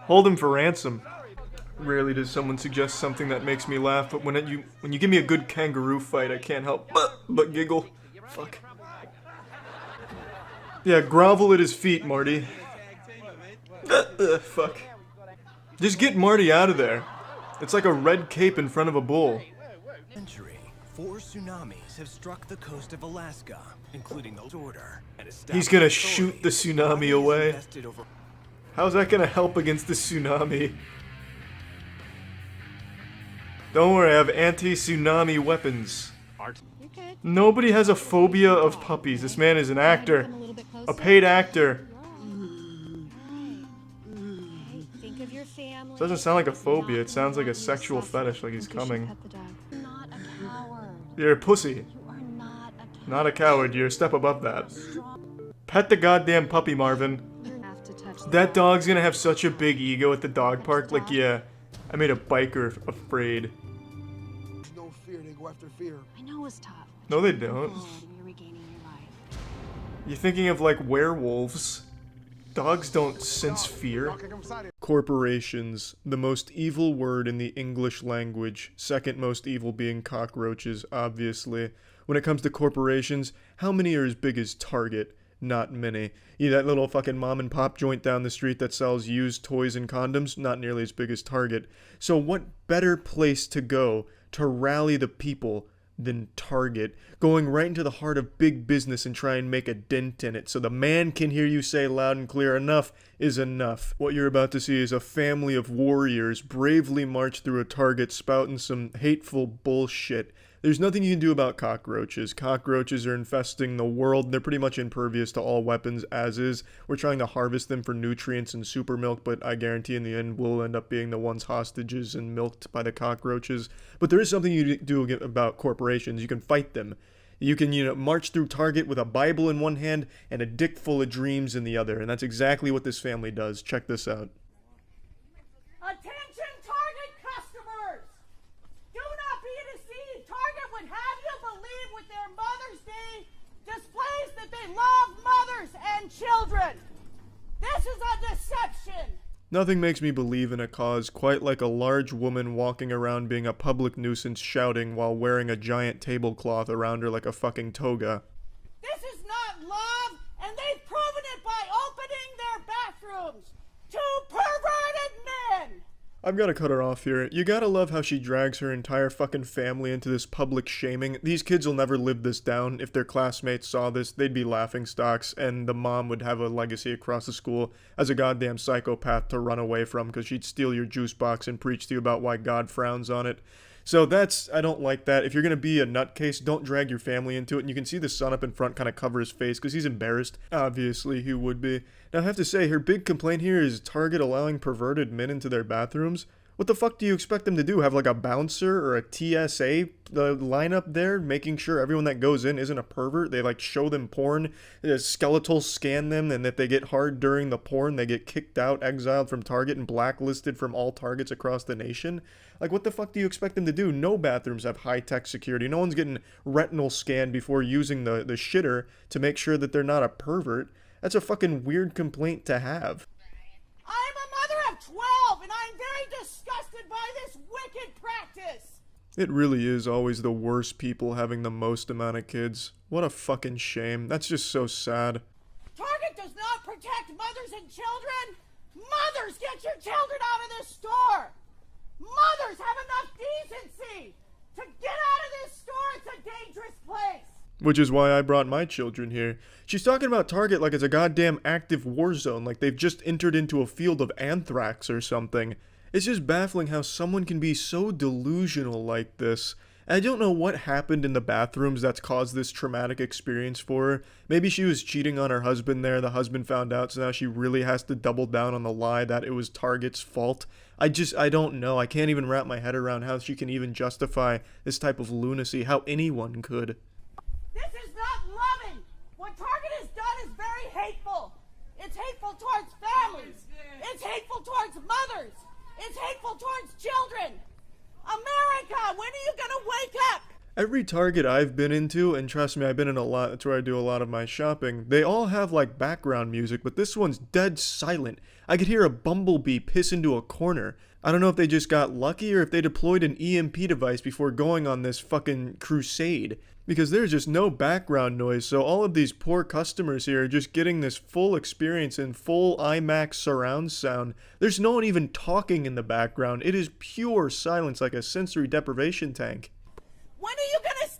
Hold him for ransom. Rarely does someone suggest something that makes me laugh, but when you give me a good kangaroo fight, I can't help but giggle. Fuck. Yeah, grovel at his feet, Marty. Fuck. Just get Marty out of there. It's like a red cape in front of a bull. 4 tsunamis have struck the coast of Alaska, including the order. He's gonna shoot the tsunami away. How's that gonna help against the tsunami? Don't worry, I have anti-tsunami weapons. Nobody has a phobia of puppies. This man is an actor. A paid actor. Think of your family. Doesn't sound like a phobia, it sounds like a sexual fetish, like he's coming. You're a pussy. Not a coward, you're a step above that. Pet the goddamn puppy, Marvin. That dog's gonna have such a big ego at the dog park, like, yeah, I made a biker afraid. No fear, they go after fear. I know it's tough. No, they don't. You're regaining your life. You're thinking of, like, werewolves. Dogs don't sense fear. Corporations, the most evil word in the English language, second most evil being cockroaches, obviously. When it comes to corporations, how many are as big as Target? Not many. Yeah, that little fucking mom and pop joint down the street that sells used toys and condoms, not nearly as big as Target. So what better place to go to rally the people than Target, going right into the heart of big business and try and make a dent in it so the man can hear you say loud and clear, enough is enough. What you're about to see is a family of warriors bravely march through a Target spouting some hateful bullshit. There's nothing you can do about cockroaches. Cockroaches are infesting the world. They're pretty much impervious to all weapons as is. We're trying to harvest them for nutrients and super milk, but I guarantee in the end we'll end up being the ones hostages and milked by the cockroaches. But there is something you do about corporations. You can fight them. You can, march through Target with a Bible in one hand and a dick full of dreams in the other. And that's exactly what this family does. Check this out. Attention Target customers! Do not be deceived. Target would have you believe with their Mother's Day displays that they love mothers and children. This is a deception. Nothing makes me believe in a cause quite like a large woman walking around being a public nuisance shouting while wearing a giant tablecloth around her like a fucking toga. This is not love, and they've proven it by opening their bathrooms to perverted men. I've gotta cut her off here. You gotta love how she drags her entire fucking family into this public shaming. These kids will never live this down. If their classmates saw this, they'd be laughingstocks, and the mom would have a legacy across the school as a goddamn psychopath to run away from because she'd steal your juice box and preach to you about why God frowns on it. So I don't like that. If you're gonna be a nutcase, don't drag your family into it. And you can see the son up in front kind of cover his face because he's embarrassed. Obviously, he would be. Now, I have to say, her big complaint here is Target allowing perverted men into their bathrooms. What the fuck do you expect them to do? Have like a bouncer or a TSA lineup there, making sure everyone that goes in isn't a pervert? They like show them porn, skeletal scan them, and if they get hard during the porn, they get kicked out, exiled from Target, and blacklisted from all Targets across the nation. Like, what the fuck do you expect them to do? No bathrooms have high-tech security. No one's getting retinal scanned before using the shitter to make sure that they're not a pervert. That's a fucking weird complaint to have. I'm a mother of 12, and I'm very disgusted by this wicked practice. It really is always the worst people having the most amount of kids. What a fucking shame. That's just so sad. Target does not protect mothers and children. Mothers, get your children out of this store. Mothers, have enough decency to get out of this store. It's a dangerous place. Which is why I brought my children here. She's talking about Target like it's a goddamn active war zone, like they've just entered into a field of anthrax or something. It's just baffling how someone can be so delusional like this. I don't know what happened in the bathrooms that's caused this traumatic experience for her. Maybe she was cheating on her husband there, the husband found out, so now she really has to double down on the lie that it was Target's fault. I don't know. I can't even wrap my head around how she can even justify this type of lunacy, how anyone could. This is not loving. What Target has done is very hateful. It's hateful towards families. It's hateful towards mothers. It's hateful towards children. America, when are you gonna wake up? Every Target I've been into, and trust me, I've been in a lot, that's where I do a lot of my shopping, they all have like background music, but this one's dead silent. I could hear a bumblebee piss into a corner. I don't know if they just got lucky or if they deployed an EMP device before going on this fucking crusade. Because there's just no background noise, so all of these poor customers here are just getting this full experience in full IMAX surround sound. There's no one even talking in the background. It is pure silence like a sensory deprivation tank. When are you gonna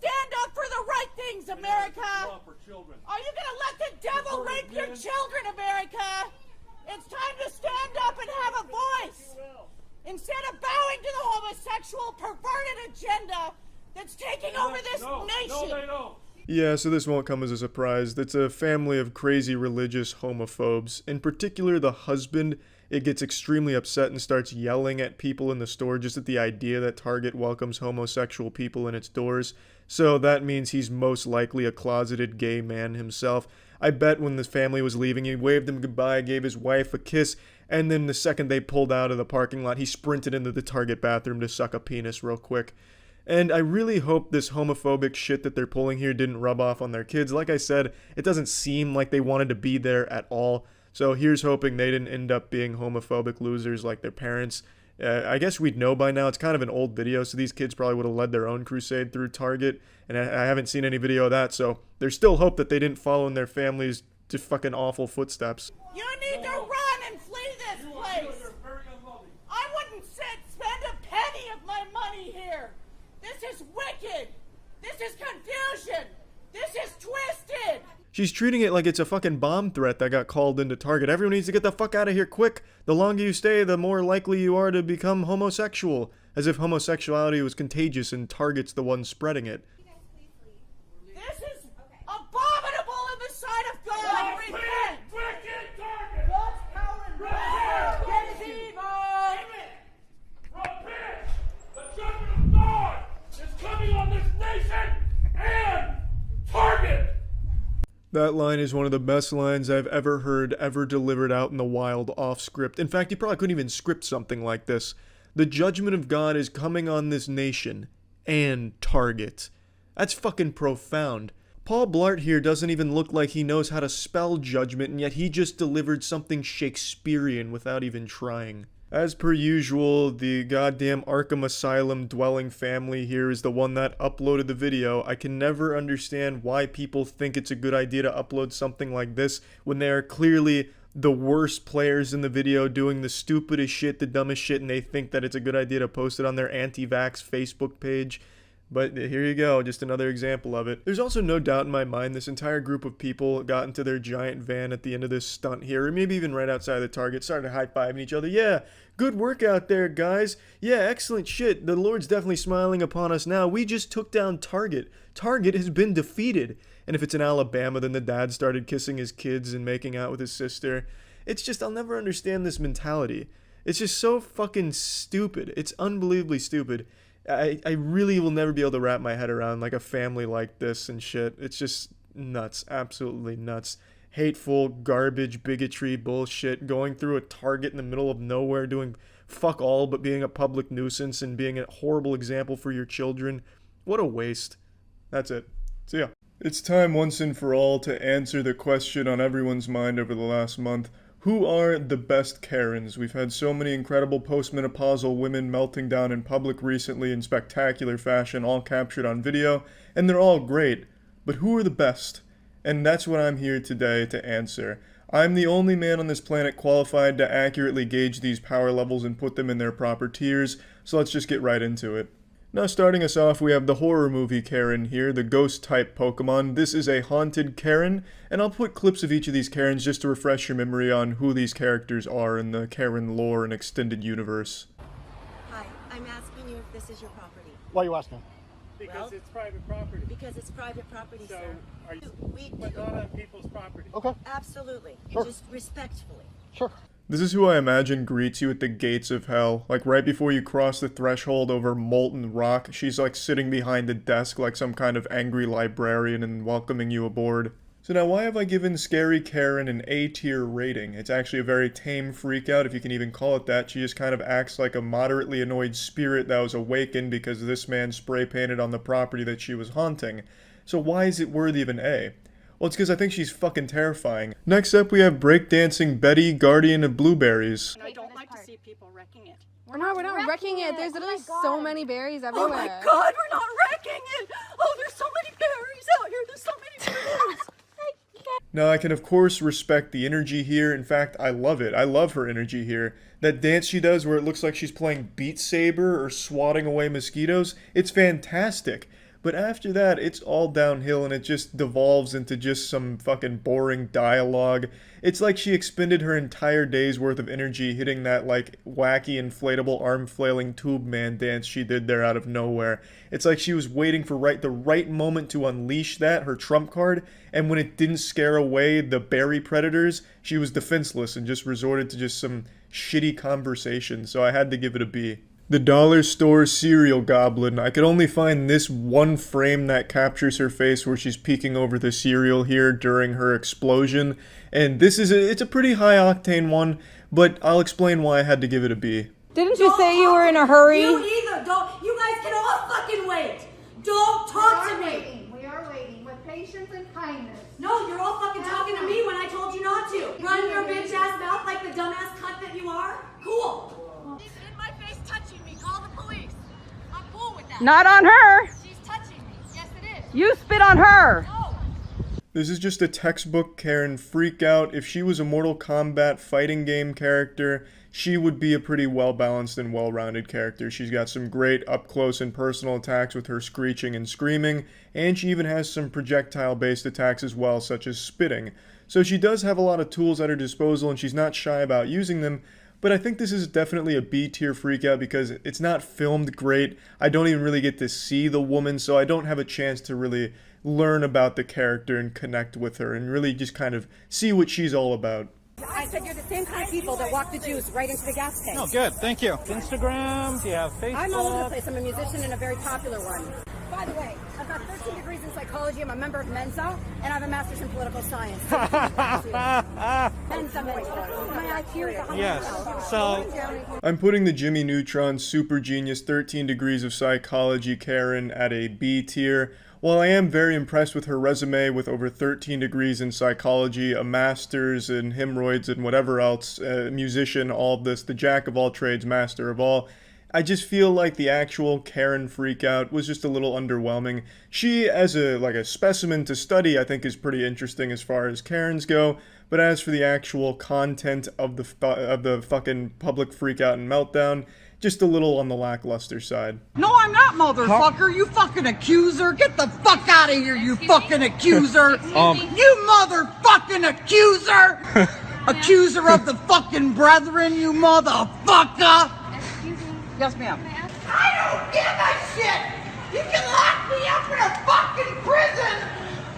Yeah, so this won't come as a surprise. It's a family of crazy religious homophobes. In particular, the husband, it gets extremely upset and starts yelling at people in the store just at the idea that Target welcomes homosexual people in its doors. So that means he's most likely a closeted gay man himself. I bet when this family was leaving, he waved him goodbye, gave his wife a kiss, and then the second they pulled out of the parking lot, he sprinted into the Target bathroom to suck a penis real quick. And I really hope this homophobic shit that they're pulling here didn't rub off on their kids. Like I said, it doesn't seem like they wanted to be there at all. So here's hoping they didn't end up being homophobic losers like their parents. I guess we'd know by now. It's kind of an old video, so these kids probably would have led their own crusade through Target. And I haven't seen any video of that, so there's still hope that they didn't follow in their families' to fucking awful footsteps. You need to run and flee this place. I wouldn't spend a penny of my money here. This is wicked. This is confusion. This is twisted. She's treating it like it's a fucking bomb threat that got called into Target. Everyone needs to get the fuck out of here quick. The longer you stay, the more likely you are to become homosexual. As if homosexuality was contagious and Target's the one spreading it. This is abominable in the sight of God. Repent. Wicked Target. God's power and Repent. Get evil. Repent. The judgment of God is coming on this nation and Target. That line is one of the best lines I've ever heard, ever delivered out in the wild, off script. In fact, you probably couldn't even script something like this. The judgment of God is coming on this nation and Target. That's fucking profound. Paul Blart here doesn't even look like he knows how to spell judgment, and yet he just delivered something Shakespearean without even trying. As per usual, the goddamn Arkham Asylum dwelling family here is the one that uploaded the video. I can never understand why people think it's a good idea to upload something like this when they are clearly the worst players in the video doing the stupidest shit, the dumbest shit, and they think that it's a good idea to post it on their anti-vax Facebook page. But here you go, just another example of it. There's also no doubt in my mind this entire group of people got into their giant van at the end of this stunt here, or maybe even right outside the Target, started high-fiving each other. Yeah, good work out there, guys. Yeah, excellent shit. The Lord's definitely smiling upon us now. We just took down Target. Target has been defeated. And if it's in Alabama, then the dad started kissing his kids and making out with his sister. It's just, I'll never understand this mentality. It's just so fucking stupid. It's unbelievably stupid. I really will never be able to wrap my head around like a family like this and shit. It's just nuts. Absolutely nuts. Hateful, garbage, bigotry, bullshit. Going through a Target in the middle of nowhere doing fuck all but being a public nuisance and being a horrible example for your children. What a waste. That's it. See ya. It's time once and for all to answer the question on everyone's mind over the last month. Who are the best Karens? We've had so many incredible postmenopausal women melting down in public recently in spectacular fashion, all captured on video, and they're all great. But who are the best? And that's what I'm here today to answer. I'm the only man on this planet qualified to accurately gauge these power levels and put them in their proper tiers, so let's just get right into it. Now starting us off, we have the horror movie Karen here, the ghost-type Pokemon. This is a haunted Karen, and I'll put clips of each of these Karens just to refresh your memory on who these characters are in the Karen lore and extended universe. Hi, I'm asking you if this is your property. Why are you asking? Because it's private property. Because it's private property, So, sir. are you- We but not on people's property. Okay. Absolutely. Sure. Just respectfully. Sure. This is who I imagine greets you at the gates of hell. Like right before you cross the threshold over molten rock, she's like sitting behind the desk like some kind of angry librarian and welcoming you aboard. So now why have I given Scary Karen an A-tier rating? It's actually a very tame freakout, if you can even call it that. She just kind of acts like a moderately annoyed spirit that was awakened because this man spray painted on the property that she was haunting. So why is it worthy of an A? Well, it's because I think she's fucking terrifying. Next up, we have breakdancing Betty, Guardian of Blueberries. I don't like to see people wrecking it. We're not wrecking it. There's literally so many berries Oh everywhere. my god, we're not wrecking it! Oh, there's so many berries out here! There's so many berries! Now, I can of course respect the energy here. In fact, I love it. I love her energy here. That dance she does where it looks like she's playing Beat Saber or swatting away mosquitoes, it's fantastic. But after that, it's all downhill and it just devolves into just some fucking boring dialogue. It's like she expended her entire day's worth of energy hitting that, like, wacky inflatable arm-flailing tube man dance she did there out of nowhere. It's like she was waiting for the right moment to unleash that, her trump card, and when it didn't scare away the berry predators, she was defenseless and just resorted to just some shitty conversation, so I had to give it a B. The dollar store cereal goblin. I could only find this one frame that captures her face where she's peeking over the cereal here during her explosion. And this is it's a pretty high octane one, but I'll explain why I had to give it a B. Didn't you say you were in a hurry? You either don't. You guys can all fucking wait. Don't talk to me. We are waiting with patience and kindness. No, you're all fucking talking to me when I told you not to. Run your bitch ass mouth like the dumbass cunt that you are. Cool. She's in my face touching me. Call the police. I'm cool with that. Not on her. She's touching me. Yes, it is. You spit on her. No. This is just a textbook Karen freakout. If she was a Mortal Kombat fighting game character, she would be a pretty well-balanced and well-rounded character. She's got some great up-close and personal attacks with her screeching and screaming, and she even has some projectile-based attacks as well, such as spitting. So she does have a lot of tools at her disposal, and she's not shy about using them, but I think this is definitely a B-tier freakout because it's not filmed great. I don't even really get to see the woman, so I don't have a chance to really learn about the character and connect with her and really just kind of see what she's all about. I said you're the same kind of people that walk the Jews right into the gas tank. Oh, good. Thank you. Instagram, do you have Facebook? I'm all over the place. I'm a musician and a very popular one. By the way, I've got 13 degrees in psychology. I'm a member of Mensa, and I have a master's in political science. Mensa mentors. My IQ is 100. Yes. So I'm putting the Jimmy Neutron Super Genius 13 Degrees of Psychology Karen at a B tier. While I am very impressed with her resume with over 13 degrees in psychology, a master's in hemorrhoids and whatever else, a musician, all of this, the jack of all trades, master of all, I just feel like the actual Karen freakout was just a little underwhelming. She, as a specimen to study, I think is pretty interesting as far as Karens go, but as for the actual content of the fucking public freakout and meltdown, just a little on the lackluster side. No, I'm not, motherfucker. You fucking accuser. Get the fuck out of here, you fucking accuser. You motherfucking accuser. Accuser of the fucking brethren, you motherfucker. Yes, ma'am. I don't give a shit. You can lock me up in a fucking prison,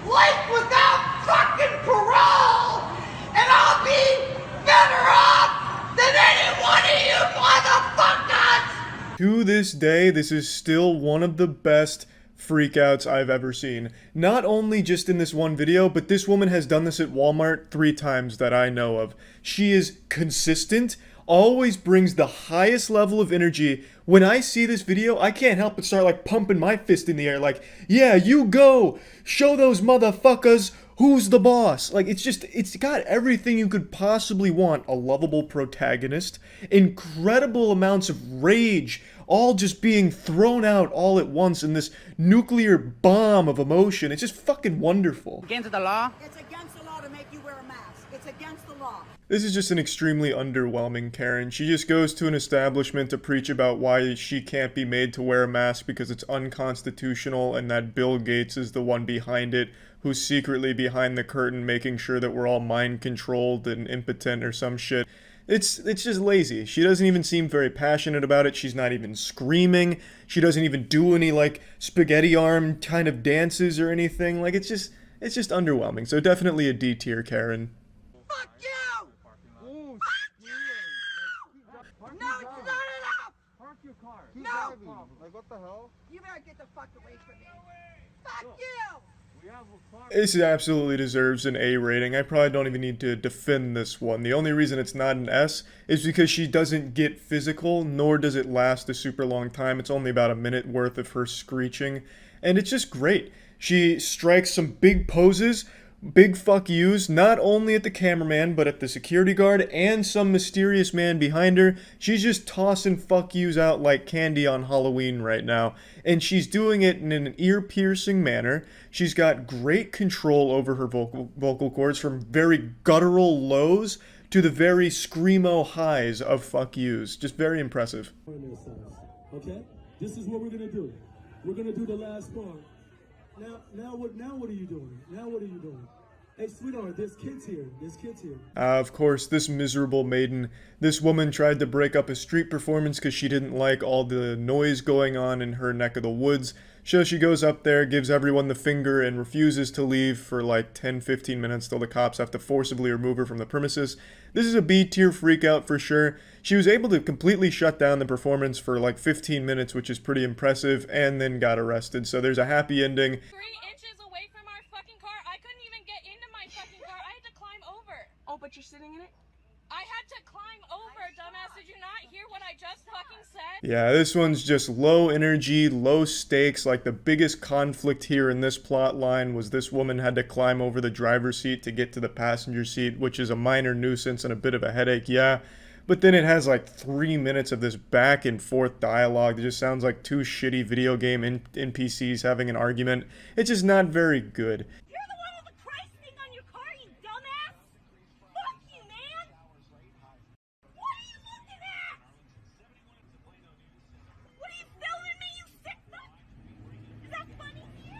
life without fucking parole, and I'll be better off than any one of you motherfuckers! To this day, this is still one of the best freakouts I've ever seen. Not only just in this one video, but this woman has done this at Walmart 3 times that I know of. She is consistent, always brings the highest level of energy. When I see this video, I can't help but start like pumping my fist in the air like, yeah, you go! Show those motherfuckers who's the boss. Like, it's got everything you could possibly want. A lovable protagonist, incredible amounts of rage, all just being thrown out all at once in this nuclear bomb of emotion. It's just fucking wonderful. Against the law? It's against the law to make you wear a mask. It's against the law. This is just an extremely underwhelming Karen. She just goes to an establishment to preach about why she can't be made to wear a mask because it's unconstitutional and that Bill Gates is the one behind it, who's secretly behind the curtain making sure that we're all mind controlled and impotent or some shit. It's just lazy. She doesn't even seem very passionate about it. She's not even screaming. She doesn't even do any like spaghetti arm kind of dances or anything. Like it's just underwhelming. So definitely a D tier Karen. Fuck you! No, it's not enough! Park your car. No! Like, what the hell? You better get the fuck away from me. Fuck you! This absolutely deserves an A rating. I probably don't even need to defend this one. The only reason it's not an S is because she doesn't get physical, nor does it last a super long time. It's only about a minute worth of her screeching, and it's just great. She strikes some big poses, big fuck yous, not only at the cameraman, but at the security guard and some mysterious man behind her. She's just tossing fuck yous out like candy on Halloween right now. And she's doing it in an ear-piercing manner. She's got great control over her vocal cords, from very guttural lows to the very screamo highs of fuck yous. Just very impressive. Okay? This is what we're gonna do. We're gonna do the last part. Now what are you doing? Now what are you doing? Hey, sweetheart, there's kids here. There's kids here. Of course, this miserable maiden, this woman tried to break up a street performance because she didn't like all the noise going on in her neck of the woods. So she goes up there, gives everyone the finger, and refuses to leave for like 10-15 minutes till the cops have to forcibly remove her from the premises. This is a B-tier freakout for sure. She was able to completely shut down the performance for like 15 minutes, which is pretty impressive, and then got arrested. So there's a happy ending. 3 inches away from our fucking car. I couldn't even get into my fucking car. I had to climb over. Oh, but you're sitting in it? I had to climb over, dumbass. Did you not hear what I just fucking said? Yeah, this one's just low energy, low stakes. Like, the biggest conflict here in this plot line was this woman had to climb over the driver's seat to get to the passenger seat, which is a minor nuisance and a bit of a headache, yeah. But then it has like 3 minutes of this back and forth dialogue that just sounds like 2 shitty video game NPCs having an argument. It's just not very good. You're the one with the Christ thing on your car, you dumbass! Fuck you, man! What are you looking at? What are you filming me, you sick fuck? Is that funny to you?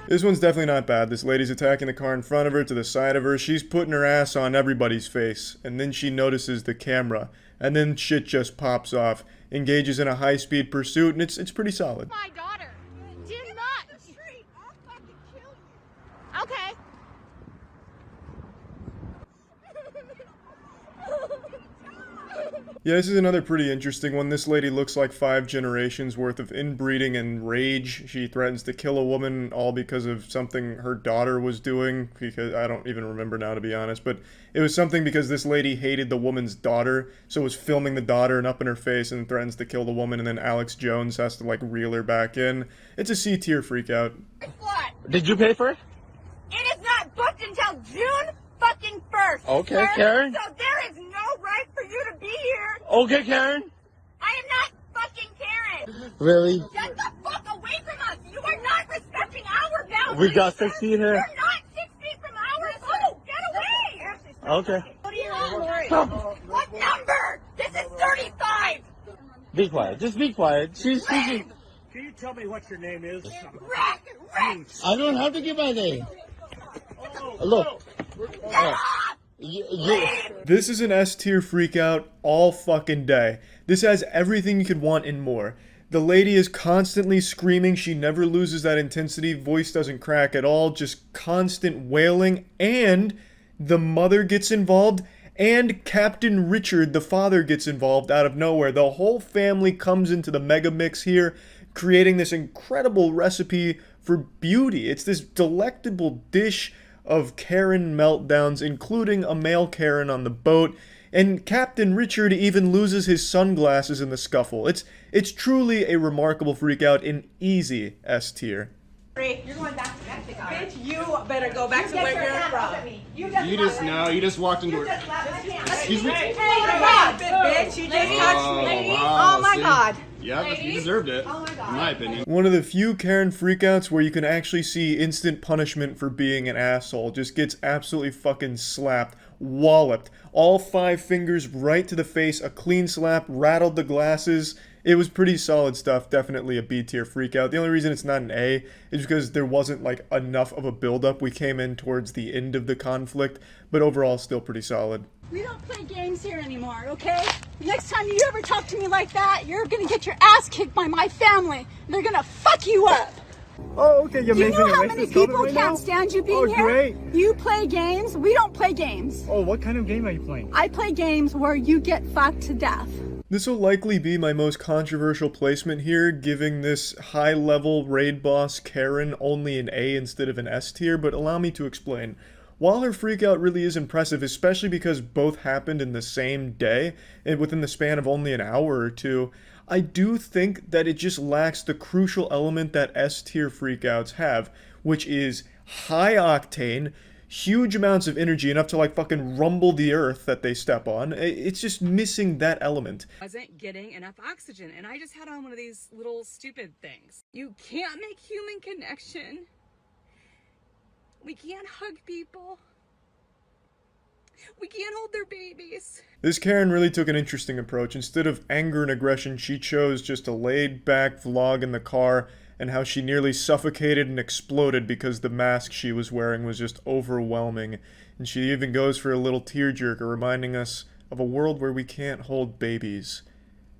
This one's definitely not bad. This lady's attacking the car in front of her, to the side of her. She's putting her ass on everybody's face. And then she notices the camera. And then shit just pops off. Engages in a high-speed pursuit, and it's pretty solid. My daughter. Do not. The street. I'll fucking kill you. Okay. Yeah, this is another pretty interesting one. This lady looks like 5 generations worth of inbreeding and rage. She threatens to kill a woman all because of something her daughter was doing, because I don't even remember now, to be honest, but it was something because this lady hated the woman's daughter, so was filming the daughter and up in her face and threatens to kill the woman, and then Alex Jones has to like reel her back in. It's a C-tier freakout. What? Did you pay for it? It is not booked until June fucking 1st. Okay, sir. Karen. So there is no right for you to be here. Okay, Karen. I am not fucking Karen. Really? Get the fuck away from us. You are not respecting our boundaries. We got 6 feet here. You're not 6 feet from ours. Oh, get away. Okay. What are you on? What number? This is 35. Be quiet. Just be quiet. She's Can you tell me what your name is? Rick. I don't have to give my name. Look. This is an S-tier freakout all fucking day. This has everything you could want and more. The lady is constantly screaming. She never loses that intensity. Voice doesn't crack at all. Just constant wailing. And the mother gets involved. And Captain Richard, the father, gets involved out of nowhere. The whole family comes into the mega mix here, creating this incredible recipe for beauty. It's this delectable dish of Karen meltdowns, including a male Karen on the boat, and Captain Richard even loses his sunglasses in the scuffle. It's truly a remarkable freakout in easy S tier. You're going back to Mexico. Bitch, you better go back to where you're from. You just walked into her. Excuse me? Hey, God, bitch, you just touched me. Wow, Oh my see? God. Yeah, you deserved it, in my opinion. One of the few Karen freakouts where you can actually see instant punishment for being an asshole. Just gets absolutely fucking slapped, walloped. All 5 fingers right to the face, a clean slap, rattled the glasses. It was pretty solid stuff, definitely a B-tier freakout. The only reason it's not an A is because there wasn't like enough of a build-up. We came in towards the end of the conflict, but overall still pretty solid. We don't play games here anymore, okay? Next time you ever talk to me like that, you're gonna get your ass kicked by my family. They're gonna fuck you up. Oh, okay, you're Do you making know a how racist many comment people right can't now? stand you being here? Great. You play games. We don't play games. Oh, what kind of game are you playing? I play games where you get fucked to death. This will likely be my most controversial placement here, giving this high-level raid boss Karen only an A instead of an S tier, but allow me to explain. While her freakout really is impressive, especially because both happened in the same day, and within the span of only an hour or two, I do think that it just lacks the crucial element that S-tier freakouts have, which is high octane, huge amounts of energy, enough to like fucking rumble the earth that they step on. It's just missing that element. Wasn't getting enough oxygen, and I just had on one of these little stupid things. You can't make human connection. We can't hug people. We can't hold their babies. This Karen really took an interesting approach. Instead of anger and aggression, she chose just a laid-back vlog in the car and how she nearly suffocated and exploded because the mask she was wearing was just overwhelming. And she even goes for a little tearjerker, reminding us of a world where we can't hold babies.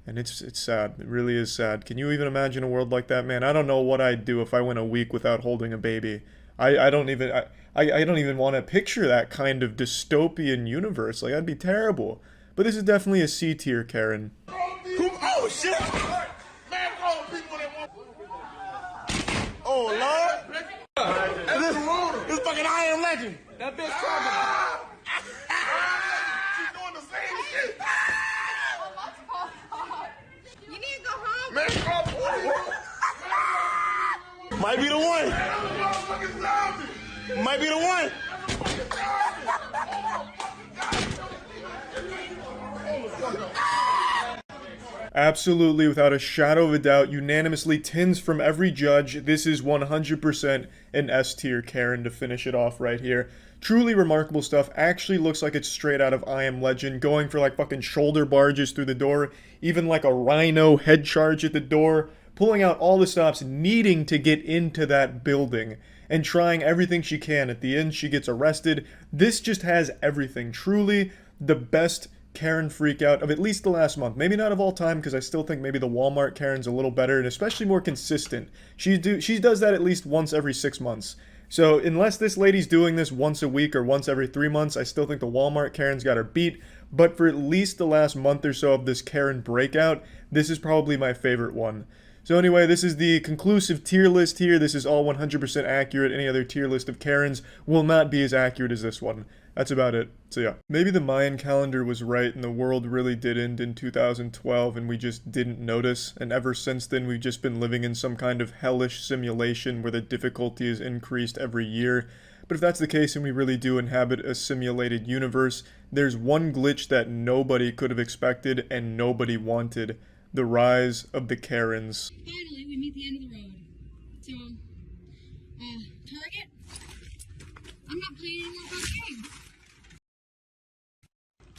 And it's sad. It really is sad. Can you even imagine a world like that, man? I don't know what I'd do if I went a week without holding a baby. I don't even want to picture that kind of dystopian universe. Like, that'd be terrible. But this is definitely a C tier Karen. Oh shit! Man, all the people that want. Oh Lord! This fucking I Am Legend. That bitch coming. She's doing the same shit. You need to go home. Man, might be the one. Might be the one. Absolutely, without a shadow of a doubt, unanimously, tins from every judge, this is 100% an S tier Karen to finish it off right here. Truly remarkable stuff. Actually looks like it's straight out of I Am Legend, going for like fucking shoulder barges through the door, even like a rhino head charge at the door, pulling out all the stops, needing to get into that building, and trying everything she can. At the end, she gets arrested. This just has everything. Truly the best Karen freakout of at least the last month. Maybe not of all time, because I still think maybe the Walmart Karen's a little better, and especially more consistent. She does that at least once every 6 months. So unless this lady's doing this once a week or once every 3 months, I still think the Walmart Karen's got her beat. But for at least the last month or so of this Karen breakout, this is probably my favorite one. So anyway, this is the conclusive tier list here. This is all 100% accurate. Any other tier list of Karens will not be as accurate as this one. That's about it. So yeah, maybe the Mayan calendar was right and the world really did end in 2012 and we just didn't notice. And ever since then, we've just been living in some kind of hellish simulation where the difficulty is increased every year. But if that's the case and we really do inhabit a simulated universe, there's one glitch that nobody could have expected and nobody wanted. The rise of the Karens. Finally, we meet the end of the road. So, target? I'm not playing any more game.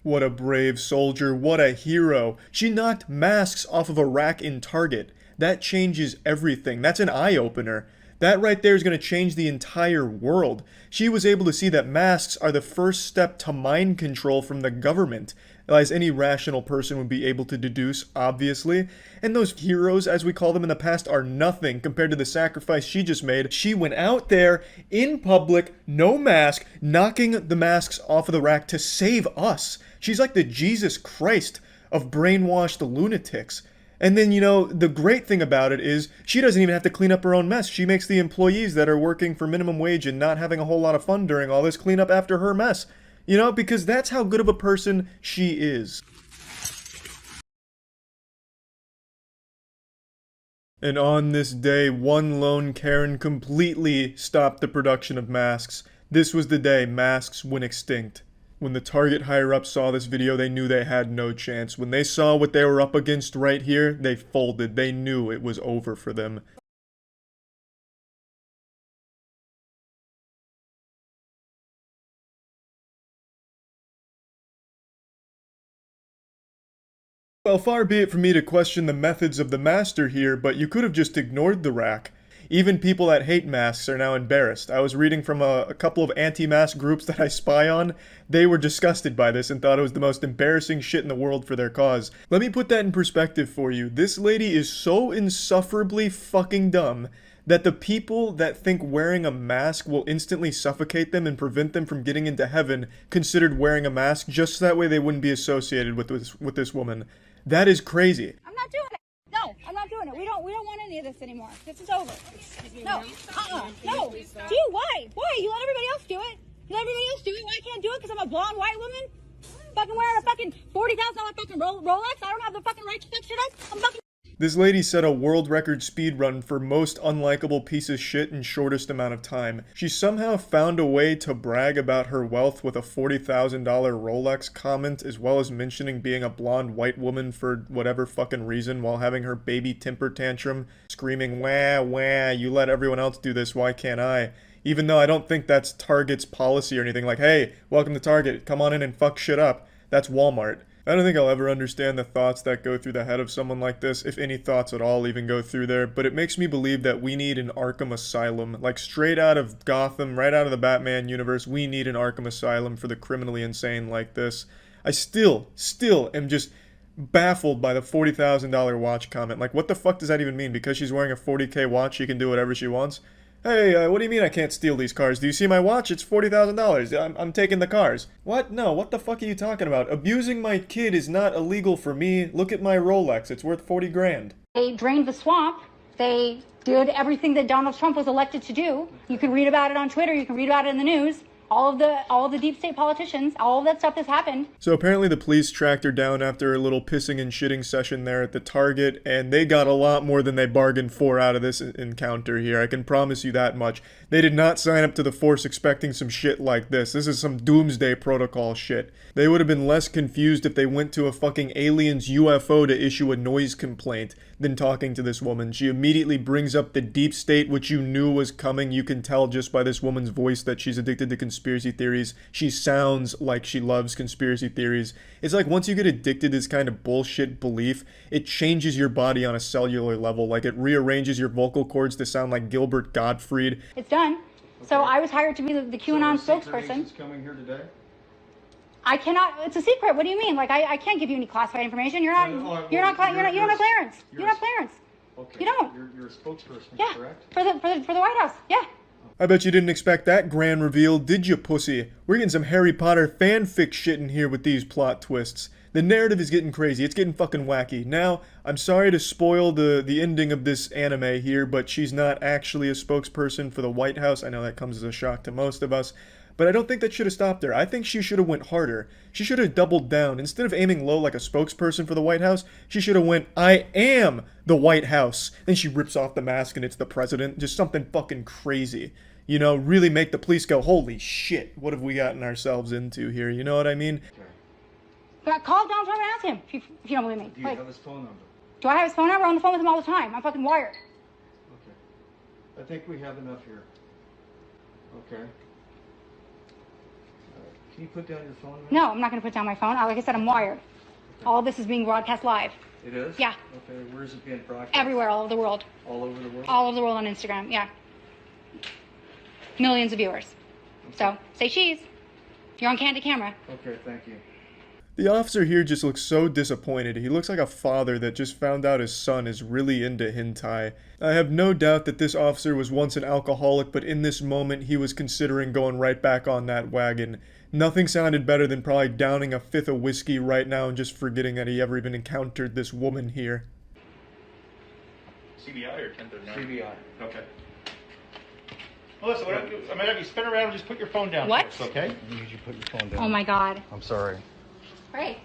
What a brave soldier, what a hero. She knocked masks off of a rack in Target. That changes everything. That's an eye-opener. That right there is going to change the entire world. She was able to see that masks are the first step to mind control from the government, as any rational person would be able to deduce, obviously. And those heroes, as we call them in the past, are nothing compared to the sacrifice she just made. She went out there, in public, no mask, knocking the masks off of the rack to save us. She's like the Jesus Christ of brainwashed lunatics. And then, you know, the great thing about it is she doesn't even have to clean up her own mess. She makes the employees that are working for minimum wage and not having a whole lot of fun during all this clean up after her mess. You know, because that's how good of a person she is. And on this day, one lone Karen completely stopped the production of masks. This was the day masks went extinct. When the Target higher-ups saw this video, they knew they had no chance. When they saw what they were up against right here, they folded. They knew it was over for them. Well, far be it from me to question the methods of the master here, but you could have just ignored the rack. Even people that hate masks are now embarrassed. I was reading from a couple of anti-mask groups that I spy on. They were disgusted by this and thought it was the most embarrassing shit in the world for their cause. Let me put that in perspective for you. This lady is so insufferably fucking dumb that the people that think wearing a mask will instantly suffocate them and prevent them from getting into heaven considered wearing a mask just so that way they wouldn't be associated with this woman. That is crazy. I'm not doing it. No, I'm not doing it. We don't want any of this anymore. This is over. No. No. Do you? Why? Why? You let everybody else do it. You let everybody else do it. Why I can't do it? Because I'm a blonde white woman? Fucking wearing a fucking $40,000 fucking Rolex? I don't have the fucking right to fix it up? I'm fucking... This lady set a world record speed run for most unlikable piece of shit in shortest amount of time. She somehow found a way to brag about her wealth with a $40,000 Rolex comment, as well as mentioning being a blonde white woman for whatever fucking reason while having her baby temper tantrum, screaming, "Wah, wah, you let everyone else do this, why can't I?" Even though I don't think that's Target's policy or anything, like, hey, welcome to Target, come on in and fuck shit up. That's Walmart. I don't think I'll ever understand the thoughts that go through the head of someone like this, if any thoughts at all even go through there, but it makes me believe that we need an Arkham Asylum. Like, straight out of Gotham, right out of the Batman universe, we need an Arkham Asylum for the criminally insane like this. I still am just baffled by the $40,000 watch comment. Like, what the fuck does that even mean? Because she's wearing a $40K watch, she can do whatever she wants? Hey, what do you mean I can't steal these cars? Do you see my watch? It's $40,000. I'm taking the cars. What? No, what the fuck are you talking about? Abusing my kid is not illegal for me. Look at my Rolex. It's worth 40 grand. They drained the swamp. They did everything that Donald Trump was elected to do. You can read about it on Twitter. You can read about it in the news. All of the deep state politicians, all of that stuff has happened. So apparently the police tracked her down after a little pissing and shitting session there at the Target, and they got a lot more than they bargained for out of this encounter here. I can promise you that much. They did not sign up to the force expecting some shit like this. This is some doomsday protocol shit. They would have been less confused if they went to a fucking alien's UFO to issue a noise complaint than talking to this woman. She immediately brings up the deep state, which you knew was coming. You can tell just by this woman's voice that she's addicted to conspiracy theories. She sounds like she loves conspiracy theories. It's like once you get addicted to this kind of bullshit belief, it changes your body on a cellular level. Like it rearranges your vocal cords to sound like Gilbert Gottfried. It's done. Okay. So I was hired to be the QAnon spokesperson. Coming here today? I cannot. It's a secret. What do you mean? Like I can't give you any classified information. You don't have clearance. You don't have clearance. Okay. You don't. You're a spokesperson, yeah, correct? For the White House. Yeah. I bet you didn't expect that grand reveal, did you, pussy? We're getting some Harry Potter fanfic shit in here with these plot twists. The narrative is getting crazy. It's getting fucking wacky. Now, I'm sorry to spoil the ending of this anime here, but she's not actually a spokesperson for the White House. I know that comes as a shock to most of us. But I don't think that should have stopped her. I think she should have went harder. She should have doubled down. Instead of aiming low like a spokesperson for the White House, she should have went, I am the White House. Then she rips off the mask and it's the president. Just something fucking crazy. You know, really make the police go, holy shit, what have we gotten ourselves into here? You know what I mean? Okay. Call Donald Trump and ask him if you don't believe me. Do you have his phone number? Do I have his phone number? I'm on the phone with him all the time. I'm fucking wired. Okay. I think we have enough here. Okay. Can you put down your phone? No, I'm not going to put down my phone. Like I said, I'm wired. Okay. All of this is being broadcast live. It is? Yeah. Okay, where is it being broadcast? Everywhere, all over the world. All over the world? All over the world on Instagram, yeah. Millions of viewers. Okay. So, say cheese. You're on candid camera. Okay, thank you. The officer here just looks so disappointed. He looks like a father that just found out his son is really into hentai. I have no doubt that this officer was once an alcoholic, but in this moment he was considering going right back on that wagon. Nothing sounded better than probably downing a fifth of whiskey right now and just forgetting that he ever even encountered this woman here. CBI or 1039? CBI. Okay. Melissa, I'm going to have you spin around and just put your phone down what? first, okay? I need you to put your phone down. Oh my god. I'm sorry. Great.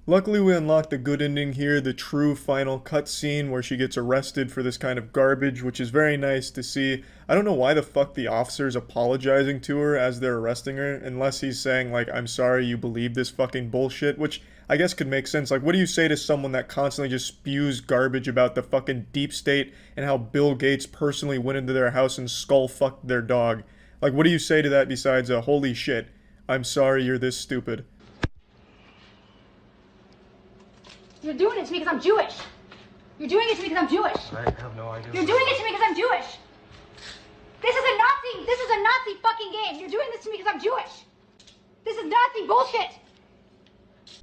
Luckily we unlocked the good ending here, the true final cutscene where she gets arrested for this kind of garbage, which is very nice to see. I don't know why the fuck the officer's apologizing to her as they're arresting her, unless he's saying like, I'm sorry you believe this fucking bullshit, which I guess could make sense. Like, what do you say to someone that constantly just spews garbage about the fucking deep state and how Bill Gates personally went into their house and skull-fucked their dog? Like, what do you say to that besides a holy shit, I'm sorry you're this stupid? You're doing it to me because I'm Jewish. You're doing it to me because I'm Jewish. I have no idea. You're doing it to me because I'm Jewish. This is a Nazi fucking game. You're doing this to me because I'm Jewish. This is Nazi bullshit.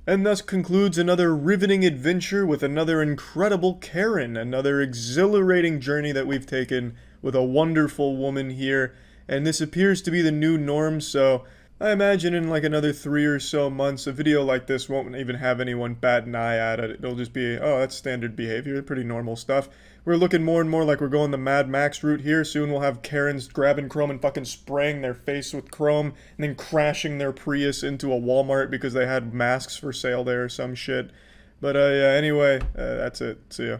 And thus concludes another riveting adventure with another incredible Karen, another exhilarating journey that we've taken with a wonderful woman here. And this appears to be the new norm, so I imagine in like another 3 or so months, a video like this won't even have anyone bat an eye at it. It'll just be, oh, that's standard behavior, pretty normal stuff. We're looking more and more like we're going the Mad Max route here. Soon we'll have Karens grabbing chrome and fucking spraying their face with chrome and then crashing their Prius into a Walmart because they had masks for sale there or some shit. But yeah, anyway, that's it. See ya.